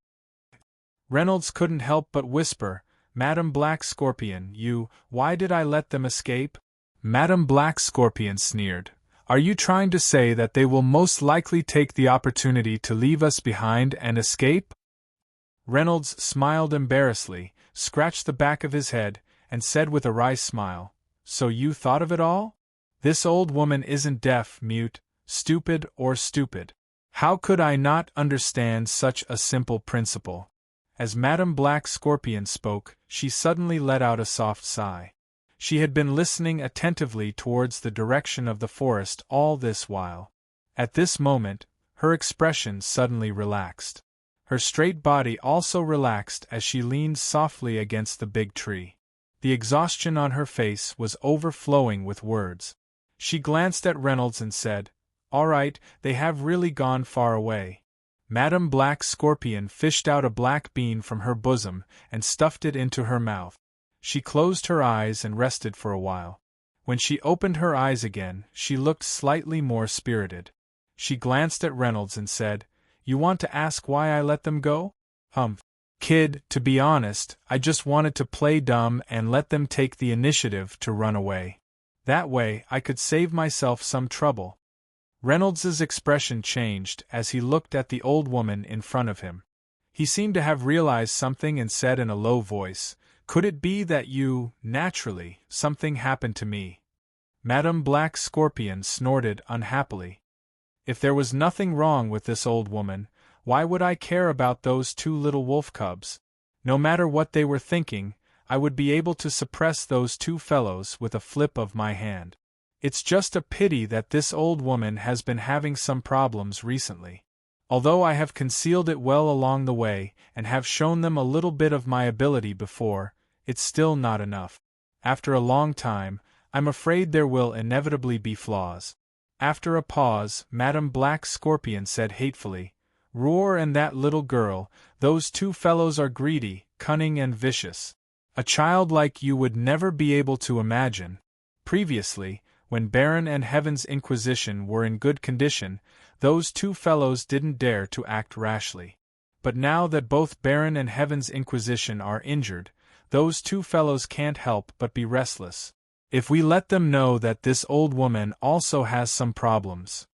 Reynolds couldn't help but whisper, "Madame Black Scorpion, why did I let them escape?" Madame Black Scorpion sneered, "Are you trying to say that they will most likely take the opportunity to leave us behind and escape?" Reynolds smiled embarrassedly, scratched the back of his head, and said with a wry smile, "So you thought of it all? This old woman isn't deaf, mute, stupid. How could I not understand such a simple principle?" As Madame Black Scorpion spoke, she suddenly let out a soft sigh. She had been listening attentively towards the direction of the forest all this while. At this moment, her expression suddenly relaxed. Her straight body also relaxed as she leaned softly against the big tree. The exhaustion on her face was overflowing with words. She glanced at Reynolds and said, "All right, they have really gone far away." Madame Black Scorpion fished out a black bean from her bosom and stuffed it into her mouth. She closed her eyes and rested for a while. When she opened her eyes again, she looked slightly more spirited. She glanced at Reynolds and said, "You want to ask why I let them go? Humph. Kid, to be honest, I just wanted to play dumb and let them take the initiative to run away. That way, I could save myself some trouble." Reynolds's expression changed as he looked at the old woman in front of him. He seemed to have realized something and said in a low voice, "Could it be that naturally, something happened to me?" Madame Black Scorpion snorted unhappily. "If there was nothing wrong with this old woman, why would I care about those two little wolf cubs? No matter what they were thinking, I would be able to suppress those two fellows with a flip of my hand. It's just a pity that this old woman has been having some problems recently. Although I have concealed it well along the way and have shown them a little bit of my ability before, it's still not enough. After a long time, I'm afraid there will inevitably be flaws. After a pause, Madame Black Scorpion said hatefully, Roar and that little girl, those two fellows are greedy, cunning and vicious. A child like you would never be able to imagine. Previously, when Baron and Heaven's Inquisition were in good condition, those two fellows didn't dare to act rashly. But now that both Baron and Heaven's Inquisition are injured, those two fellows can't help but be restless. If we let them know that this old woman also has some problems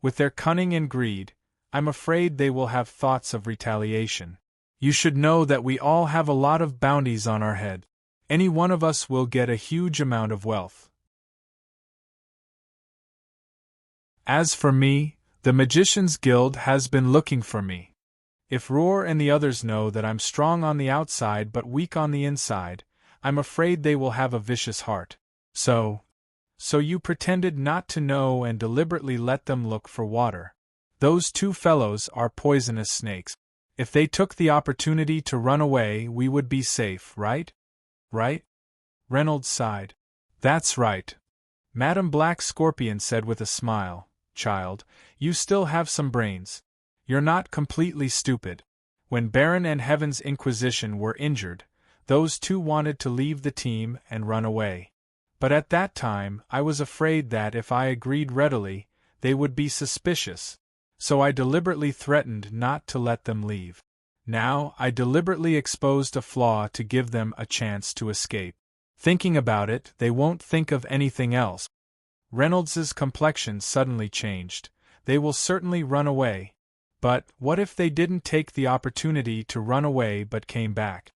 with their cunning and greed, I'm afraid they will have thoughts of retaliation. You should know that we all have a lot of bounties on our head. Any one of us will get a huge amount of wealth. As for me, the Magicians' Guild has been looking for me. If Roar and the others know that I'm strong on the outside but weak on the inside, I'm afraid they will have a vicious heart. So you pretended not to know and deliberately let them look for water. Those two fellows are poisonous snakes. If they took the opportunity to run away, we would be safe, right? Right? Reynolds sighed. That's right. Madame Black Scorpion said with a smile, Child, you still have some brains. You're not completely stupid. When Baron and Heaven's Inquisition were injured, those two wanted to leave the team and run away. But at that time, I was afraid that if I agreed readily, they would be suspicious. So I deliberately threatened not to let them leave. Now, I deliberately exposed a flaw to give them a chance to escape. Thinking about it, they won't think of anything else. Reynolds's complexion suddenly changed. They will certainly run away. But what if they didn't take the opportunity to run away but came back?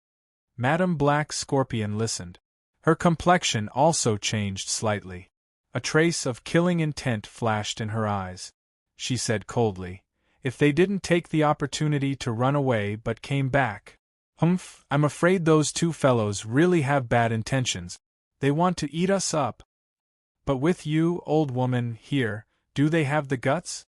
Madame Black Scorpion listened. Her complexion also changed slightly. A trace of killing intent flashed in her eyes. She said coldly, If they didn't take the opportunity to run away but came back. Humph, I'm afraid those two fellows really have bad intentions. They want to eat us up. But with you, old woman, here, do they have the guts?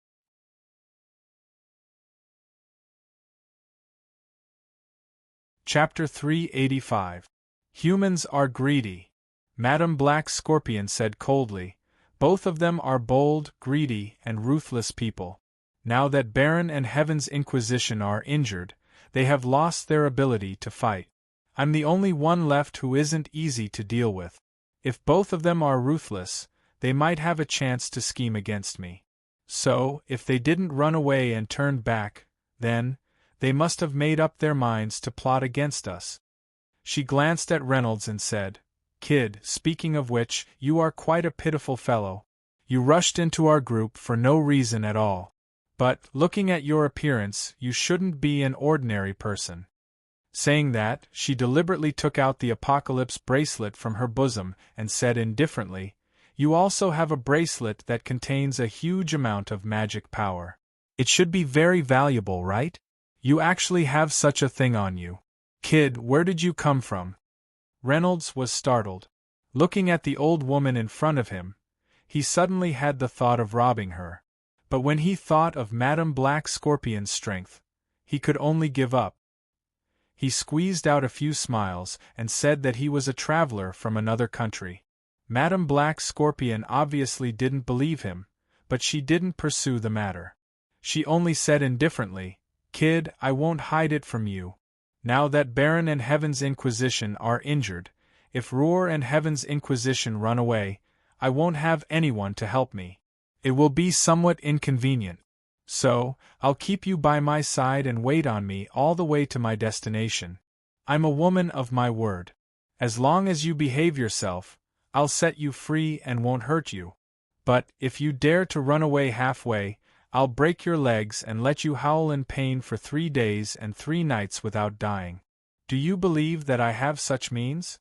Chapter 385. Humans are greedy. Madame Black Scorpion said coldly, Both of them are bold, greedy, and ruthless people. Now that Baron and Heaven's Inquisition are injured, they have lost their ability to fight. I'm the only one left who isn't easy to deal with. If both of them are ruthless, they might have a chance to scheme against me. So, if they didn't run away and turned back, then, they must have made up their minds to plot against us. She glanced at Reynolds and said, Kid, speaking of which, you are quite a pitiful fellow. You rushed into our group for no reason at all. But, looking at your appearance, you shouldn't be an ordinary person. Saying that, she deliberately took out the Apocalypse bracelet from her bosom and said indifferently, You also have a bracelet that contains a huge amount of magic power. It should be very valuable, right? You actually have such a thing on you. Kid, where did you come from? Reynolds was startled. Looking at the old woman in front of him, he suddenly had the thought of robbing her. But when he thought of Madame Black Scorpion's strength, he could only give up. He squeezed out a few smiles and said that he was a traveler from another country. Madame Black Scorpion obviously didn't believe him, but she didn't pursue the matter. She only said indifferently, Kid, I won't hide it from you. Now that Baron and Heaven's Inquisition are injured, if Roar and Heaven's Inquisition run away, I won't have anyone to help me. It will be somewhat inconvenient. So, I'll keep you by my side and wait on me all the way to my destination. I'm a woman of my word. As long as you behave yourself, I'll set you free and won't hurt you. But, if you dare to run away halfway, I'll break your legs and let you howl in pain for 3 days and 3 nights without dying. Do you believe that I have such means?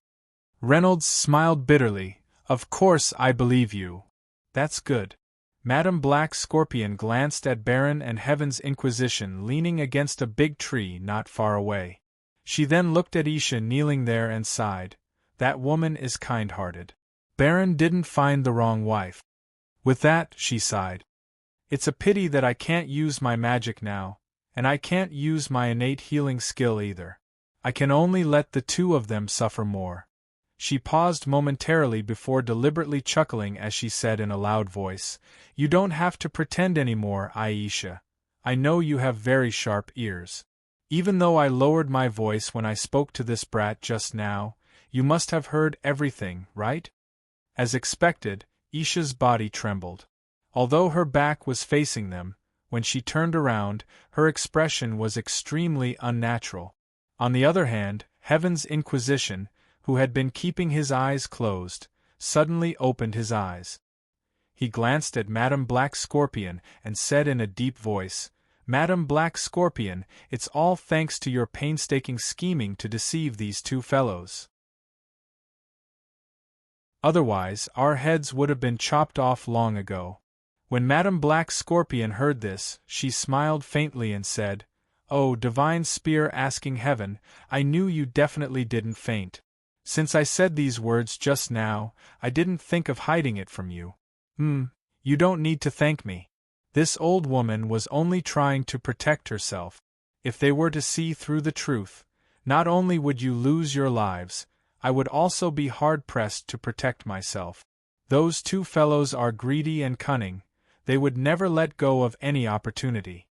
Reynolds smiled bitterly. Of course I believe you. That's good. Madame Black Scorpion glanced at Baron and Heaven's Inquisition leaning against a big tree not far away. She then looked at Isha kneeling there and sighed. That woman is kind-hearted. Baron didn't find the wrong wife. With that, she sighed. It's a pity that I can't use my magic now, and I can't use my innate healing skill either. I can only let the two of them suffer more. She paused momentarily before deliberately chuckling as she said in a loud voice, "You don't have to pretend anymore, Aisha. I know you have very sharp ears. Even though I lowered my voice when I spoke to this brat just now, you must have heard everything, right?" As expected, Isha's body trembled. Although her back was facing them, when she turned around, her expression was extremely unnatural. On the other hand, Heaven's Inquisition, who had been keeping his eyes closed, suddenly opened his eyes. He glanced at Madame Black Scorpion and said in a deep voice, "Madame Black Scorpion, it's all thanks to your painstaking scheming to deceive these two fellows. Otherwise, our heads would have been chopped off long ago." When Madame Black Scorpion heard this, she smiled faintly and said, "Oh, divine spear asking heaven, I knew you definitely didn't faint. Since I said these words just now, I didn't think of hiding it from you. You don't need to thank me. This old woman was only trying to protect herself. If they were to see through the truth, not only would you lose your lives, I would also be hard-pressed to protect myself. Those two fellows are greedy and cunning, they would never let go of any opportunity."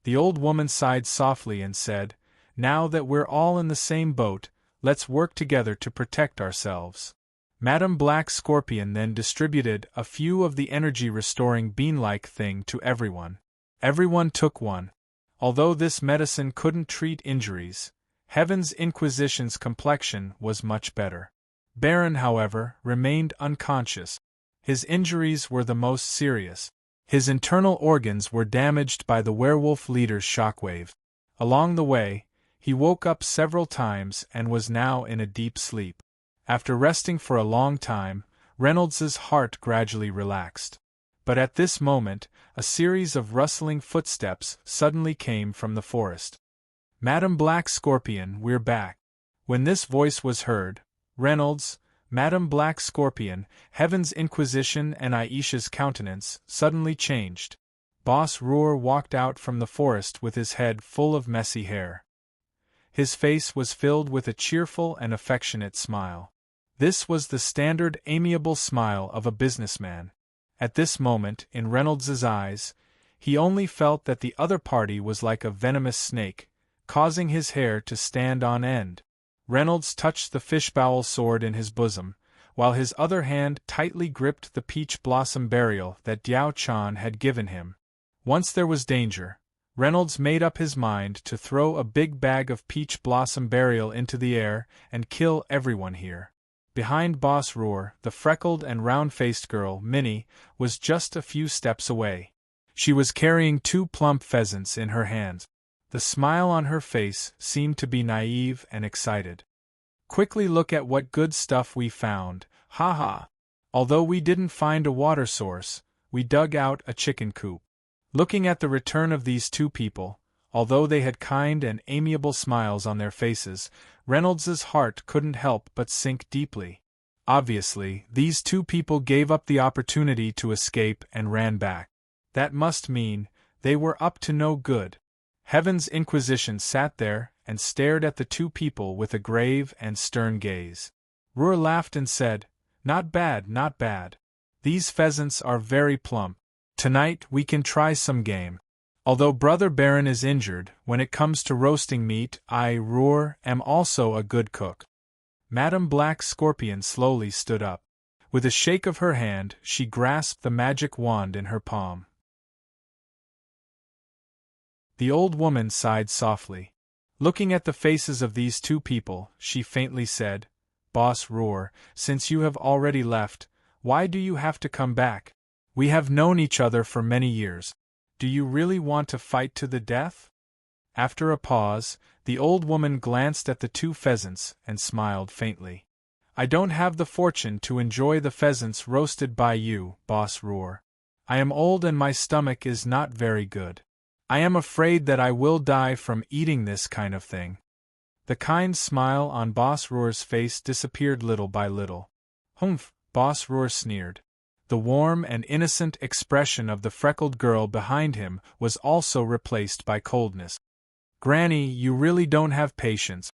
The old woman sighed softly and said, "Now that we're all in the same boat, let's work together to protect ourselves." Madame Black Scorpion then distributed a few of the energy-restoring bean-like thing to everyone. Everyone took one. Although this medicine couldn't treat injuries, Heaven's Inquisition's complexion was much better. Baron, however, remained unconscious. His injuries were the most serious. His internal organs were damaged by the werewolf leader's shockwave. Along the way, he woke up several times and was now in a deep sleep. After resting for a long time, Reynolds's heart gradually relaxed. But at this moment, a series of rustling footsteps suddenly came from the forest. "Madame Black Scorpion, we're back." When this voice was heard, Reynolds, Madame Black Scorpion, Heaven's Inquisition and Aisha's countenance suddenly changed. Boss Roar walked out from the forest with his head full of messy hair. His face was filled with a cheerful and affectionate smile. This was the standard amiable smile of a businessman. At this moment, in Reynolds's eyes, he only felt that the other party was like a venomous snake, causing his hair to stand on end. Reynolds touched the fishbowl sword in his bosom, while his other hand tightly gripped the peach blossom burial that Diao Chan had given him. Once there was danger, Reynolds made up his mind to throw a big bag of peach blossom burial into the air and kill everyone here. Behind Boss Roar, the freckled and round-faced girl, Minnie, was just a few steps away. She was carrying 2 plump pheasants in her hands. The smile on her face seemed to be naive and excited. "Quickly look at what good stuff we found, ha ha. Although we didn't find a water source, we dug out a chicken coop." Looking at the return of these two people, although they had kind and amiable smiles on their faces, Reynolds's heart couldn't help but sink deeply. Obviously, these two people gave up the opportunity to escape and ran back. That must mean they were up to no good. Heaven's Inquisition sat there and stared at the two people with a grave and stern gaze. Roar laughed and said, "Not bad, not bad. These pheasants are very plump. Tonight we can try some game. Although Brother Baron is injured, when it comes to roasting meat, I, Roar, am also a good cook." Madame Black Scorpion slowly stood up. With a shake of her hand, she grasped the magic wand in her palm. The old woman sighed softly. Looking at the faces of these two people, she faintly said, "Boss Roar, since you have already left, why do you have to come back? We have known each other for many years. Do you really want to fight to the death?" After a pause, the old woman glanced at the 2 pheasants and smiled faintly. "I don't have the fortune to enjoy the pheasants roasted by you, Boss Roar. I am old and my stomach is not very good. I am afraid that I will die from eating this kind of thing." The kind smile on Boss Roar's face disappeared little by little. "Humph," Boss Roar sneered. The warm and innocent expression of the freckled girl behind him was also replaced by coldness. "Granny, you really don't have patience.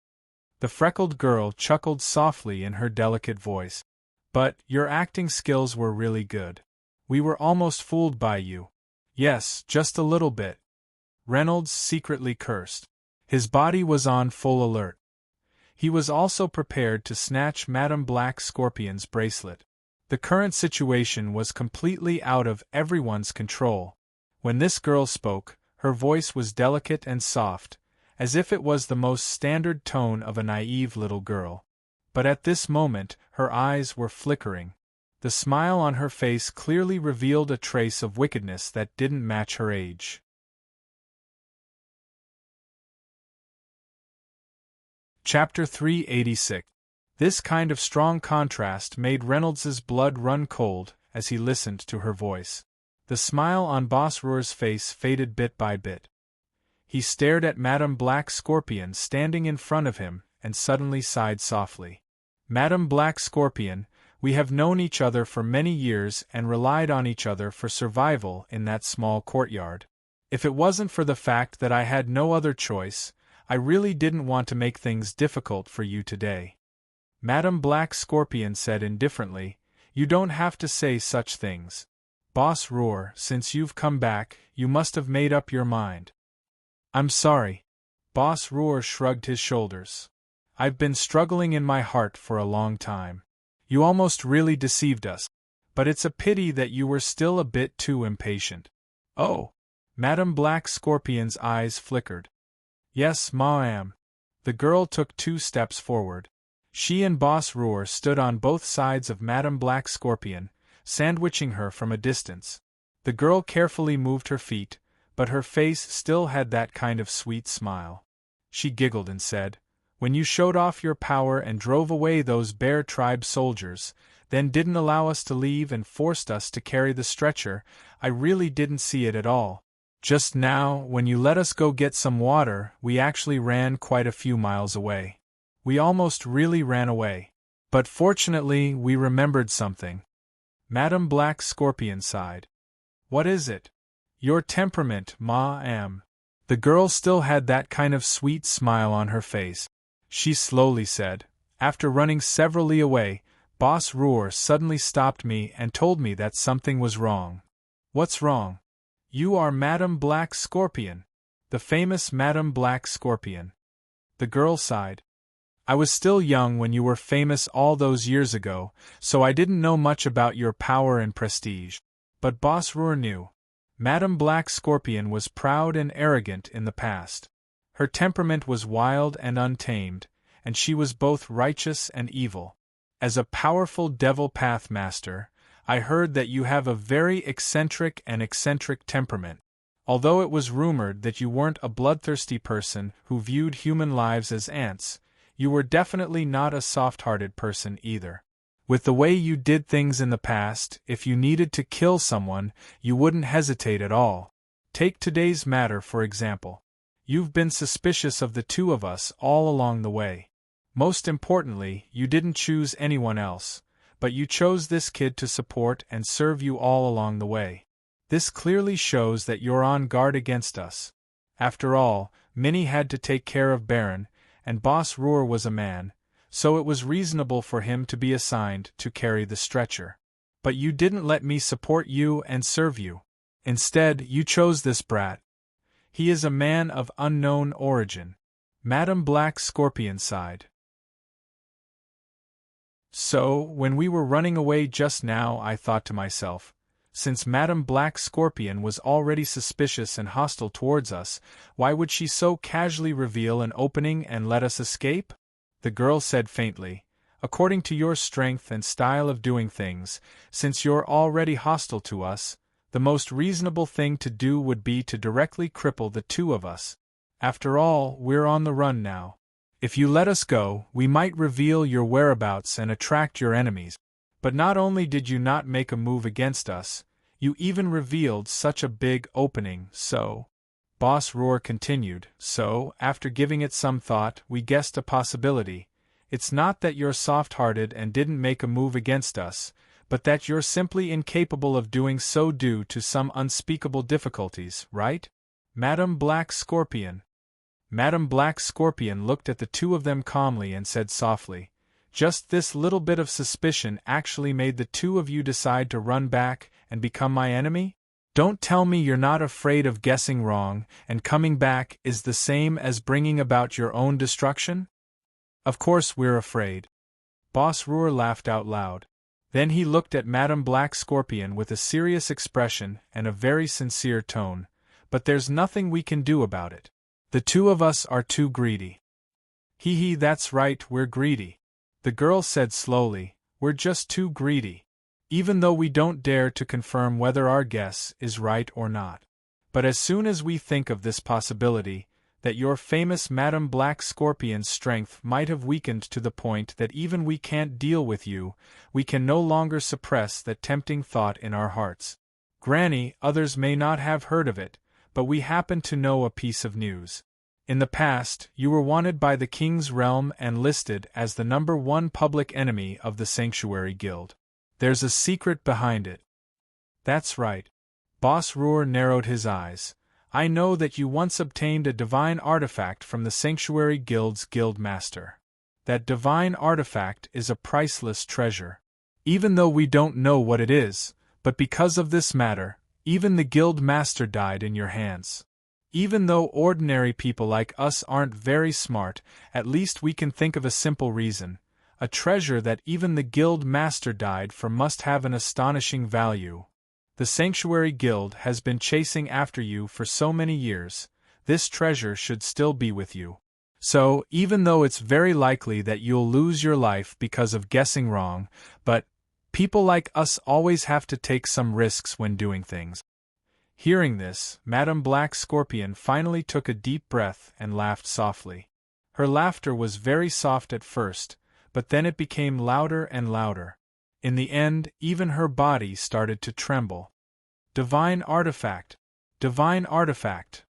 The freckled girl chuckled softly in her delicate voice. But your acting skills were really good. We were almost fooled by you. Yes, just a little bit. Reynolds secretly cursed. His body was on full alert. He was also prepared to snatch Madame Black Scorpion's bracelet. The current situation was completely out of everyone's control. When this girl spoke, her voice was delicate and soft, as if it was the most standard tone of a naive little girl. But at this moment, her eyes were flickering. The smile on her face clearly revealed a trace of wickedness that didn't match her age. Chapter 386. This kind of strong contrast made Reynolds's blood run cold as he listened to her voice. The smile on Boss Ruhr's face faded bit by bit. He stared at Madame Black Scorpion standing in front of him and suddenly sighed softly. Madame Black Scorpion, we have known each other for many years and relied on each other for survival in that small courtyard. If it wasn't for the fact that I had no other choice, I really didn't want to make things difficult for you today. Madame Black Scorpion said indifferently, you don't have to say such things. Boss Ruhr, since you've come back, you must have made up your mind. I'm sorry. Boss Ruhr shrugged his shoulders. I've been struggling in my heart for a long time. You almost really deceived us. But it's a pity that you were still a bit too impatient. Oh! Madame Black Scorpion's eyes flickered. Yes, ma'am. The girl took 2 steps forward. She and Boss Ruhr stood on both sides of Madame Black Scorpion, sandwiching her from a distance. The girl carefully moved her feet, but her face still had that kind of sweet smile. She giggled and said, when you showed off your power and drove away those Bear Tribe soldiers, then didn't allow us to leave and forced us to carry the stretcher, I really didn't see it at all. Just now, when you let us go get some water, we actually ran quite a few miles away. We almost really ran away. But fortunately, we remembered something. Madame Black Scorpion sighed. What is it? Your temperament, ma'am. The girl still had that kind of sweet smile on her face. She slowly said, after running severally away, Boss Ruhr suddenly stopped me and told me that something was wrong. What's wrong? You are Madame Black Scorpion. The famous Madame Black Scorpion. The girl sighed. I was still young when you were famous all those years ago, so I didn't know much about your power and prestige. But Boss Ruhr knew. Madame Black Scorpion was proud and arrogant in the past. Her temperament was wild and untamed, and she was both righteous and evil. As a powerful devil pathmaster, I heard that you have a very eccentric temperament. Although it was rumored that you weren't a bloodthirsty person who viewed human lives as ants, you were definitely not a soft-hearted person either. With the way you did things in the past, if you needed to kill someone, you wouldn't hesitate at all. Take today's matter for example. You've been suspicious of the 2 of us all along the way. Most importantly, you didn't choose anyone else, but you chose this kid to support and serve you all along the way. This clearly shows that you're on guard against us. After all, Minnie had to take care of Baron, and Boss Ruhr was a man, so it was reasonable for him to be assigned to carry the stretcher. But you didn't let me support you and serve you. Instead, you chose this brat. He is a man of unknown origin. Madame Black Scorpion sighed. So, when we were running away just now, I thought to myself, since Madame Black Scorpion was already suspicious and hostile towards us, why would she so casually reveal an opening and let us escape? The girl said faintly, according to your strength and style of doing things, since you're already hostile to us, the most reasonable thing to do would be to directly cripple the 2 of us. After all, we're on the run now. If you let us go, we might reveal your whereabouts and attract your enemies. But not only did you not make a move against us, you even revealed such a big opening, so... Boss Ruhr continued, so, after giving it some thought, we guessed a possibility. It's not that you're soft-hearted and didn't make a move against us, but that you're simply incapable of doing so due to some unspeakable difficulties, right? Madame Black Scorpion. Madame Black Scorpion looked at the two of them calmly and said softly, "Just this little bit of suspicion actually made the two of you decide to run back and become my enemy? Don't tell me you're not afraid of guessing wrong, and coming back is the same as bringing about your own destruction?" "Of course we're afraid." Boss Ruhr laughed out loud. Then he looked at Madame Black Scorpion with a serious expression and a very sincere tone. "But there's nothing we can do about it. The two of us are too greedy." "Hee, that's right, we're greedy," the girl said slowly. "We're just too greedy. Even though we don't dare to confirm whether our guess is right or not. But as soon as we think of this possibility, that your famous Madame Black Scorpion's strength might have weakened to the point that even we can't deal with you, we can no longer suppress that tempting thought in our hearts. Granny, others may not have heard of it, but we happen to know a piece of news. In the past, you were wanted by the King's realm and listed as the #1 public enemy of the Sanctuary Guild. There's a secret behind it." "That's right." Boss Ruhr narrowed his eyes. "I know that you once obtained a divine artifact from the Sanctuary Guild's guild master. That divine artifact is a priceless treasure. Even though we don't know what it is, but because of this matter, even the guild master died in your hands. Even though ordinary people like us aren't very smart, at least we can think of a simple reason. A treasure that even the guild master died for must have an astonishing value. The Sanctuary Guild has been chasing after you for so many years. This treasure should still be with you. So, even though it's very likely that you'll lose your life because of guessing wrong, but people like us always have to take some risks when doing things." Hearing this, Madame Black Scorpion finally took a deep breath and laughed softly. Her laughter was very soft at first, but then it became louder and louder. In the end, even her body started to tremble. "Divine artifact! Divine artifact!"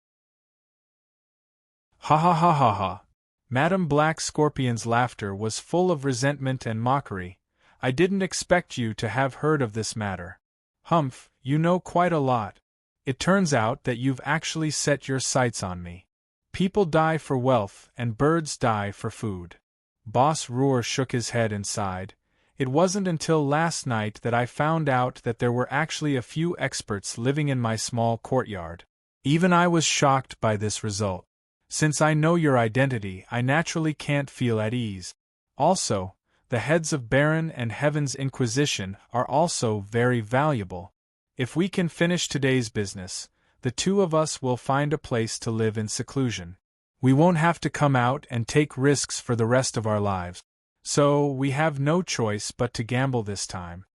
"Ha ha ha ha ha!" Madame Black Scorpion's laughter was full of resentment and mockery. "I didn't expect you to have heard of this matter. Humph, you know quite a lot. It turns out that you've actually set your sights on me. People die for wealth and birds die for food." Boss Ruhr shook his head and sighed. "It wasn't until last night that I found out that there were actually a few experts living in my small courtyard. Even I was shocked by this result. Since I know your identity, I naturally can't feel at ease. Also, the heads of Baron and Heaven's Inquisition are also very valuable. If we can finish today's business, the two of us will find a place to live in seclusion. We won't have to come out and take risks for the rest of our lives. So, we have no choice but to gamble this time."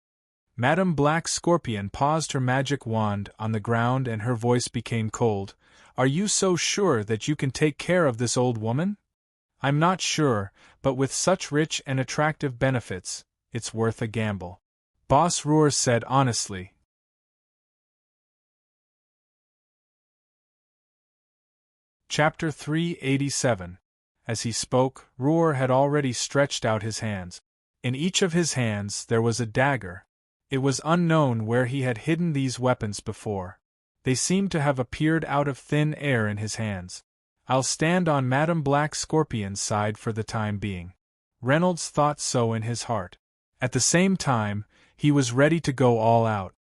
Madame Black Scorpion paused her magic wand on the ground and her voice became cold. "Are you so sure that you can take care of this old woman?" "I'm not sure, but with such rich and attractive benefits, it's worth a gamble," Boss Ruhr said honestly. Chapter 387. As he spoke, Ruhr had already stretched out his hands. In each of his hands there was a dagger. It was unknown where he had hidden these weapons before. They seemed to have appeared out of thin air in his hands. "I'll stand on Madame Black Scorpion's side for the time being." Reynolds thought so in his heart. At the same time, he was ready to go all out.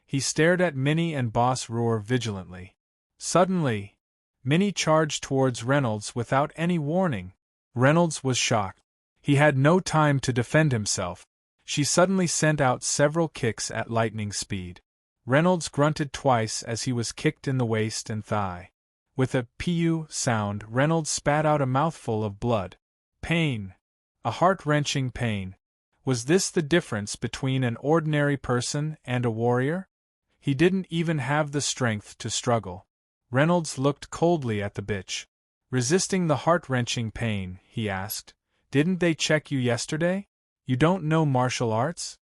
He stared at Minnie and Boss Ruhr vigilantly. Suddenly, Minnie charged towards Reynolds without any warning. Reynolds was shocked. He had no time to defend himself. She suddenly sent out several kicks at lightning speed. Reynolds grunted twice as he was kicked in the waist and thigh. With a "pew" sound, Reynolds spat out a mouthful of blood. Pain. A heart-wrenching pain. Was this the difference between an ordinary person and a warrior? He didn't even have the strength to struggle. Reynolds looked coldly at the bitch. "Resisting the heart-wrenching pain," he asked. "Didn't they check you yesterday? You don't know martial arts?"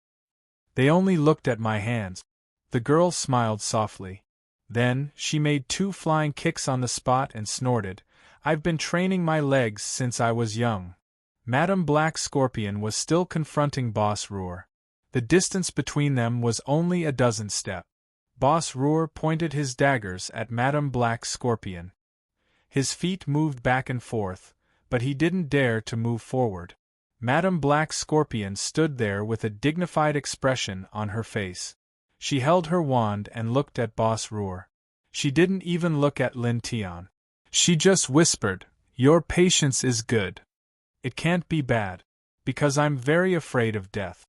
"They only looked at my hands." The girl smiled softly. Then, she made 2 flying kicks on the spot and snorted. "I've been training my legs since I was young." Madame Black Scorpion was still confronting Boss Ruhr. The distance between them was only a dozen steps. Boss Ruhr pointed his daggers at Madame Black Scorpion. His feet moved back and forth, but he didn't dare to move forward. Madame Black Scorpion stood there with a dignified expression on her face. She held her wand and looked at Boss Ruhr. She didn't even look at Lin Tian. She just whispered, "Your patience is good. It can't be bad. Because I'm very afraid of death."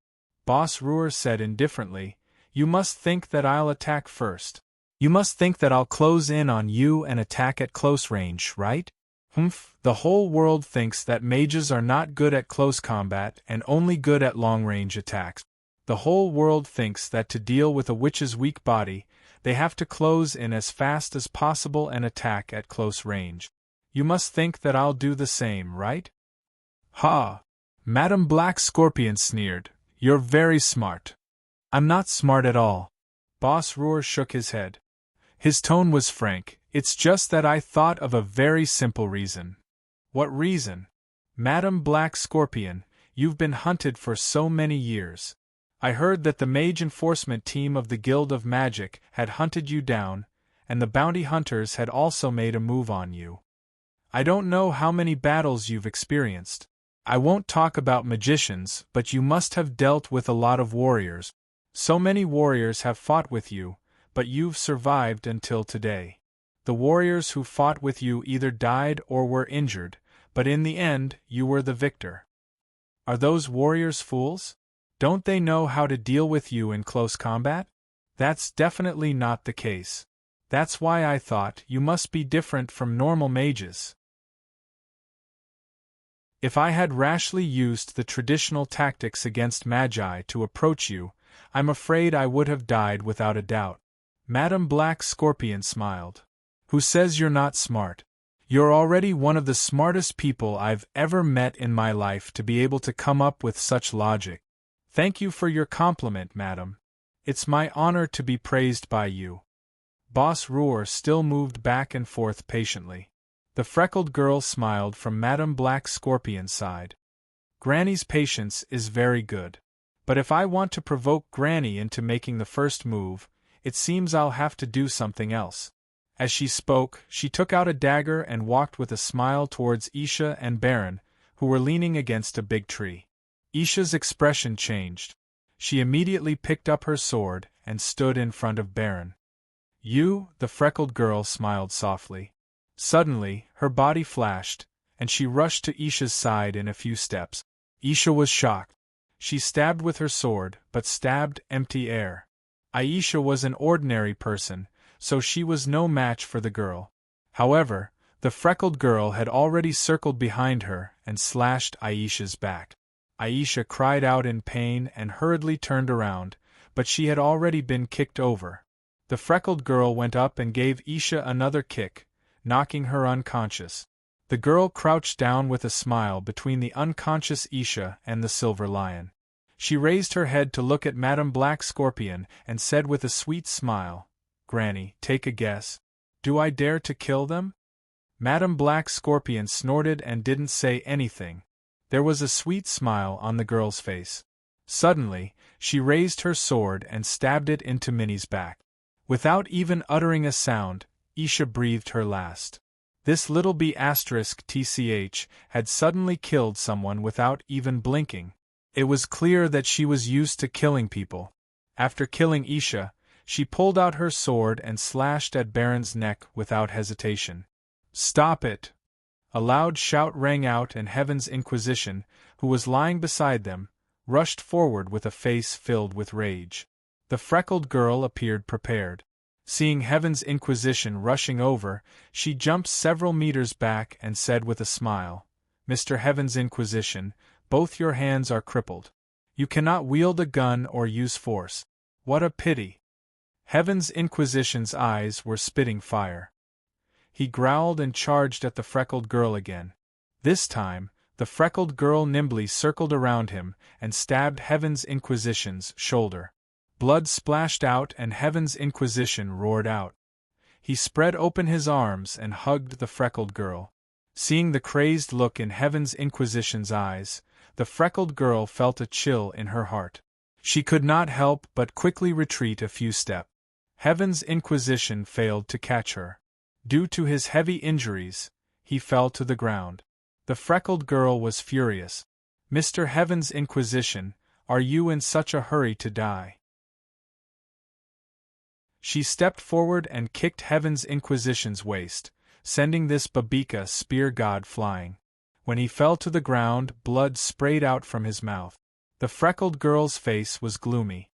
Boss Ruhr said indifferently, "You must think that I'll attack first. You must think that I'll close in on you and attack at close range, right? Humph, the whole world thinks that mages are not good at close combat and only good at long-range attacks. The whole world thinks that to deal with a witch's weak body, they have to close in as fast as possible and attack at close range. You must think that I'll do the same, right?" "Ha!" Madame Black Scorpion sneered. "You're very smart." "I'm not smart at all." Boss Ruhr shook his head. His tone was frank. "It's just that I thought of a very simple reason." "What reason?" "Madame Black Scorpion, you've been hunted for so many years. I heard that the mage enforcement team of the Guild of Magic had hunted you down, and the bounty hunters had also made a move on you. I don't know how many battles you've experienced. I won't talk about magicians, but you must have dealt with a lot of warriors. So many warriors have fought with you, but you've survived until today. The warriors who fought with you either died or were injured, but in the end, you were the victor. Are those warriors fools? Don't they know how to deal with you in close combat? That's definitely not the case. That's why I thought you must be different from normal mages. If I had rashly used the traditional tactics against magi to approach you, I'm afraid I would have died without a doubt." Madame Black Scorpion smiled. "Who says you're not smart? You're already one of the smartest people I've ever met in my life to be able to come up with such logic. Thank you for your compliment, madam. It's my honor to be praised by you." Boss Ruhr still moved back and forth patiently. The freckled girl smiled from Madame Black Scorpion's side. "Granny's patience is very good. But if I want to provoke Granny into making the first move, it seems I'll have to do something else." As she spoke, she took out a dagger and walked with a smile towards Isha and Baron, who were leaning against a big tree. Isha's expression changed. She immediately picked up her sword and stood in front of Baron. "You," the freckled girl smiled softly. Suddenly, her body flashed, and she rushed to Isha's side in a few steps. Isha was shocked. She stabbed with her sword, but stabbed empty air. Aisha was an ordinary person, so she was no match for the girl. However, the freckled girl had already circled behind her and slashed Aisha's back. Aisha cried out in pain and hurriedly turned around, but she had already been kicked over. The freckled girl went up and gave Isha another kick, knocking her unconscious. The girl crouched down with a smile between the unconscious Isha and the silver lion. She raised her head to look at Madame Black Scorpion and said with a sweet smile, "Granny, take a guess. Do I dare to kill them?" Madame Black Scorpion snorted and didn't say anything. There was a sweet smile on the girl's face. Suddenly, she raised her sword and stabbed it into Minnie's back. Without even uttering a sound, Isha breathed her last. This little B***tch had suddenly killed someone without even blinking. It was clear that she was used to killing people. After killing Isha, she pulled out her sword and slashed at Baron's neck without hesitation. "Stop it!" A loud shout rang out and Heaven's Inquisition, who was lying beside them, rushed forward with a face filled with rage. The freckled girl appeared prepared. Seeing Heaven's Inquisition rushing over, she jumped several meters back and said with a smile, "Mr. Heaven's Inquisition, both your hands are crippled. You cannot wield a gun or use force. What a pity." Heaven's Inquisition's eyes were spitting fire. He growled and charged at the freckled girl again. This time, the freckled girl nimbly circled around him and stabbed Heaven's Inquisition's shoulder. Blood splashed out and Heaven's Inquisition roared out. He spread open his arms and hugged the freckled girl. Seeing the crazed look in Heaven's Inquisition's eyes, the freckled girl felt a chill in her heart. She could not help but quickly retreat a few steps. Heaven's Inquisition failed to catch her. Due to his heavy injuries, he fell to the ground. The freckled girl was furious. Mr. Heaven's Inquisition, are you in such a hurry to die? She stepped forward and kicked Heaven's Inquisition's waist, sending this Babika spear god flying. When he fell to the ground, blood sprayed out from his mouth. The freckled girl's face was gloomy.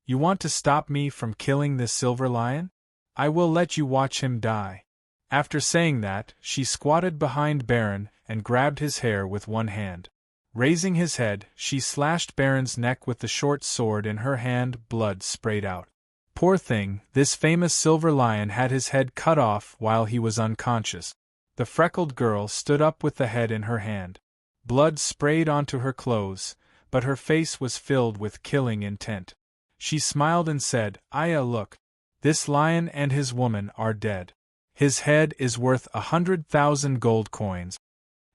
You want to stop me from killing this silver lion? I will let you watch him die. After saying that, she squatted behind Baron and grabbed his hair with one hand. Raising his head, she slashed Baron's neck with the short sword in her hand. Blood sprayed out. Poor thing, this famous silver lion had his head cut off while he was unconscious. The freckled girl stood up with the head in her hand. Blood sprayed onto her clothes, but her face was filled with killing intent. She smiled and said, Aya, look. This lion and his woman are dead. His head is worth 100,000 gold coins.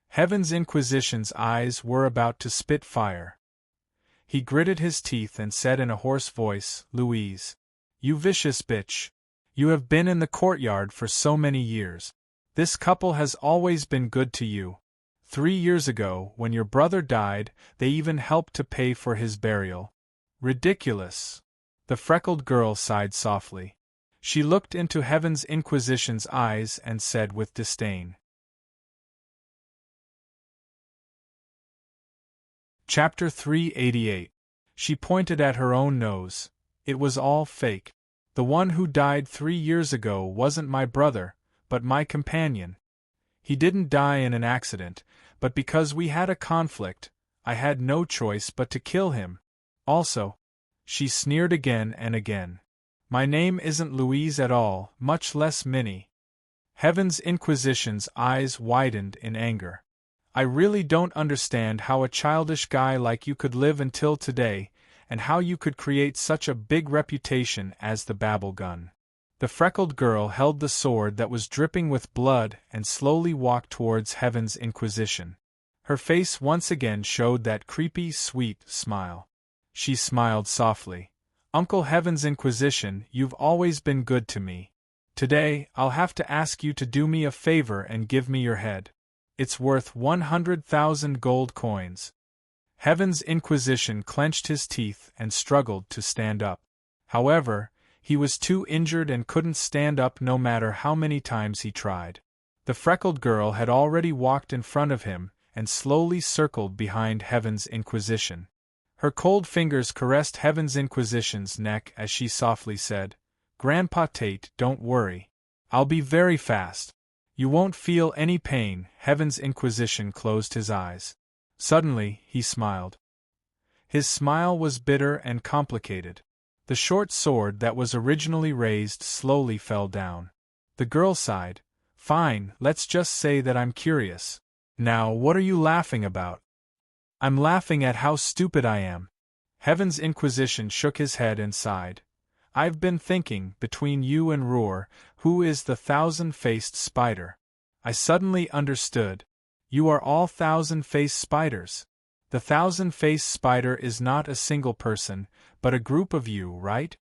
Heaven's Inquisition's eyes were about to spit fire. He gritted his teeth and said in a hoarse voice, Louise, you vicious bitch. You have been in the courtyard for so many years. This couple has always been good to you. 3 years ago, when your brother died, they even helped to pay for his burial. Ridiculous. The freckled girl sighed softly. She looked into Heaven's Inquisition's eyes and said with disdain. Chapter 388. She pointed at her own nose. It was all fake. The one who died 3 years ago wasn't my brother, but my companion. He didn't die in an accident, but because we had a conflict, I had no choice but to kill him. Also, she sneered again and again. My name isn't Louise at all, much less Minnie. Heaven's Inquisition's eyes widened in anger. I really don't understand how a childish guy like you could live until today, and how you could create such a big reputation as the Babble Gun. The freckled girl held the sword that was dripping with blood and slowly walked towards Heaven's Inquisition. Her face once again showed that creepy, sweet smile. She smiled softly. Uncle Heaven's Inquisition, you've always been good to me. Today, I'll have to ask you to do me a favor and give me your head. It's worth 100,000 gold coins. Heaven's Inquisition clenched his teeth and struggled to stand up. However, he was too injured and couldn't stand up no matter how many times he tried. The freckled girl had already walked in front of him and slowly circled behind Heaven's Inquisition. Her cold fingers caressed Heaven's Inquisition's neck as she softly said, Grandpa Tate, don't worry. I'll be very fast. You won't feel any pain. Heaven's Inquisition closed his eyes. Suddenly, he smiled. His smile was bitter and complicated. The short sword that was originally raised slowly fell down. The girl sighed. Fine, let's just say that I'm curious. Now, what are you laughing about? I'm laughing at how stupid I am. Heaven's Inquisition shook his head and sighed. I've been thinking, between you and Roar, who is the thousand-faced spider? I suddenly understood. You are all thousand-faced spiders. The thousand-faced spider is not a single person, but a group of you, right?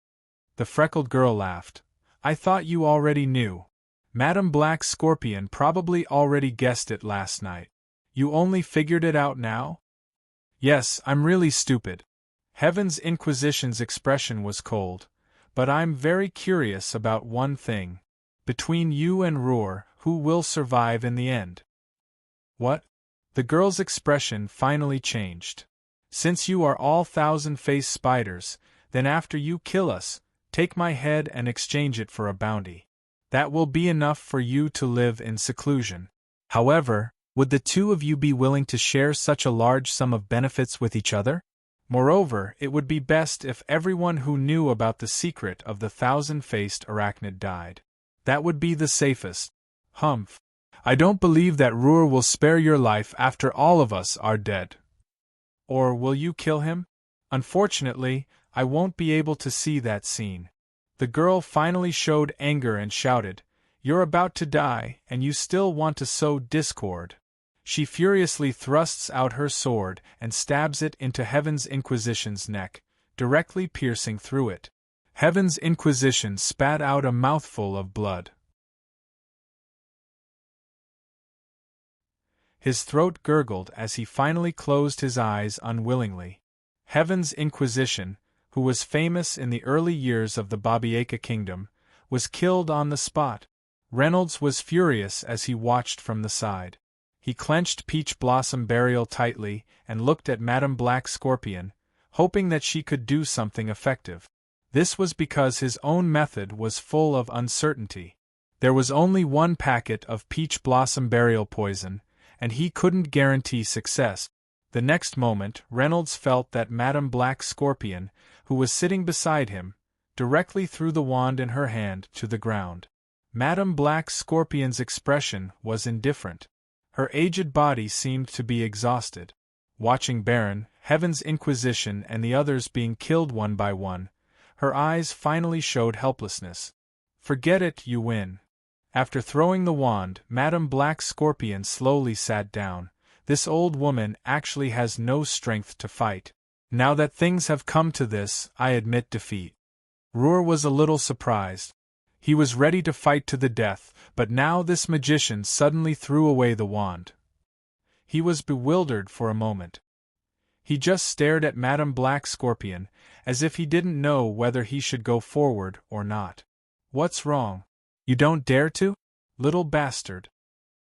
The freckled girl laughed. I thought you already knew. Madam Black Scorpion probably already guessed it last night. You only figured it out now? Yes, I'm really stupid. Heaven's Inquisition's expression was cold. But I'm very curious about one thing. Between you and Roar, who will survive in the end? What? The girl's expression finally changed. Since you are all thousand-faced spiders, then after you kill us, take my head and exchange it for a bounty. That will be enough for you to live in seclusion. However, would the two of you be willing to share such a large sum of benefits with each other? Moreover, it would be best if everyone who knew about the secret of the thousand-faced arachnid died. That would be the safest. Humph. I don't believe that Roar will spare your life after all of us are dead. Or will you kill him? Unfortunately, I won't be able to see that scene. The girl finally showed anger and shouted, You're about to die, and you still want to sow discord. She furiously thrusts out her sword and stabs it into Heaven's Inquisition's neck, directly piercing through it. Heaven's Inquisition spat out a mouthful of blood. His throat gurgled as he finally closed his eyes unwillingly. Heaven's Inquisition, who was famous in the early years of the Babieka kingdom, was killed on the spot. Reynolds was furious as he watched from the side. He clenched Peach Blossom Burial tightly and looked at Madame Black Scorpion, hoping that she could do something effective. This was because his own method was full of uncertainty. There was only one packet of Peach Blossom Burial poison, and he couldn't guarantee success. The next moment, Reynolds felt that Madame Black Scorpion, who was sitting beside him, directly threw the wand in her hand to the ground. Madame Black Scorpion's expression was indifferent. Her aged body seemed to be exhausted. Watching Baron, Heaven's Inquisition and the others being killed one by one, her eyes finally showed helplessness. Forget it, you win. After throwing the wand, Madame Black Scorpion slowly sat down. This old woman actually has no strength to fight. Now that things have come to this, I admit defeat. Roar was a little surprised. He was ready to fight to the death, but now this magician suddenly threw away the wand. He was bewildered for a moment. He just stared at Madame Black Scorpion, as if he didn't know whether he should go forward or not. What's wrong? You don't dare to? Little bastard.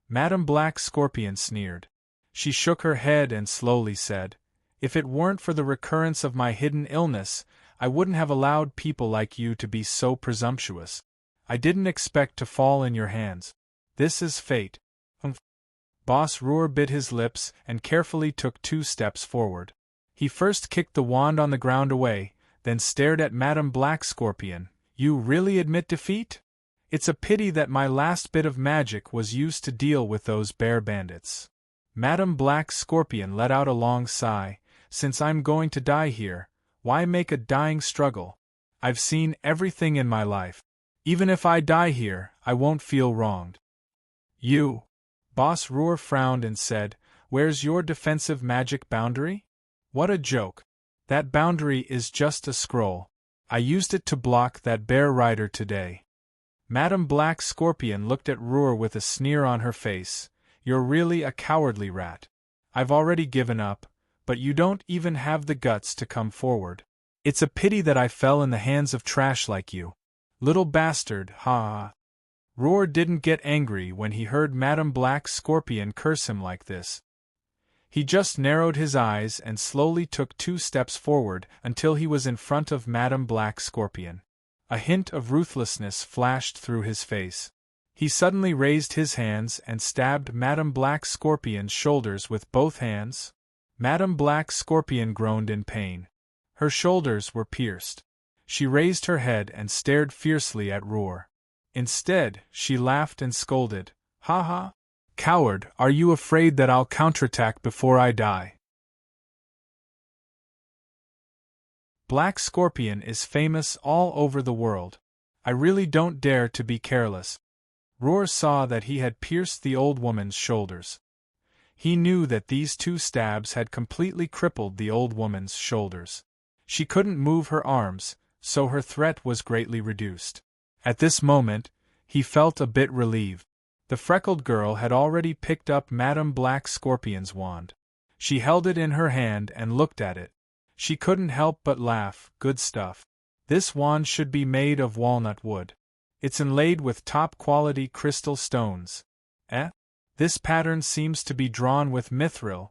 Madame Black Scorpion sneered. She shook her head and slowly said, If it weren't for the recurrence of my hidden illness, I wouldn't have allowed people like you to be so presumptuous. I didn't expect to fall in your hands. This is fate. Boss Roar bit his lips and carefully took 2 steps forward. He first kicked the wand on the ground away, then stared at Madame Black Scorpion. You really admit defeat? It's a pity that my last bit of magic was used to deal with those bear bandits. Madame Black Scorpion let out a long sigh. Since I'm going to die here, why make a dying struggle? I've seen everything in my life. Even if I die here, I won't feel wronged. You. Boss Roar frowned and said, Where's your defensive magic boundary? What a joke. That boundary is just a scroll. I used it to block that bear rider today. Madame Black Scorpion looked at Roar with a sneer on her face. You're really a cowardly rat. I've already given up, but you don't even have the guts to come forward. It's a pity that I fell in the hands of trash like you. Little bastard, ha ha. Roar didn't get angry when he heard Madame Black Scorpion curse him like this. He just narrowed his eyes and slowly took 2 steps forward until he was in front of Madame Black Scorpion. A hint of ruthlessness flashed through his face. He suddenly raised his hands and stabbed Madame Black Scorpion's shoulders with both hands. Madame Black Scorpion groaned in pain. Her shoulders were pierced. She raised her head and stared fiercely at Roar. Instead, she laughed and scolded, Ha ha! Coward, are you afraid that I'll counterattack before I die? Black Scorpion is famous all over the world. I really don't dare to be careless. Roar saw that he had pierced the old woman's shoulders. He knew that these 2 stabs had completely crippled the old woman's shoulders. She couldn't move her arms, so her threat was greatly reduced. At this moment, he felt a bit relieved. The freckled girl had already picked up Madame Black Scorpion's wand. She held it in her hand and looked at it. She couldn't help but laugh. Good stuff. This wand should be made of walnut wood. It's inlaid with top-quality crystal stones. This pattern seems to be drawn with mithril.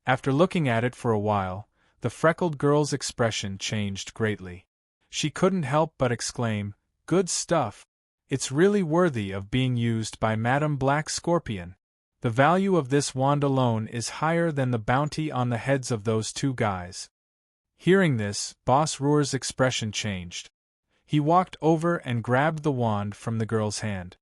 After looking at it for a while, the freckled girl's expression changed greatly. She couldn't help but exclaim, Good stuff! It's really worthy of being used by Madame Black Scorpion. The value of this wand alone is higher than the bounty on the heads of those 2 guys. Hearing this, Boss Roar's expression changed. He walked over and grabbed the wand from the girl's hand.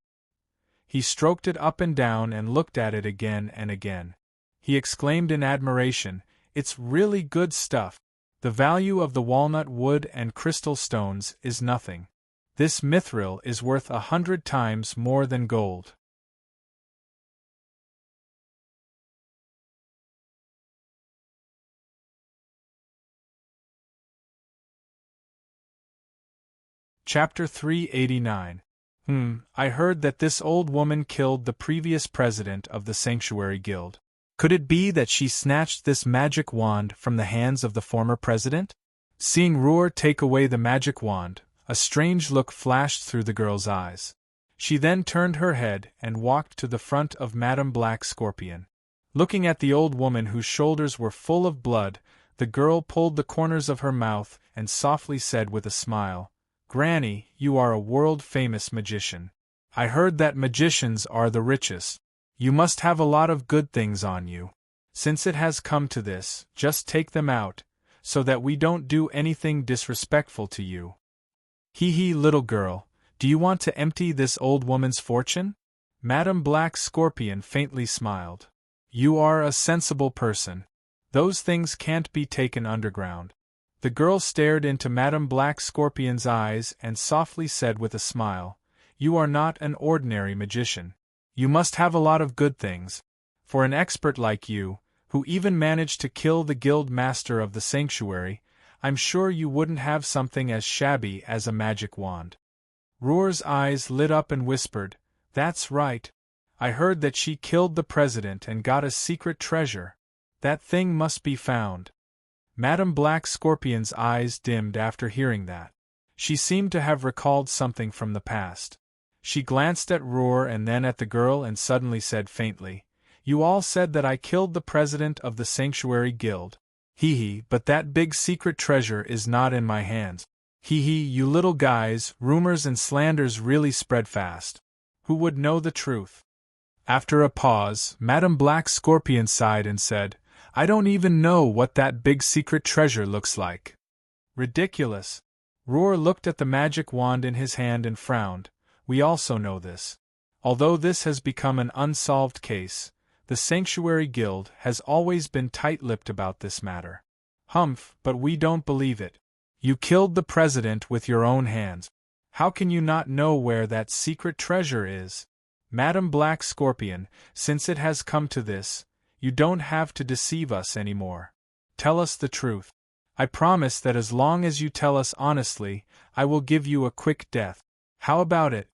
He stroked it up and down and looked at it again and again. He exclaimed in admiration, It's really good stuff. The value of the walnut wood and crystal stones is nothing. This mithril is worth 100 times more than gold. Chapter 389. I heard that this old woman killed the previous president of the Sanctuary Guild. Could it be that she snatched this magic wand from the hands of the former president? Seeing Roar take away the magic wand, a strange look flashed through the girl's eyes. She then turned her head and walked to the front of Madame Black Scorpion. Looking at the old woman whose shoulders were full of blood, the girl pulled the corners of her mouth and softly said with a smile, "Granny, you are a world-famous magician. I heard that magicians are the richest. You must have a lot of good things on you. Since it has come to this, just take them out, so that we don't do anything disrespectful to you." "Hee hee, little girl, do you want to empty this old woman's fortune?" Madame Black Scorpion faintly smiled. "You are a sensible person. Those things can't be taken underground." The girl stared into Madame Black Scorpion's eyes and softly said with a smile, "You are not an ordinary magician. You must have a lot of good things. For an expert like you, who even managed to kill the guild master of the sanctuary, I'm sure you wouldn't have something as shabby as a magic wand." Roar's eyes lit up and whispered, "That's right. I heard that she killed the president and got a secret treasure. That thing must be found." Madame Black Scorpion's eyes dimmed after hearing that. She seemed to have recalled something from the past. She glanced at Roar and then at the girl and suddenly said faintly, "You all said that I killed the president of the Sanctuary Guild. Hee hee, but that big secret treasure is not in my hands. Hee hee, you little guys, rumors and slanders really spread fast. Who would know the truth?" After a pause, Madame Black Scorpion sighed and said, "I don't even know what that big secret treasure looks like." "Ridiculous." Roar looked at the magic wand in his hand and frowned. "We also know this. Although this has become an unsolved case, the Sanctuary Guild has always been tight-lipped about this matter." "Humph, but we don't believe it. You killed the president with your own hands. How can you not know where that secret treasure is?" "Madame Black Scorpion, since it has come to this, you don't have to deceive us anymore. Tell us the truth. I promise that as long as you tell us honestly, I will give you a quick death. How about it?"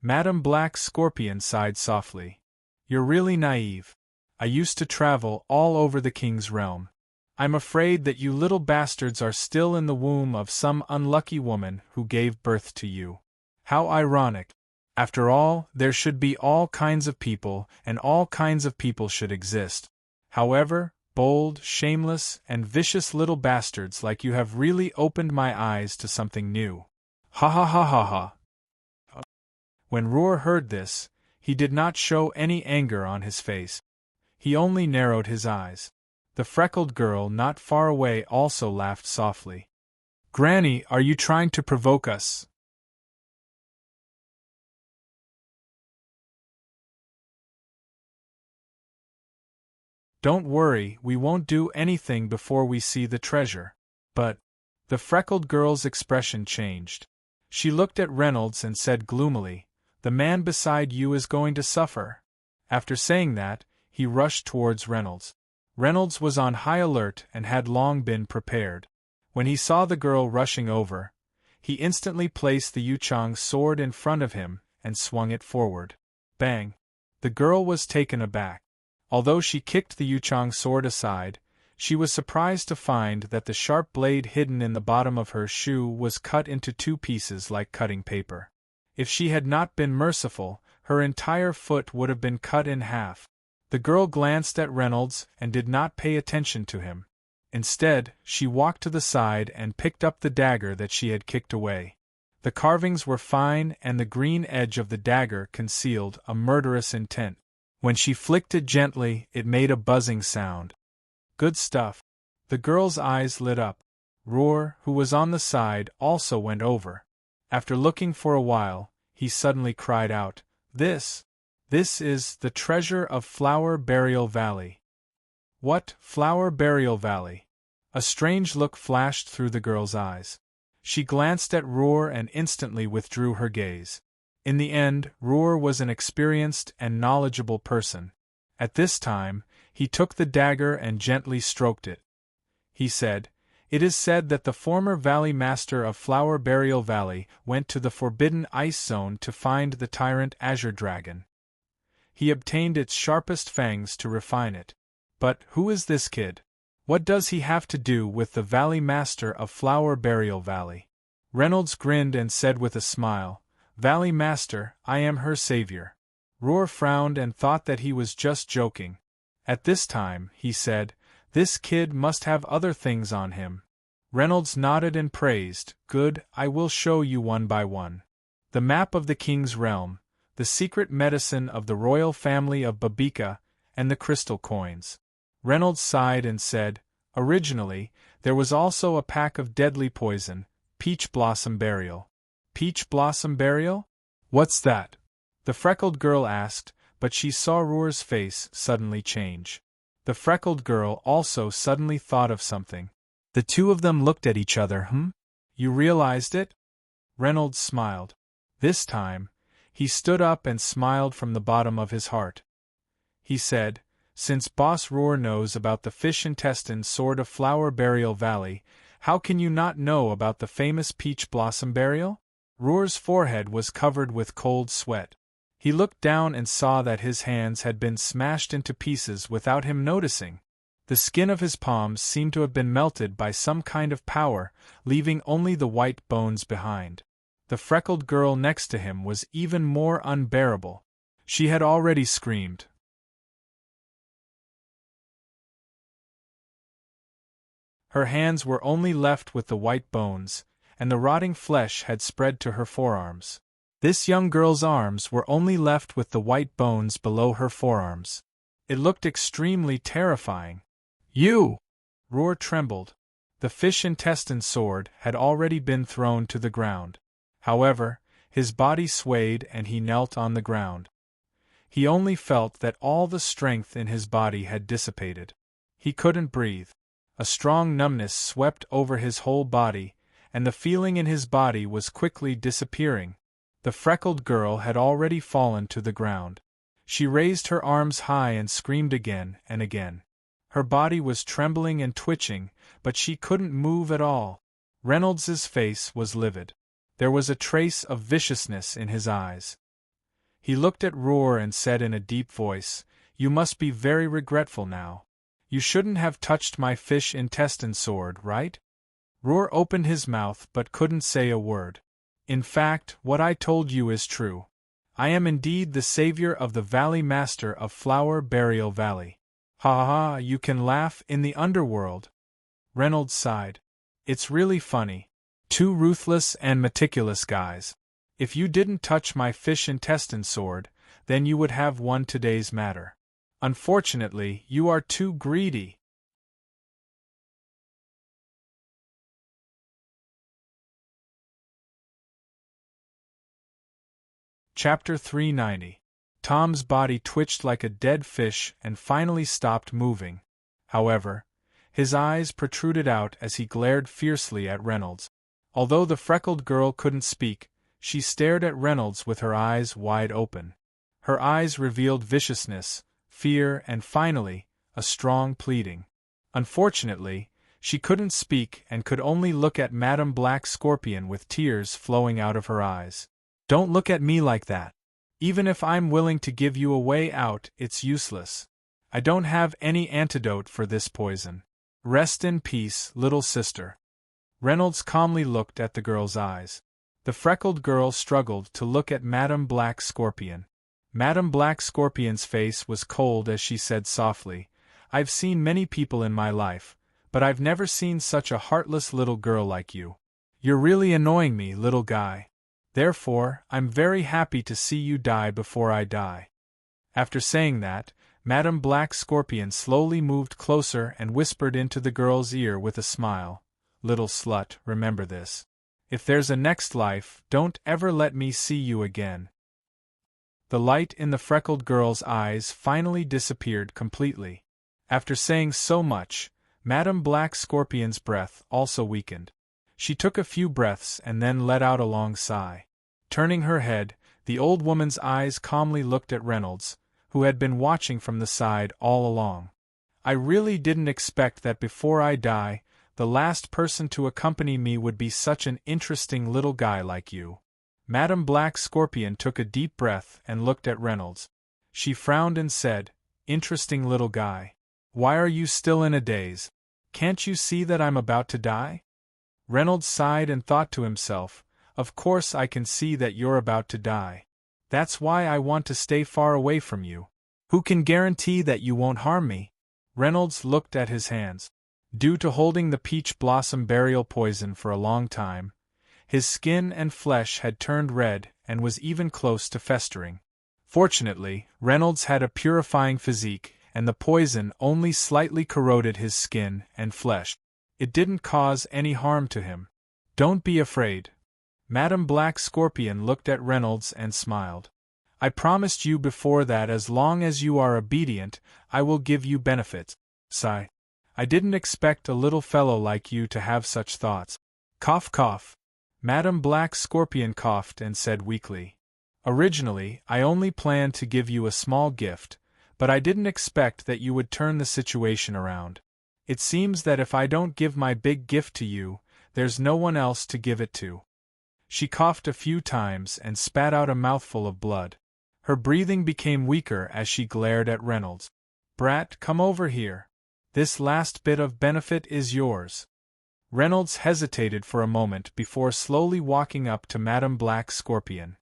Madame Black Scorpion sighed softly. "You're really naive. I used to travel all over the king's realm. I'm afraid that you little bastards are still in the womb of some unlucky woman who gave birth to you. How ironic. After all, there should be all kinds of people, and all kinds of people should exist. However, bold, shameless, and vicious little bastards like you have really opened my eyes to something new. Ha ha ha ha ha." When Roar heard this, he did not show any anger on his face. He only narrowed his eyes. The freckled girl not far away also laughed softly. "Granny, are you trying to provoke us?" "Don't worry, we won't do anything before we see the treasure." "But—" The freckled girl's expression changed. She looked at Reynolds and said gloomily, "The man beside you is going to suffer." After saying that, he rushed towards Reynolds. Reynolds was on high alert and had long been prepared. When he saw the girl rushing over, he instantly placed the Yuchang's sword in front of him and swung it forward. Bang! The girl was taken aback. Although she kicked the Yuchang sword aside, she was surprised to find that the sharp blade hidden in the bottom of her shoe was cut into two pieces like cutting paper. If she had not been merciful, her entire foot would have been cut in half. The girl glanced at Reynolds and did not pay attention to him. Instead, she walked to the side and picked up the dagger that she had kicked away. The carvings were fine and the green edge of the dagger concealed a murderous intent. When she flicked it gently, it made a buzzing sound. "Good stuff." The girl's eyes lit up. Roar, who was on the side, also went over. After looking for a while, he suddenly cried out, This is the treasure of Flower Burial Valley." "What, Flower Burial Valley?" A strange look flashed through the girl's eyes. She glanced at Roar and instantly withdrew her gaze. In the end, Roar was an experienced and knowledgeable person. At this time, he took the dagger and gently stroked it. He said, "It is said that the former Valley Master of Flower Burial Valley went to the Forbidden Ice Zone to find the tyrant Azure Dragon. He obtained its sharpest fangs to refine it. But who is this kid? What does he have to do with the Valley Master of Flower Burial Valley? Reynolds grinned and said with a smile, Valley Master, I am her savior. Roar frowned and thought that he was just joking. At this time, he said, this kid must have other things on him. Reynolds nodded and praised, good, I will show you one by one. The map of the king's realm, the secret medicine of the royal family of Babika, and the crystal coins. Reynolds sighed and said, originally, there was also a pack of deadly poison, peach blossom burial. Peach blossom burial? What's that? The freckled girl asked, but she saw Roar's face suddenly change. The freckled girl also suddenly thought of something. The two of them looked at each other. You realized it? Reynolds smiled. This time, he stood up and smiled from the bottom of his heart. He said, since Boss Roar knows about the fish intestine sword of Flower Burial Valley, how can you not know about the famous peach blossom burial? Roar's forehead was covered with cold sweat. He looked down and saw that his hands had been smashed into pieces without him noticing. The skin of his palms seemed to have been melted by some kind of power, leaving only the white bones behind. The freckled girl next to him was even more unbearable. She had already screamed. Her hands were only left with the white bones, and the rotting flesh had spread to her forearms. This young girl's arms were only left with the white bones below her forearms. It looked extremely terrifying. You! Roar trembled. The fish intestine sword had already been thrown to the ground. However, his body swayed and he knelt on the ground. He only felt that all the strength in his body had dissipated. He couldn't breathe. A strong numbness swept over his whole body, and the feeling in his body was quickly disappearing. The freckled girl had already fallen to the ground. She raised her arms high and screamed again and again. Her body was trembling and twitching, but she couldn't move at all. Reynolds's face was livid. There was a trace of viciousness in his eyes. He looked at Roar and said in a deep voice, you must be very regretful now. You shouldn't have touched my fish intestine sword, right? Roar opened his mouth but couldn't say a word. In fact, what I told you is true. I am indeed the savior of the Valley Master of Flower Burial Valley. Ha ha ha, you can laugh in the underworld. Reynolds sighed. It's really funny. Two ruthless and meticulous guys. If you didn't touch my fish intestine sword, then you would have won today's matter. Unfortunately, you are too greedy. Chapter 390. Tom's body twitched like a dead fish and finally stopped moving. However, his eyes protruded out as he glared fiercely at Reynolds. Although the freckled girl couldn't speak, she stared at Reynolds with her eyes wide open. Her eyes revealed viciousness, fear, and finally, a strong pleading. Unfortunately, she couldn't speak and could only look at Madame Black Scorpion with tears flowing out of her eyes. Don't look at me like that. Even if I'm willing to give you a way out, it's useless. I don't have any antidote for this poison. Rest in peace, little sister. Reynolds calmly looked at the girl's eyes. The freckled girl struggled to look at Madame Black Scorpion. Madame Black Scorpion's face was cold as she said softly, I've seen many people in my life, but I've never seen such a heartless little girl like you. You're really annoying me, little guy. Therefore, I'm very happy to see you die before I die. After saying that, Madame Black Scorpion slowly moved closer and whispered into the girl's ear with a smile, little slut, remember this. If there's a next life, don't ever let me see you again. The light in the freckled girl's eyes finally disappeared completely. After saying so much, Madame Black Scorpion's breath also weakened. She took a few breaths and then let out a long sigh. Turning her head, the old woman's eyes calmly looked at Reynolds, who had been watching from the side all along. I really didn't expect that before I die, the last person to accompany me would be such an interesting little guy like you. Madame Black Scorpion took a deep breath and looked at Reynolds. She frowned and said, "Interesting little guy. Why are you still in a daze? Can't you see that I'm about to die?" Reynolds sighed and thought to himself, "Of course I can see that you're about to die. That's why I want to stay far away from you. Who can guarantee that you won't harm me?" Reynolds looked at his hands. Due to holding the peach blossom burial poison for a long time, his skin and flesh had turned red and was even close to festering. Fortunately, Reynolds had a purifying physique, and the poison only slightly corroded his skin and flesh. It didn't cause any harm to him. "Don't be afraid." Madam Black Scorpion looked at Reynolds and smiled. "I promised you before that as long as you are obedient, I will give you benefits." Sigh. "I didn't expect a little fellow like you to have such thoughts." Cough, cough. Madam Black Scorpion coughed and said weakly, "Originally, I only planned to give you a small gift, but I didn't expect that you would turn the situation around. It seems that if I don't give my big gift to you, there's no one else to give it to." She coughed a few times and spat out a mouthful of blood. Her breathing became weaker as she glared at Reynolds. "Brat, come over here. This last bit of benefit is yours." Reynolds hesitated for a moment before slowly walking up to Madam Black Scorpion.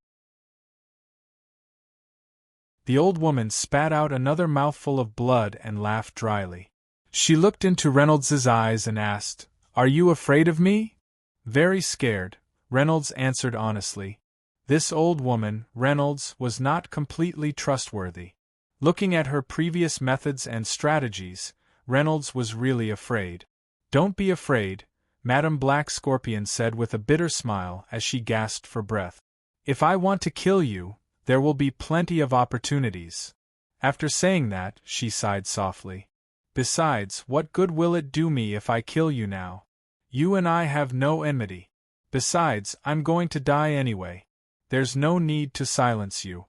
The old woman spat out another mouthful of blood and laughed dryly. She looked into Reynolds's eyes and asked, "Are you afraid of me?" "Very scared," Reynolds answered honestly. This old woman, Reynolds, was not completely trustworthy. Looking at her previous methods and strategies, Reynolds was really afraid. "Don't be afraid," Madam Black Scorpion said with a bitter smile as she gasped for breath. "If I want to kill you, there will be plenty of opportunities." After saying that, she sighed softly. "Besides, what good will it do me if I kill you now? You and I have no enmity. Besides, I'm going to die anyway. There's no need to silence you."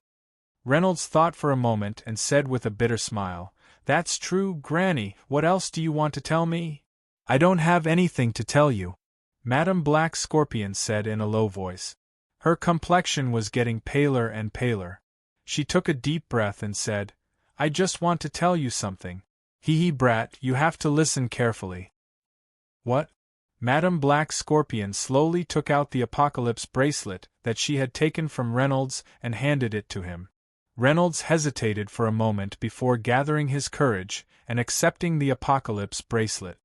Reynolds thought for a moment and said with a bitter smile, "That's true, Granny. What else do you want to tell me?" "I don't have anything to tell you," Madam Black Scorpion said in a low voice. Her complexion was getting paler and paler. She took a deep breath and said, "I just want to tell you something. Hee, brat, you have to listen carefully." "What?" Madam Black Scorpion slowly took out the apocalypse bracelet that she had taken from Reynolds and handed it to him. Reynolds hesitated for a moment before gathering his courage and accepting the apocalypse bracelet.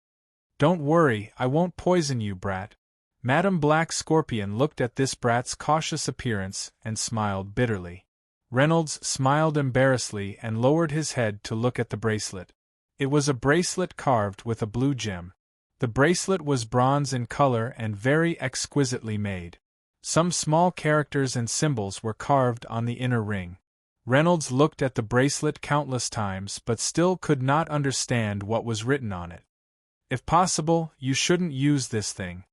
"Don't worry, I won't poison you, brat." Madam Black Scorpion looked at this brat's cautious appearance and smiled bitterly. Reynolds smiled embarrassedly and lowered his head to look at the bracelet. It was a bracelet carved with a blue gem. The bracelet was bronze in color and very exquisitely made. Some small characters and symbols were carved on the inner ring. Reynolds looked at the bracelet countless times but still could not understand what was written on it. "If possible, you shouldn't use this thing."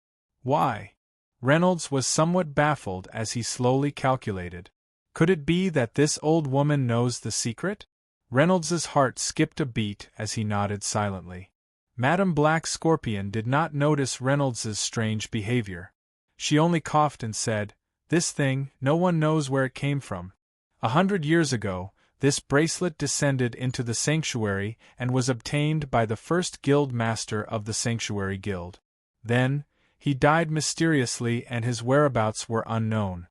"Why?" Reynolds was somewhat baffled as he slowly calculated. Could it be that this old woman knows the secret? Reynolds's heart skipped a beat as he nodded silently. Madam Black Scorpion did not notice Reynolds's strange behavior. She only coughed and said, "This thing, no one knows where it came from. 100 years ago, this bracelet descended into the sanctuary and was obtained by the first guild master of the Sanctuary Guild. Then, he died mysteriously and his whereabouts were unknown.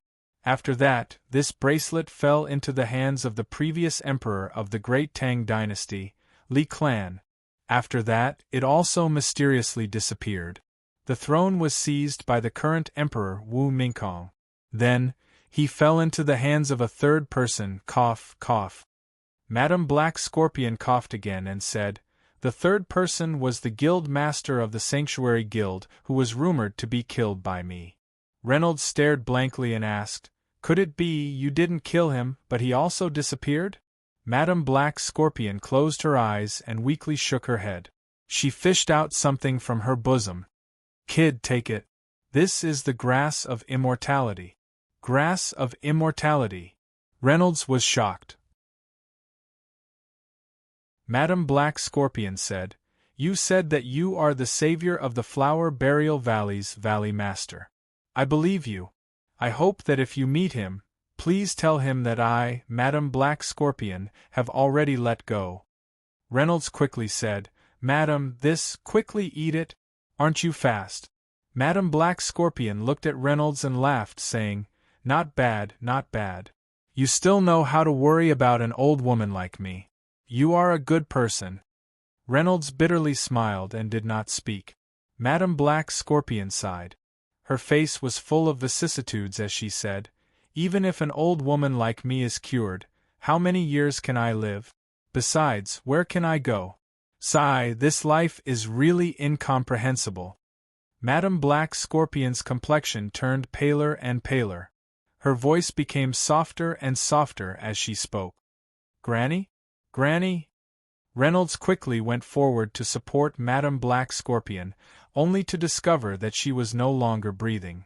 After that, this bracelet fell into the hands of the previous emperor of the Great Tang Dynasty, Li Clan. After that, it also mysteriously disappeared. The throne was seized by the current emperor Wu Mingkong. Then, he fell into the hands of a third person, cough, cough." Madam Black Scorpion coughed again and said, "The third person was the guild master of the Sanctuary Guild, who was rumored to be killed by me." Reynolds stared blankly and asked, "Could it be you didn't kill him, but he also disappeared?" Madam Black Scorpion closed her eyes and weakly shook her head. She fished out something from her bosom. "Kid, take it. This is the grass of immortality." "Grass of immortality." Reynolds was shocked. Madam Black Scorpion said, "You said that you are the savior of the Flower Burial Valley's Valley Master. I believe you. I hope that if you meet him, Please tell him that I, Madam Black Scorpion, have already let go." Reynolds quickly said, "Madam, this, quickly eat it. Aren't you fast?" Madam Black Scorpion looked at Reynolds and laughed, saying, "Not bad, not bad. You still know how to worry about an old woman like me. You are a good person." Reynolds bitterly smiled and did not speak. Madam Black Scorpion sighed. Her face was full of vicissitudes as she said, "Even if an old woman like me is cured, how many years can I live? Besides, where can I go? Sigh, this life is really incomprehensible." Madam Black Scorpion's complexion turned paler and paler. Her voice became softer and softer as she spoke. "Granny? Granny?" Reynolds quickly went forward to support Madam Black Scorpion, only to discover that she was no longer breathing.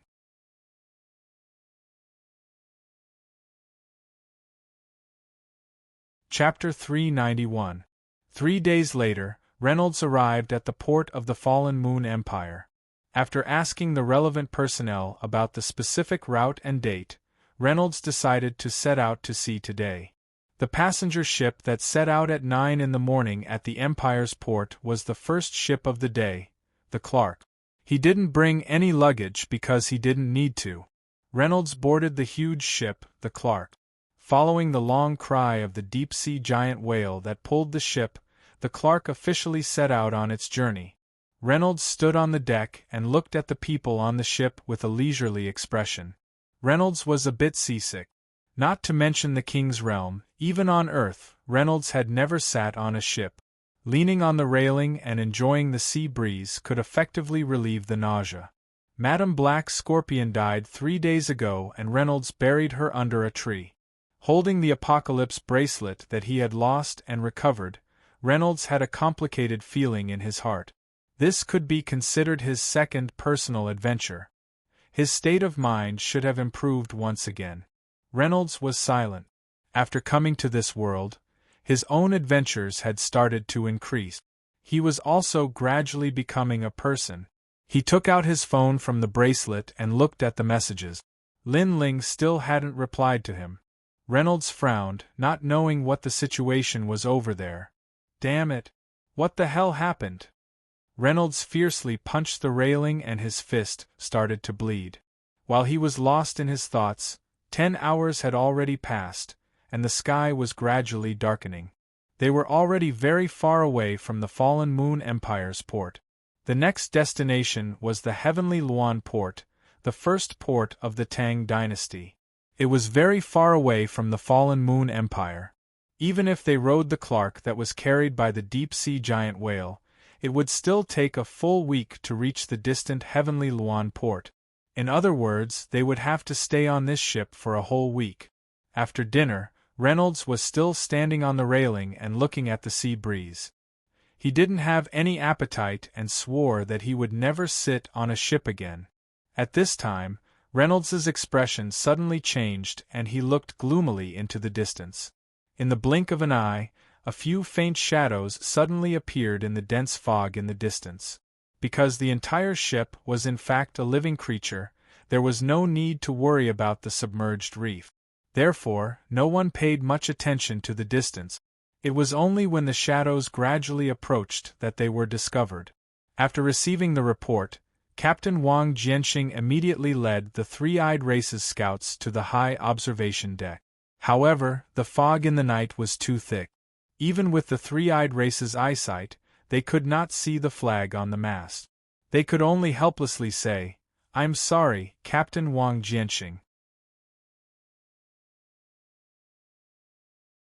Chapter 391. 3 days later, Reynolds arrived at the port of the Fallen Moon Empire. After asking the relevant personnel about the specific route and date, Reynolds decided to set out to sea today. The passenger ship that set out at 9 in the morning at the Empire's port was the first ship of the day, the Clark. He didn't bring any luggage because he didn't need to. Reynolds boarded the huge ship, the Clark. Following the long cry of the deep-sea giant whale that pulled the ship, the Clark officially set out on its journey. Reynolds stood on the deck and looked at the people on the ship with a leisurely expression. Reynolds was a bit seasick. Not to mention the King's realm, even on Earth, Reynolds had never sat on a ship. Leaning on the railing and enjoying the sea breeze could effectively relieve the nausea. Madam Black Scorpion died 3 days ago and Reynolds buried her under a tree. Holding the Apocalypse bracelet that he had lost and recovered, Reynolds had a complicated feeling in his heart. This could be considered his second personal adventure. His state of mind should have improved once again. Reynolds was silent. After coming to this world, his own adventures had started to increase. He was also gradually becoming a person. He took out his phone from the bracelet and looked at the messages. Lin Ling still hadn't replied to him. Reynolds frowned, not knowing what the situation was over there. Damn it! What the hell happened? Reynolds fiercely punched the railing and his fist started to bleed. While he was lost in his thoughts, 10 hours had already passed, and the sky was gradually darkening. They were already very far away from the Fallen Moon Empire's port. The next destination was the Heavenly Luan port, the first port of the Tang dynasty. It was very far away from the Fallen Moon Empire. Even if they rode the Clark that was carried by the deep-sea giant whale, it would still take a full week to reach the distant Heavenly Luan port. In other words, they would have to stay on this ship for a whole week. After dinner, Reynolds was still standing on the railing and looking at the sea breeze. He didn't have any appetite and swore that he would never sit on a ship again. At this time, Reynolds's expression suddenly changed and he looked gloomily into the distance. In the blink of an eye, a few faint shadows suddenly appeared in the dense fog in the distance. Because the entire ship was in fact a living creature, there was no need to worry about the submerged reef. Therefore, no one paid much attention to the distance. It was only when the shadows gradually approached that they were discovered. After receiving the report, Captain Wang Jianxing immediately led the Three-Eyed Race's scouts to the high observation deck. However, the fog in the night was too thick. Even with the Three-Eyed Race's eyesight, they could not see the flag on the mast. They could only helplessly say, "I'm sorry, Captain Wang Jianxing."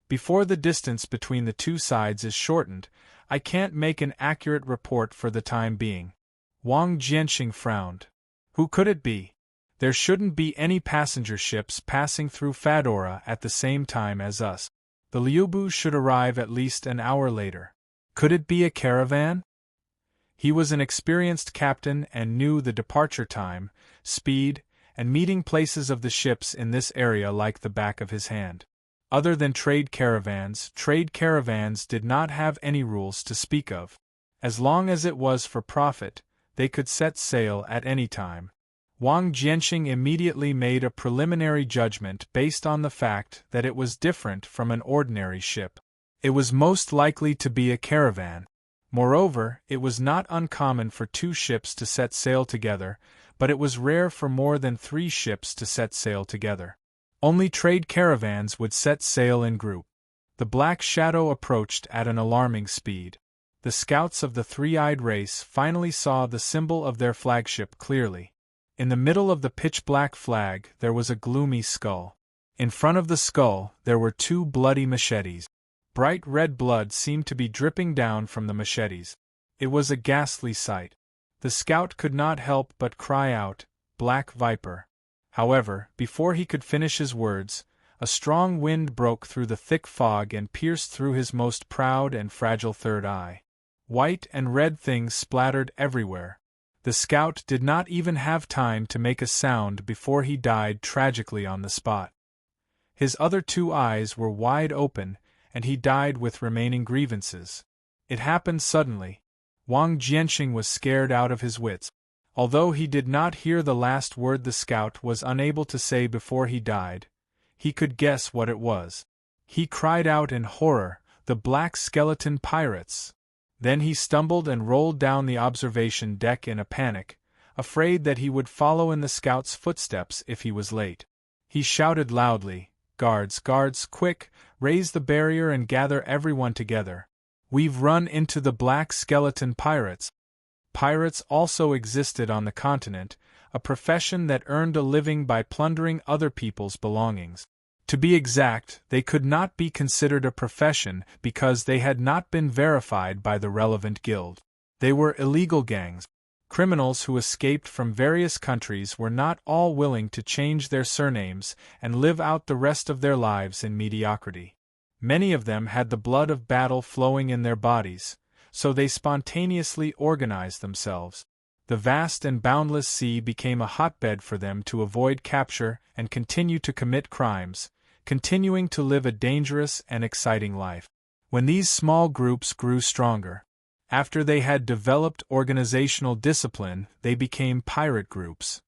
Before the distance between the two sides is shortened, I can't make an accurate report for the time being. Wang Jianxing frowned. Who could it be? There shouldn't be any passenger ships passing through Fedora at the same time as us. The Liubu should arrive at least an hour later. Could it be a caravan? He was an experienced captain and knew the departure time, speed, and meeting places of the ships in this area like the back of his hand. Other than trade caravans did not have any rules to speak of. As long as it was for profit, they could set sail at any time. Wang Jianxing immediately made a preliminary judgment based on the fact that it was different from an ordinary ship. It was most likely to be a caravan. Moreover, it was not uncommon for 2 ships to set sail together, but it was rare for more than 3 ships to set sail together. Only trade caravans would set sail in group. The black shadow approached at an alarming speed. The scouts of the three-eyed race finally saw the symbol of their flagship clearly. In the middle of the pitch-black flag there was a gloomy skull. In front of the skull there were 2 bloody machetes. Bright red blood seemed to be dripping down from the machetes. It was a ghastly sight. The scout could not help but cry out, "Black Viper." However, before he could finish his words, a strong wind broke through the thick fog and pierced through his most proud and fragile third eye. White and red things splattered everywhere. The scout did not even have time to make a sound before he died tragically on the spot. His other 2 eyes were wide open, and he died with remaining grievances. It happened suddenly. Wang Jianxing was scared out of his wits. Although he did not hear the last word the scout was unable to say before he died, he could guess what it was. He cried out in horror, "The black skeleton pirates!" Then he stumbled and rolled down the observation deck in a panic, afraid that he would follow in the scout's footsteps if he was late. He shouted loudly, "Guards, guards, quick, raise the barrier and gather everyone together. We've run into the black skeleton pirates." Pirates also existed on the continent, a profession that earned a living by plundering other people's belongings. To be exact, they could not be considered a profession because they had not been verified by the relevant guild. They were illegal gangs. Criminals who escaped from various countries were not all willing to change their surnames and live out the rest of their lives in mediocrity. Many of them had the blood of battle flowing in their bodies, so they spontaneously organized themselves. The vast and boundless sea became a hotbed for them to avoid capture and continue to commit crimes, continuing to live a dangerous and exciting life. When these small groups grew stronger, after they had developed organizational discipline, they became pirate groups.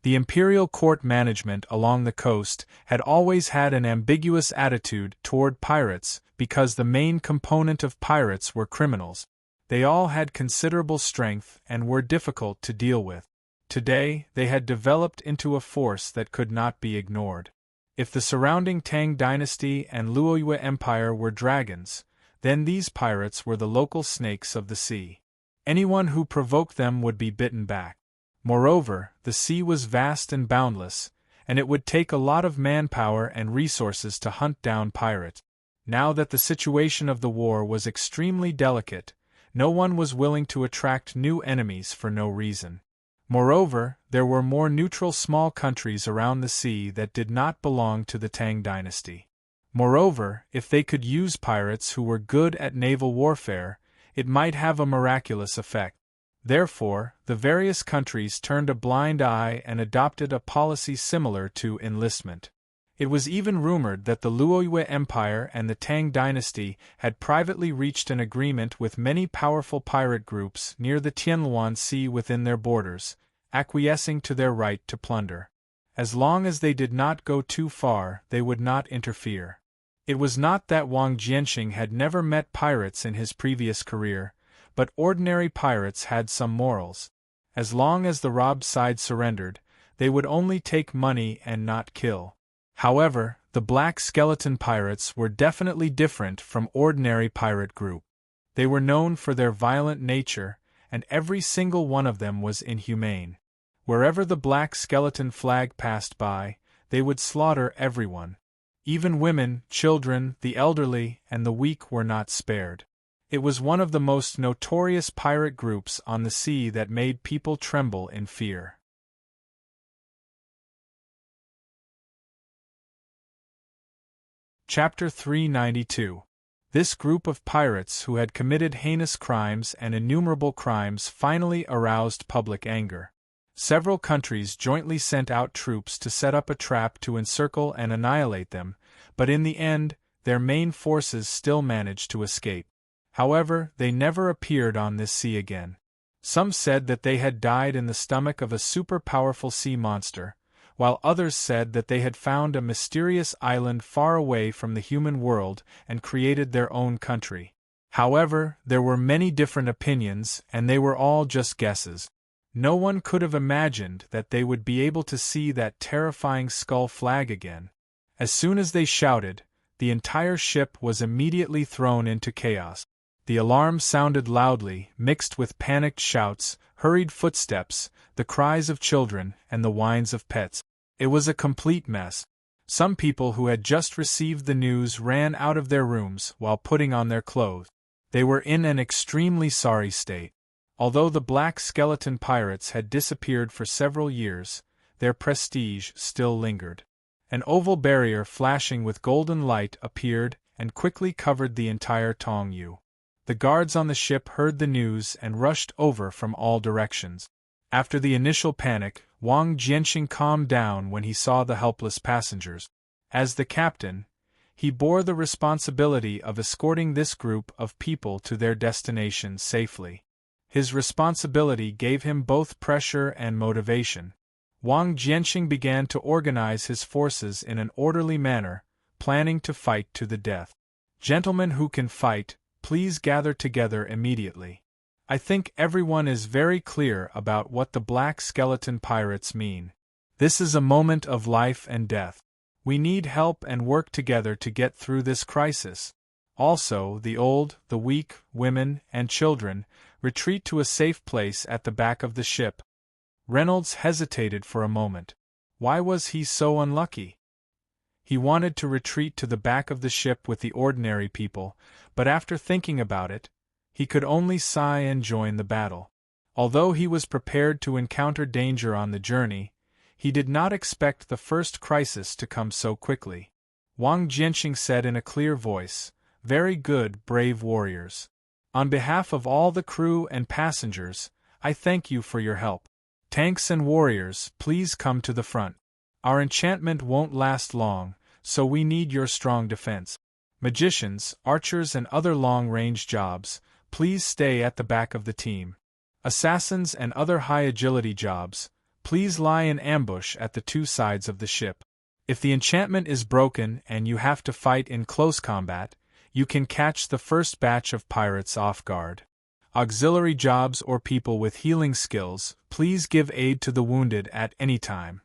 The imperial court management along the coast had always had an ambiguous attitude toward pirates because the main component of pirates were criminals. They all had considerable strength and were difficult to deal with. Today, they had developed into a force that could not be ignored. If the surrounding Tang dynasty and Luoyue Empire were dragons, then these pirates were the local snakes of the sea. Anyone who provoked them would be bitten back. Moreover, the sea was vast and boundless, and it would take a lot of manpower and resources to hunt down pirates. Now that the situation of the war was extremely delicate, no one was willing to attract new enemies for no reason. Moreover, there were more neutral small countries around the sea that did not belong to the Tang dynasty. Moreover, if they could use pirates who were good at naval warfare, it might have a miraculous effect. Therefore, the various countries turned a blind eye and adopted a policy similar to enlistment. It was even rumored that the Luoyue Empire and the Tang dynasty had privately reached an agreement with many powerful pirate groups near the Tianluan Sea within their borders, acquiescing to their right to plunder. As long as they did not go too far, they would not interfere. It was not that Wang Jianxing had never met pirates in his previous career, but ordinary pirates had some morals. As long as the robbed side surrendered, they would only take money and not kill. However, the black skeleton pirates were definitely different from ordinary pirate group. They were known for their violent nature, and every single one of them was inhumane. Wherever the black skeleton flag passed by, they would slaughter everyone. Even women, children, the elderly, and the weak were not spared. It was one of the most notorious pirate groups on the sea that made people tremble in fear. Chapter 392. This group of pirates who had committed heinous crimes and innumerable crimes finally aroused public anger. Several countries jointly sent out troops to set up a trap to encircle and annihilate them, but in the end, their main forces still managed to escape. However, they never appeared on this sea again. Some said that they had died in the stomach of a super-powerful sea monster, while others said that they had found a mysterious island far away from the human world and created their own country. However, there were many different opinions, and they were all just guesses. No one could have imagined that they would be able to see that terrifying skull flag again. As soon as they shouted, the entire ship was immediately thrown into chaos. The alarm sounded loudly, mixed with panicked shouts, hurried footsteps, the cries of children, and the whines of pets. It was a complete mess. Some people who had just received the news ran out of their rooms while putting on their clothes. They were in an extremely sorry state. Although the black skeleton pirates had disappeared for several years, their prestige still lingered. An oval barrier flashing with golden light appeared and quickly covered the entire Tongyu. The guards on the ship heard the news and rushed over from all directions. After the initial panic, Wang Jianxing calmed down when he saw the helpless passengers. As the captain, he bore the responsibility of escorting this group of people to their destination safely. His responsibility gave him both pressure and motivation. Wang Jianxing began to organize his forces in an orderly manner, planning to fight to the death. Gentlemen who can fight, please gather together immediately. I think everyone is very clear about what the black skeleton pirates mean. This is a moment of life and death. We need help and work together to get through this crisis. Also, the old, the weak, women, and children, retreat to a safe place at the back of the ship. Reynolds hesitated for a moment. Why was he so unlucky? He wanted to retreat to the back of the ship with the ordinary people, but after thinking about it, he could only sigh and join the battle. Although he was prepared to encounter danger on the journey, he did not expect the first crisis to come so quickly. Wang Jianxing said in a clear voice, "Very good, brave warriors. On behalf of all the crew and passengers, I thank you for your help. Tanks and warriors, please come to the front. Our enchantment won't last long, so we need your strong defense. Magicians, archers and other long-range jobs, please stay at the back of the team. Assassins and other high-agility jobs, please lie in ambush at the two sides of the ship. If the enchantment is broken and you have to fight in close combat, you can catch the first batch of pirates off guard. Auxiliary jobs or people with healing skills, please give aid to the wounded at any time.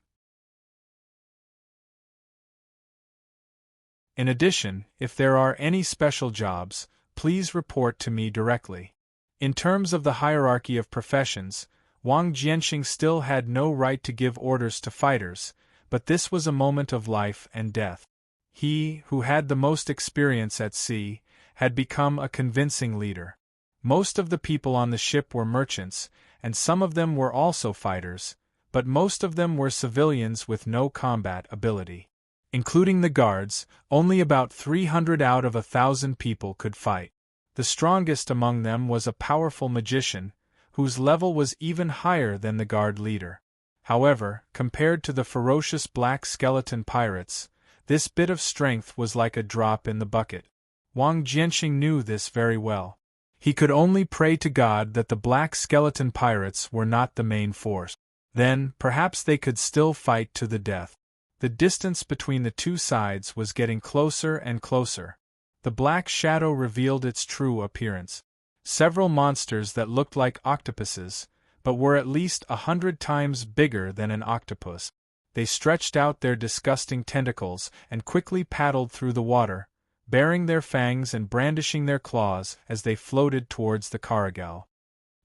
In addition, if there are any special jobs, please report to me directly." In terms of the hierarchy of professions, Wang Jianxing still had no right to give orders to fighters, but this was a moment of life and death. He, who had the most experience at sea, had become a convincing leader. Most of the people on the ship were merchants, and some of them were also fighters, but most of them were civilians with no combat ability. Including the guards, only about 300 out of 1,000 people could fight. The strongest among them was a powerful magician, whose level was even higher than the guard leader. However, compared to the ferocious black skeleton pirates, this bit of strength was like a drop in the bucket. Wang Jianxing knew this very well. He could only pray to God that the black skeleton pirates were not the main force. Then, perhaps they could still fight to the death. The distance between the two sides was getting closer and closer. The black shadow revealed its true appearance. Several monsters that looked like octopuses, but were at least 100 times bigger than an octopus. They stretched out their disgusting tentacles and quickly paddled through the water, baring their fangs and brandishing their claws as they floated towards the Karagal.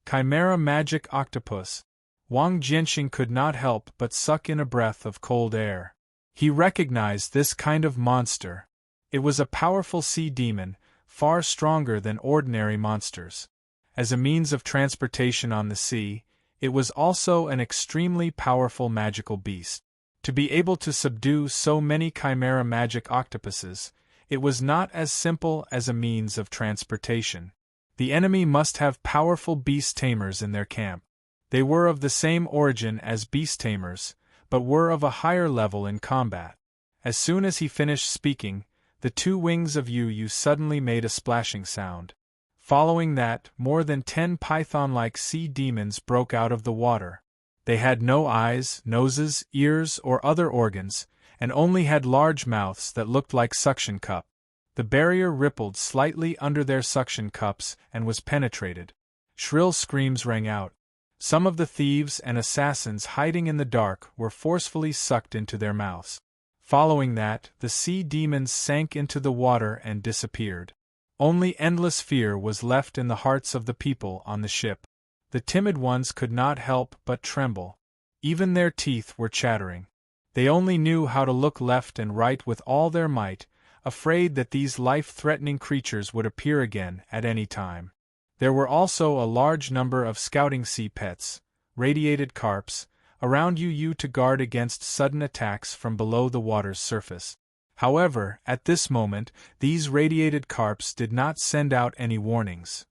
Chimera magic octopus. Wang Jianxing could not help but suck in a breath of cold air. He recognized this kind of monster. It was a powerful sea demon, far stronger than ordinary monsters. As a means of transportation on the sea, it was also an extremely powerful magical beast. To be able to subdue so many chimera magic octopuses, it was not as simple as a means of transportation. The enemy must have powerful beast tamers in their camp. They were of the same origin as beast tamers, but were of a higher level in combat. As soon as he finished speaking, the two wings of Yu Yu suddenly made a splashing sound. Following that, more than 10 python-like sea demons broke out of the water. They had no eyes, noses, ears, or other organs, and only had large mouths that looked like suction cups. The barrier rippled slightly under their suction cups and was penetrated. Shrill screams rang out. Some of the thieves and assassins hiding in the dark were forcefully sucked into their mouths. Following that, the sea demons sank into the water and disappeared. Only endless fear was left in the hearts of the people on the ship. The timid ones could not help but tremble. Even their teeth were chattering. They only knew how to look left and right with all their might, afraid that these life-threatening creatures would appear again at any time. There were also a large number of scouting sea pets, radiated carps, around you to guard against sudden attacks from below the water's surface. However, at this moment, these radiated carps did not send out any warnings.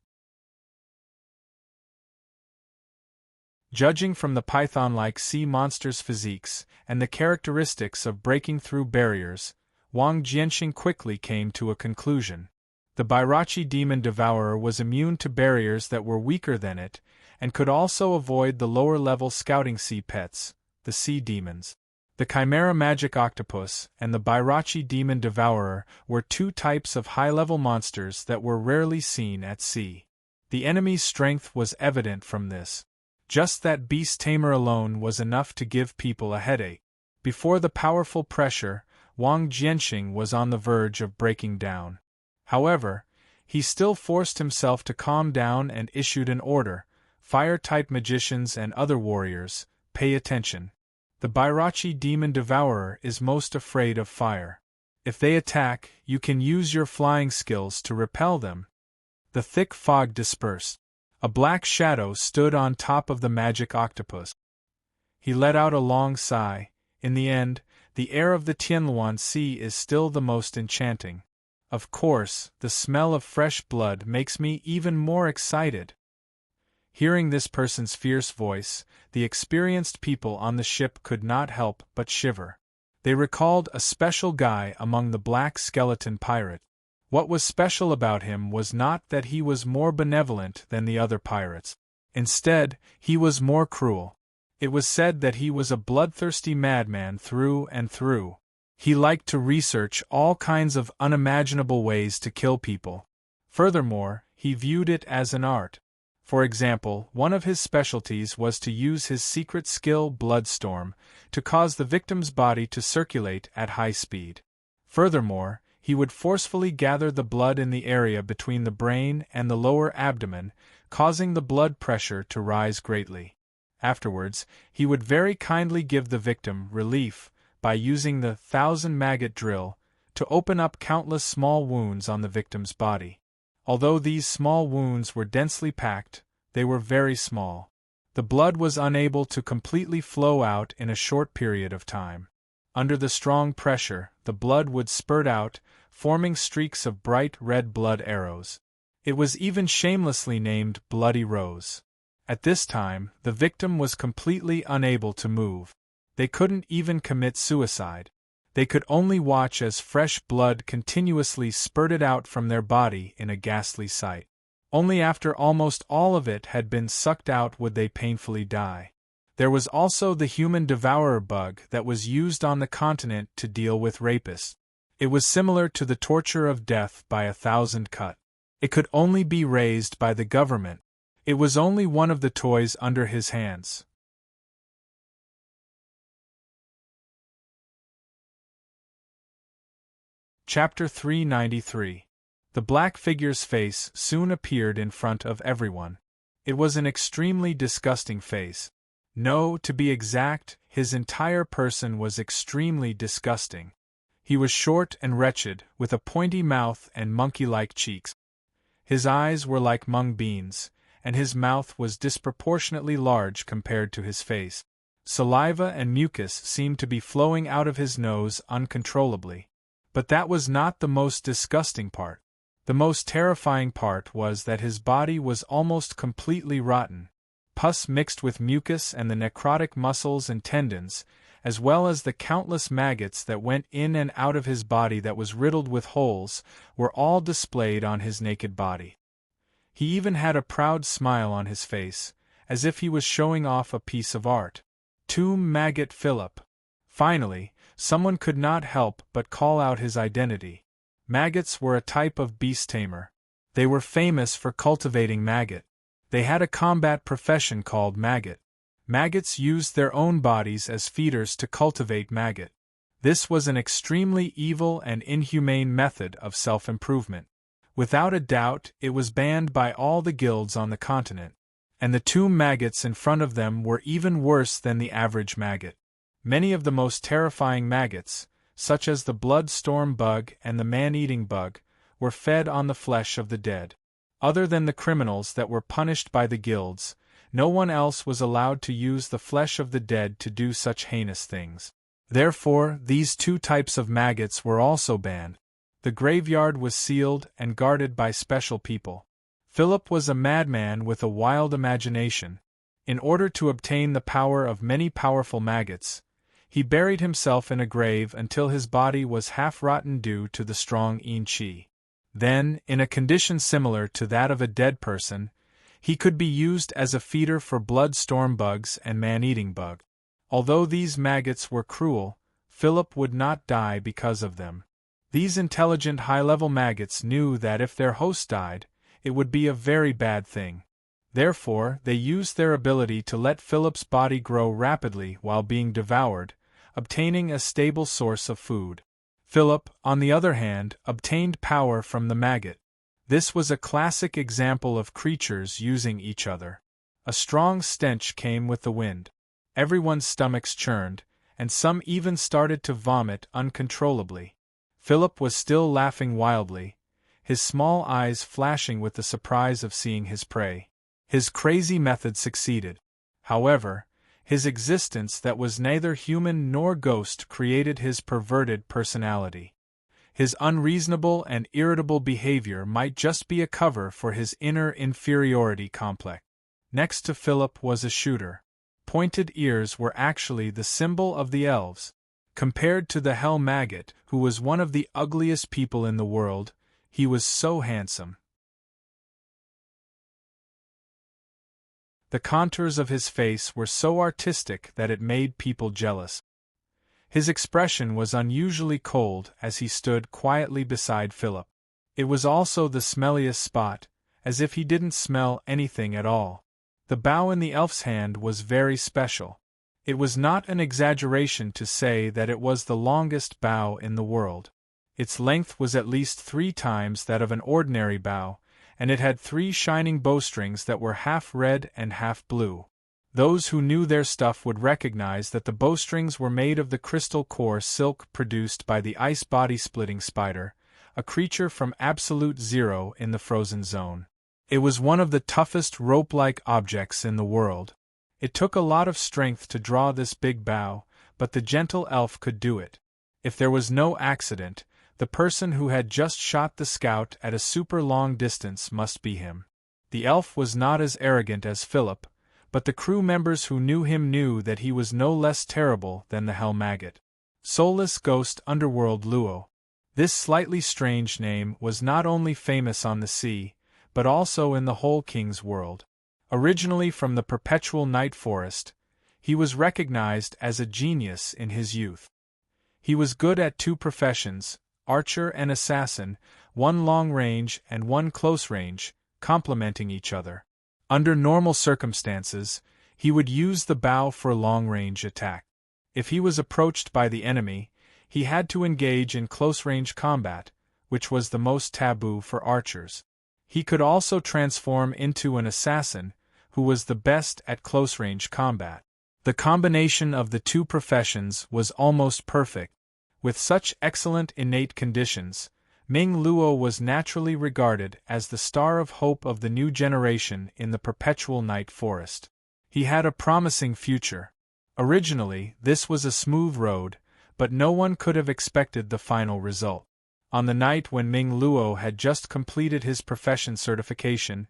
Judging from the python-like sea monsters' physiques and the characteristics of breaking through barriers, Wang Jianxing quickly came to a conclusion. The Bairachi demon devourer was immune to barriers that were weaker than it, and could also avoid the lower-level scouting sea pets, the sea demons. The Chimera magic octopus and the Bairachi demon devourer were two types of high-level monsters that were rarely seen at sea. The enemy's strength was evident from this. Just that beast tamer alone was enough to give people a headache. Before the powerful pressure, Wang Jianxing was on the verge of breaking down. However, he still forced himself to calm down and issued an order: Fire-type magicians and other warriors, pay attention. The Bairachi demon devourer is most afraid of fire. If they attack, you can use your flying skills to repel them. The thick fog dispersed. A black shadow stood on top of the magic octopus. He let out a long sigh. In the end, the air of the Tianluan Sea is still the most enchanting. Of course, the smell of fresh blood makes me even more excited. Hearing this person's fierce voice, the experienced people on the ship could not help but shiver. They recalled a special guy among the black skeleton pirates. What was special about him was not that he was more benevolent than the other pirates. Instead, he was more cruel. It was said that he was a bloodthirsty madman through and through. He liked to research all kinds of unimaginable ways to kill people. Furthermore, he viewed it as an art. For example, one of his specialties was to use his secret skill, Bloodstorm, to cause the victim's body to circulate at high speed. Furthermore, he would forcefully gather the blood in the area between the brain and the lower abdomen, causing the blood pressure to rise greatly. Afterwards, he would very kindly give the victim relief by using the 1,000-maggot drill to open up countless small wounds on the victim's body. Although these small wounds were densely packed, they were very small. The blood was unable to completely flow out in a short period of time. Under the strong pressure, the blood would spurt out, forming streaks of bright red blood arrows. It was even shamelessly named Bloody Rose. At this time, the victim was completely unable to move. They couldn't even commit suicide. They could only watch as fresh blood continuously spurted out from their body in a ghastly sight. Only after almost all of it had been sucked out would they painfully die. There was also the human devourer bug that was used on the continent to deal with rapists. It was similar to the torture of death by 1,000 cut. It could only be raised by the government. It was only one of the toys under his hands. Chapter 393. The black figure's face soon appeared in front of everyone. It was an extremely disgusting face. No, to be exact, his entire person was extremely disgusting. He was short and wretched, with a pointy mouth and monkey-like cheeks. His eyes were like mung beans, and his mouth was disproportionately large compared to his face. Saliva and mucus seemed to be flowing out of his nose uncontrollably. But that was not the most disgusting part. The most terrifying part was that his body was almost completely rotten. Pus mixed with mucus and the necrotic muscles and tendons, as well as the countless maggots that went in and out of his body that was riddled with holes, were all displayed on his naked body. He even had a proud smile on his face, as if he was showing off a piece of art. Tomb Maggot Philip. Finally, someone could not help but call out his identity. Maggots were a type of beast tamer. They were famous for cultivating maggot. They had a combat profession called maggot. Maggots used their own bodies as feeders to cultivate maggot. This was an extremely evil and inhumane method of self-improvement. Without a doubt, it was banned by all the guilds on the continent. And the tomb maggots in front of them were even worse than the average maggot. Many of the most terrifying maggots, such as the blood-storm bug and the man-eating bug, were fed on the flesh of the dead. Other than the criminals that were punished by the guilds, no one else was allowed to use the flesh of the dead to do such heinous things. Therefore, these two types of maggots were also banned. The graveyard was sealed and guarded by special people. Philip was a madman with a wild imagination. In order to obtain the power of many powerful maggots, he buried himself in a grave until his body was half-rotten due to the strong qi. Then, in a condition similar to that of a dead person, he could be used as a feeder for blood-storm bugs and man-eating bug. Although these maggots were cruel, Philip would not die because of them. These intelligent high-level maggots knew that if their host died, it would be a very bad thing. Therefore, they used their ability to let Philip's body grow rapidly while being devoured, obtaining a stable source of food. Philip, on the other hand, obtained power from the maggot. This was a classic example of creatures using each other. A strong stench came with the wind. Everyone's stomachs churned, and some even started to vomit uncontrollably. Philip was still laughing wildly, his small eyes flashing with the surprise of seeing his prey. His crazy method succeeded. However, his existence that was neither human nor ghost created his perverted personality. His unreasonable and irritable behavior might just be a cover for his inner inferiority complex. Next to Philip was a shooter. Pointed ears were actually the symbol of the elves. Compared to the hell maggot, who was one of the ugliest people in the world, he was so handsome. The contours of his face were so artistic that it made people jealous. His expression was unusually cold as he stood quietly beside Philip. It was also the smelliest spot, as if he didn't smell anything at all. The bow in the elf's hand was very special. It was not an exaggeration to say that it was the longest bow in the world. Its length was at least 3 times that of an ordinary bow, and it had 3 shining bowstrings that were half red and half blue. Those who knew their stuff would recognize that the bowstrings were made of the crystal core silk produced by the ice body-splitting spider, a creature from absolute zero in the frozen zone. It was one of the toughest rope-like objects in the world. It took a lot of strength to draw this big bow, but the gentle elf could do it. If there was no accident, the person who had just shot the scout at a super long distance must be him. The elf was not as arrogant as Philip, but the crew members who knew him knew that he was no less terrible than the hell maggot. Soulless Ghost Underworld Luo. This slightly strange name was not only famous on the sea, but also in the whole King's world. Originally from the perpetual night forest, he was recognized as a genius in his youth. He was good at 2 professions, archer and assassin, 1 long range and 1 close range, complementing each other. Under normal circumstances, he would use the bow for long-range attack. If he was approached by the enemy, he had to engage in close-range combat, which was the most taboo for archers. He could also transform into an assassin, who was the best at close-range combat. The combination of the 2 professions was almost perfect. With such excellent innate conditions, Ming Luo was naturally regarded as the star of hope of the new generation in the perpetual night forest. He had a promising future. Originally, this was a smooth road, but no one could have expected the final result. On the night when Ming Luo had just completed his profession certification,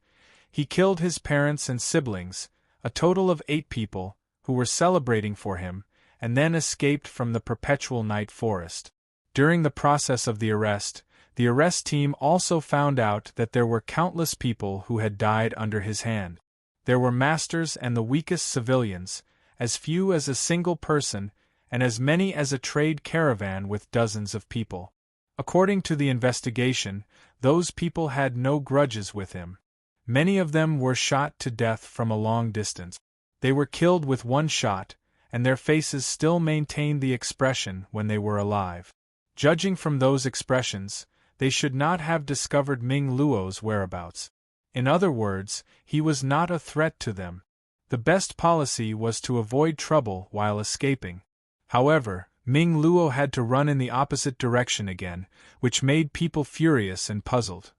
he killed his parents and siblings, a total of 8 people, who were celebrating for him, and then escaped from the perpetual night forest. During the process of the arrest, The arrest team also found out that there were countless people who had died under his hand. There were masters and the weakest civilians, as few as a single person, and as many as a trade caravan with dozens of people. According to the investigation, those people had no grudges with him. Many of them were shot to death from a long distance. They were killed with one shot, and their faces still maintained the expression when they were alive. Judging from those expressions, they should not have discovered Ming Luo's whereabouts. In other words, he was not a threat to them. The best policy was to avoid trouble while escaping. However, Ming Luo had to run in the opposite direction again, which made people furious and puzzled.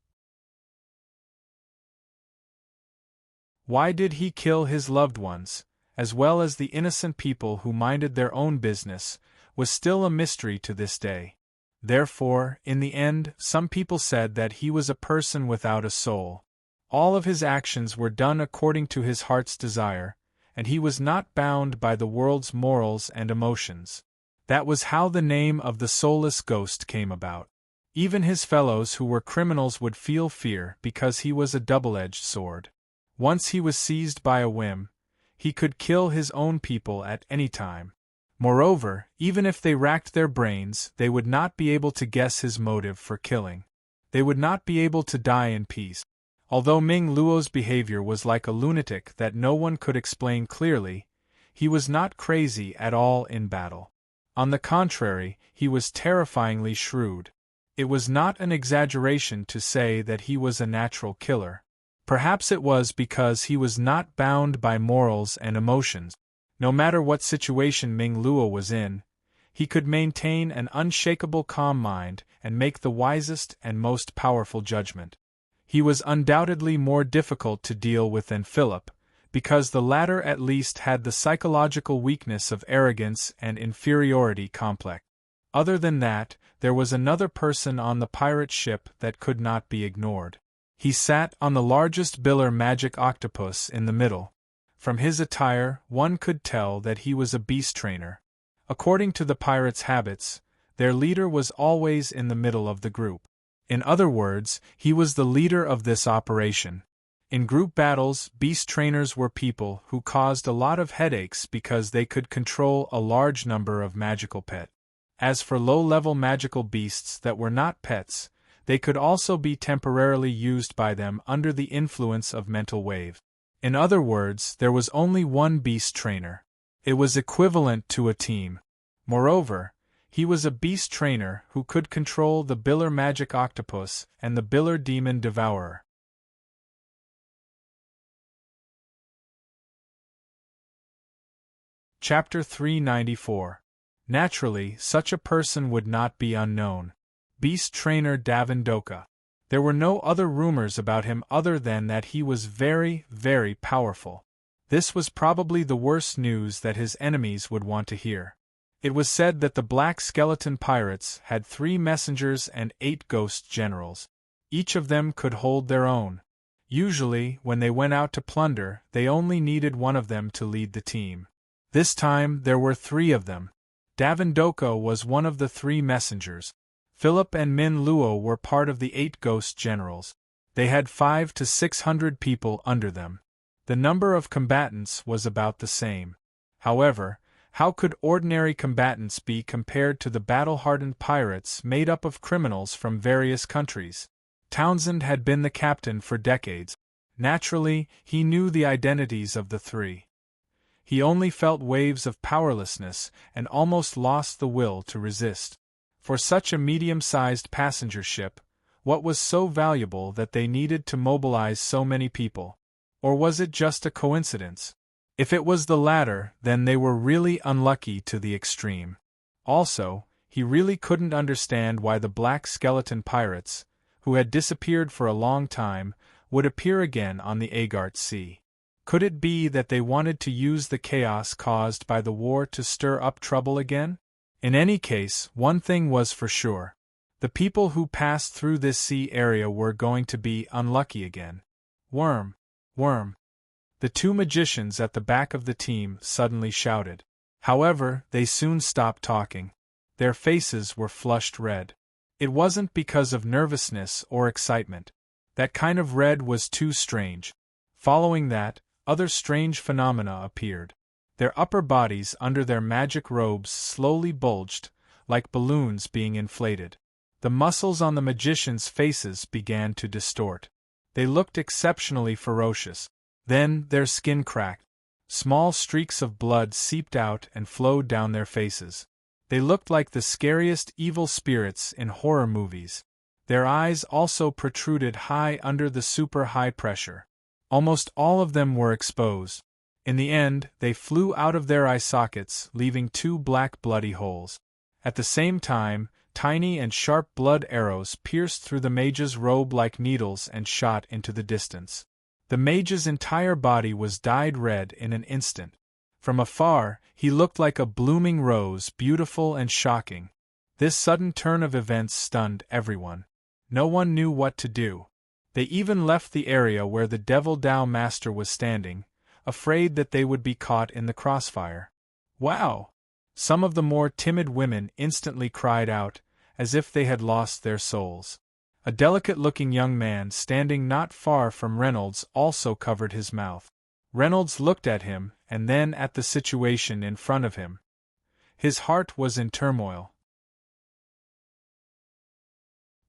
Why did he kill his loved ones, as well as the innocent people who minded their own business, was still a mystery to this day. Therefore, in the end, some people said that he was a person without a soul. All of his actions were done according to his heart's desire, and he was not bound by the world's morals and emotions. That was how the name of the soulless ghost came about. Even his fellows who were criminals would feel fear because he was a double-edged sword. Once he was seized by a whim, he could kill his own people at any time. Moreover, even if they racked their brains, they would not be able to guess his motive for killing. They would not be able to die in peace. Although Ming Luo's behavior was like a lunatic that no one could explain clearly, he was not crazy at all in battle. On the contrary, he was terrifyingly shrewd. It was not an exaggeration to say that he was a natural killer. Perhaps it was because he was not bound by morals and emotions. No matter what situation Ming Luo was in, he could maintain an unshakable calm mind and make the wisest and most powerful judgment. He was undoubtedly more difficult to deal with than Philip, because the latter at least had the psychological weakness of arrogance and inferiority complex. Other than that, there was another person on the pirate ship that could not be ignored. He sat on the largest biller magic octopus in the middle. From his attire, one could tell that he was a beast trainer. According to the pirates' habits, their leader was always in the middle of the group. In other words, he was the leader of this operation. In group battles, beast trainers were people who caused a lot of headaches because they could control a large number of magical pets. As for low-level magical beasts that were not pets, they could also be temporarily used by them under the influence of mental waves. In other words, there was only one beast trainer. It was equivalent to a team. Moreover, he was a beast trainer who could control the biller magic octopus and the biller demon devourer. Chapter 394. Naturally, such a person would not be unknown. Beast trainer Davindoka. There were no other rumors about him other than that he was very, very powerful. This was probably the worst news that his enemies would want to hear. It was said that the Black Skeleton Pirates had 3 messengers and 8 ghost generals. Each of them could hold their own. Usually, when they went out to plunder, they only needed one of them to lead the team. This time, there were 3 of them. Davindoka was one of the 3 messengers. Philip and Min Luo were part of the 8 ghost generals. They had 500 to 600 people under them. The number of combatants was about the same. However, how could ordinary combatants be compared to the battle-hardened pirates made up of criminals from various countries? Townsend had been the captain for decades. Naturally, he knew the identities of the 3. He only felt waves of powerlessness and almost lost the will to resist. For such a medium-sized passenger ship, what was so valuable that they needed to mobilize so many people? Or was it just a coincidence? If it was the latter, then they were really unlucky to the extreme. Also, he really couldn't understand why the Black Skeleton Pirates, who had disappeared for a long time, would appear again on the Agart Sea. Could it be that they wanted to use the chaos caused by the war to stir up trouble again? In any case, one thing was for sure. The people who passed through this sea area were going to be unlucky again. Worm! Worm! The 2 magicians at the back of the team suddenly shouted. However, they soon stopped talking. Their faces were flushed red. It wasn't because of nervousness or excitement. That kind of red was too strange. Following that, other strange phenomena appeared. Their upper bodies under their magic robes slowly bulged, like balloons being inflated. The muscles on the magicians' faces began to distort. They looked exceptionally ferocious. Then their skin cracked. Small streaks of blood seeped out and flowed down their faces. They looked like the scariest evil spirits in horror movies. Their eyes also protruded high under the super high pressure. Almost all of them were exposed. In the end, they flew out of their eye sockets, leaving 2 black bloody holes. At the same time, tiny and sharp blood arrows pierced through the mage's robe like needles and shot into the distance. The mage's entire body was dyed red in an instant. From afar, he looked like a blooming rose, beautiful and shocking. This sudden turn of events stunned everyone. No one knew what to do. They even left the area where the Devil Dao Master was standing, afraid that they would be caught in the crossfire. "Wow!" Some of the more timid women instantly cried out, as if they had lost their souls. A delicate-looking young man standing not far from Reynolds also covered his mouth. Reynolds looked at him, and then at the situation in front of him. His heart was in turmoil.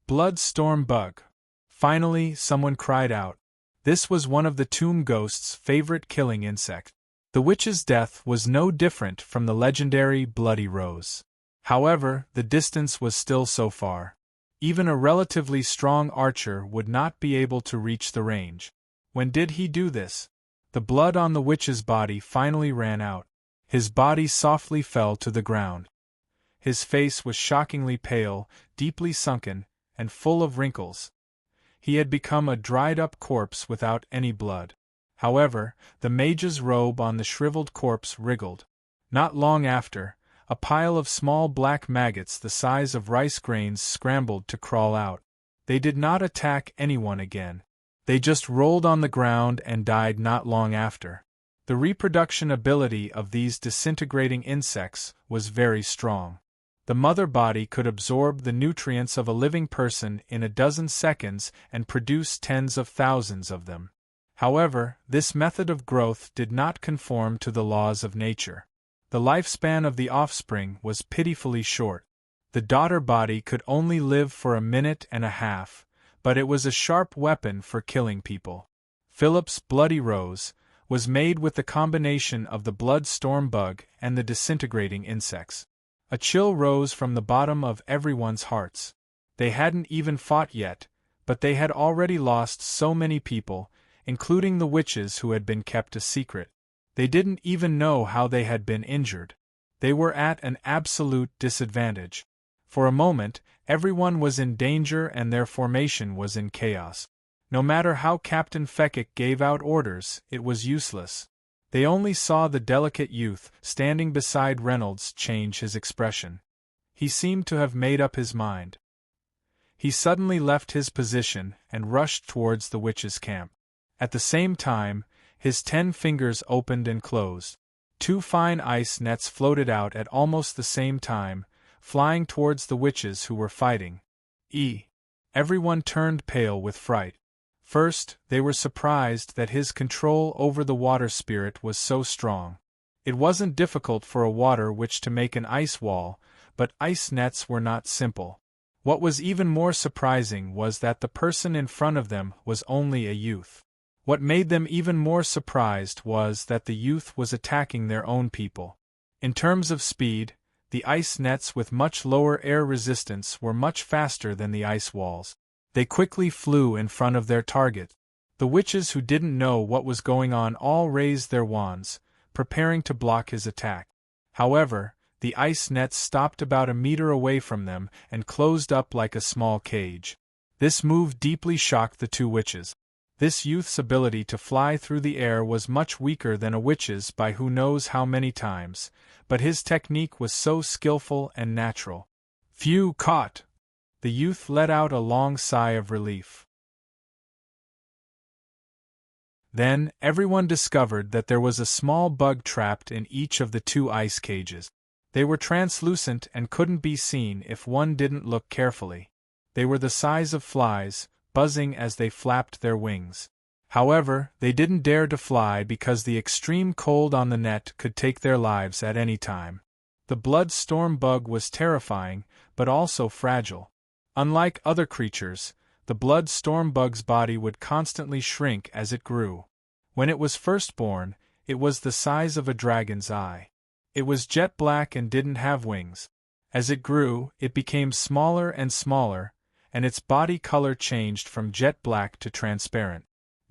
Blood storm bug. Finally, someone cried out. This was one of the tomb ghost's favorite killing insects. The witch's death was no different from the legendary Bloody Rose. However, the distance was still so far. Even a relatively strong archer would not be able to reach the range. When did he do this? The blood on the witch's body finally ran out. His body softly fell to the ground. His face was shockingly pale, deeply sunken, and full of wrinkles. He had become a dried-up corpse without any blood. However, the mage's robe on the shriveled corpse wriggled. Not long after, a pile of small black maggots the size of rice grains scrambled to crawl out. They did not attack anyone again. They just rolled on the ground and died not long after. The reproduction ability of these disintegrating insects was very strong. The mother body could absorb the nutrients of a living person in a dozen seconds and produce tens of thousands of them. However, this method of growth did not conform to the laws of nature. The lifespan of the offspring was pitifully short. The daughter body could only live for a minute and a half, but it was a sharp weapon for killing people. Philip's Bloody Rose was made with the combination of the blood storm bug and the disintegrating insects. A chill rose from the bottom of everyone's hearts. They hadn't even fought yet, but they had already lost so many people, including the witches who had been kept a secret. They didn't even know how they had been injured. They were at an absolute disadvantage. For a moment, everyone was in danger and their formation was in chaos. No matter how Captain Fekik gave out orders, it was useless. They only saw the delicate youth standing beside Reynolds change his expression. He seemed to have made up his mind. He suddenly left his position and rushed towards the witch's camp. At the same time, his 10 fingers opened and closed. 2 fine ice nets floated out at almost the same time, flying towards the witches who were fighting. Everyone turned pale with fright. First, they were surprised that his control over the water spirit was so strong. It wasn't difficult for a water witch to make an ice wall, but ice nets were not simple. What was even more surprising was that the person in front of them was only a youth. What made them even more surprised was that the youth was attacking their own people. In terms of speed, the ice nets with much lower air resistance were much faster than the ice walls. They quickly flew in front of their target. The witches who didn't know what was going on all raised their wands, preparing to block his attack. However, the ice nets stopped about a meter away from them and closed up like a small cage. This move deeply shocked the 2 witches. This youth's ability to fly through the air was much weaker than a witch's by who knows how many times, but his technique was so skillful and natural. Phew, caught! The youth let out a long sigh of relief. Then, everyone discovered that there was a small bug trapped in each of the 2 ice cages. They were translucent and couldn't be seen if one didn't look carefully. They were the size of flies, buzzing as they flapped their wings. However, they didn't dare to fly because the extreme cold on the net could take their lives at any time. The blood storm bug was terrifying, but also fragile. Unlike other creatures, the blood storm bug's body would constantly shrink as it grew. When it was first born, it was the size of a dragon's eye. It was jet black and didn't have wings. As it grew, it became smaller and smaller, and its body color changed from jet black to transparent.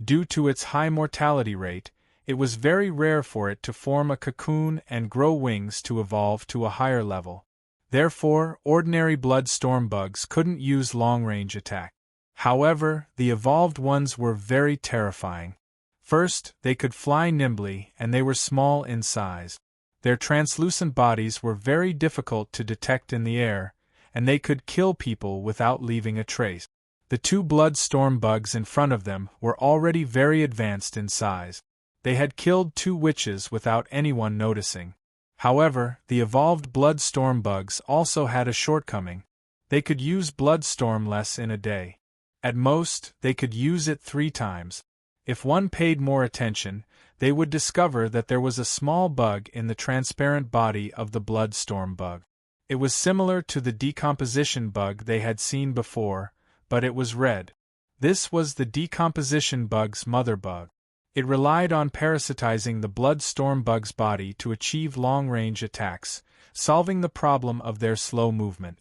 Due to its high mortality rate, it was very rare for it to form a cocoon and grow wings to evolve to a higher level. Therefore, ordinary blood storm bugs couldn't use long-range attack. However, the evolved ones were very terrifying. First, they could fly nimbly and they were small in size. Their translucent bodies were very difficult to detect in the air, and they could kill people without leaving a trace. The two blood storm bugs in front of them were already very advanced in size. They had killed 2 witches without anyone noticing. However, the evolved blood storm bugs also had a shortcoming. They could use blood storm less in a day. At most, they could use it 3 times. If one paid more attention, they would discover that there was a small bug in the transparent body of the blood storm bug. It was similar to the decomposition bug they had seen before, but it was red. This was the decomposition bug's mother bug. It relied on parasitizing the blood storm bug's body to achieve long-range attacks, solving the problem of their slow movement.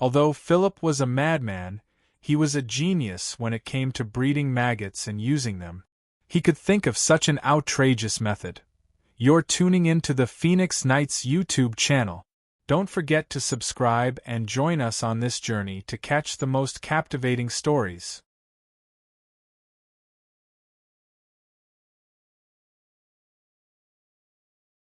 Although Philip was a madman, he was a genius when it came to breeding maggots and using them. He could think of such an outrageous method. You're tuning into the Phoenix Knights YouTube channel. Don't forget to subscribe and join us on this journey to catch the most captivating stories.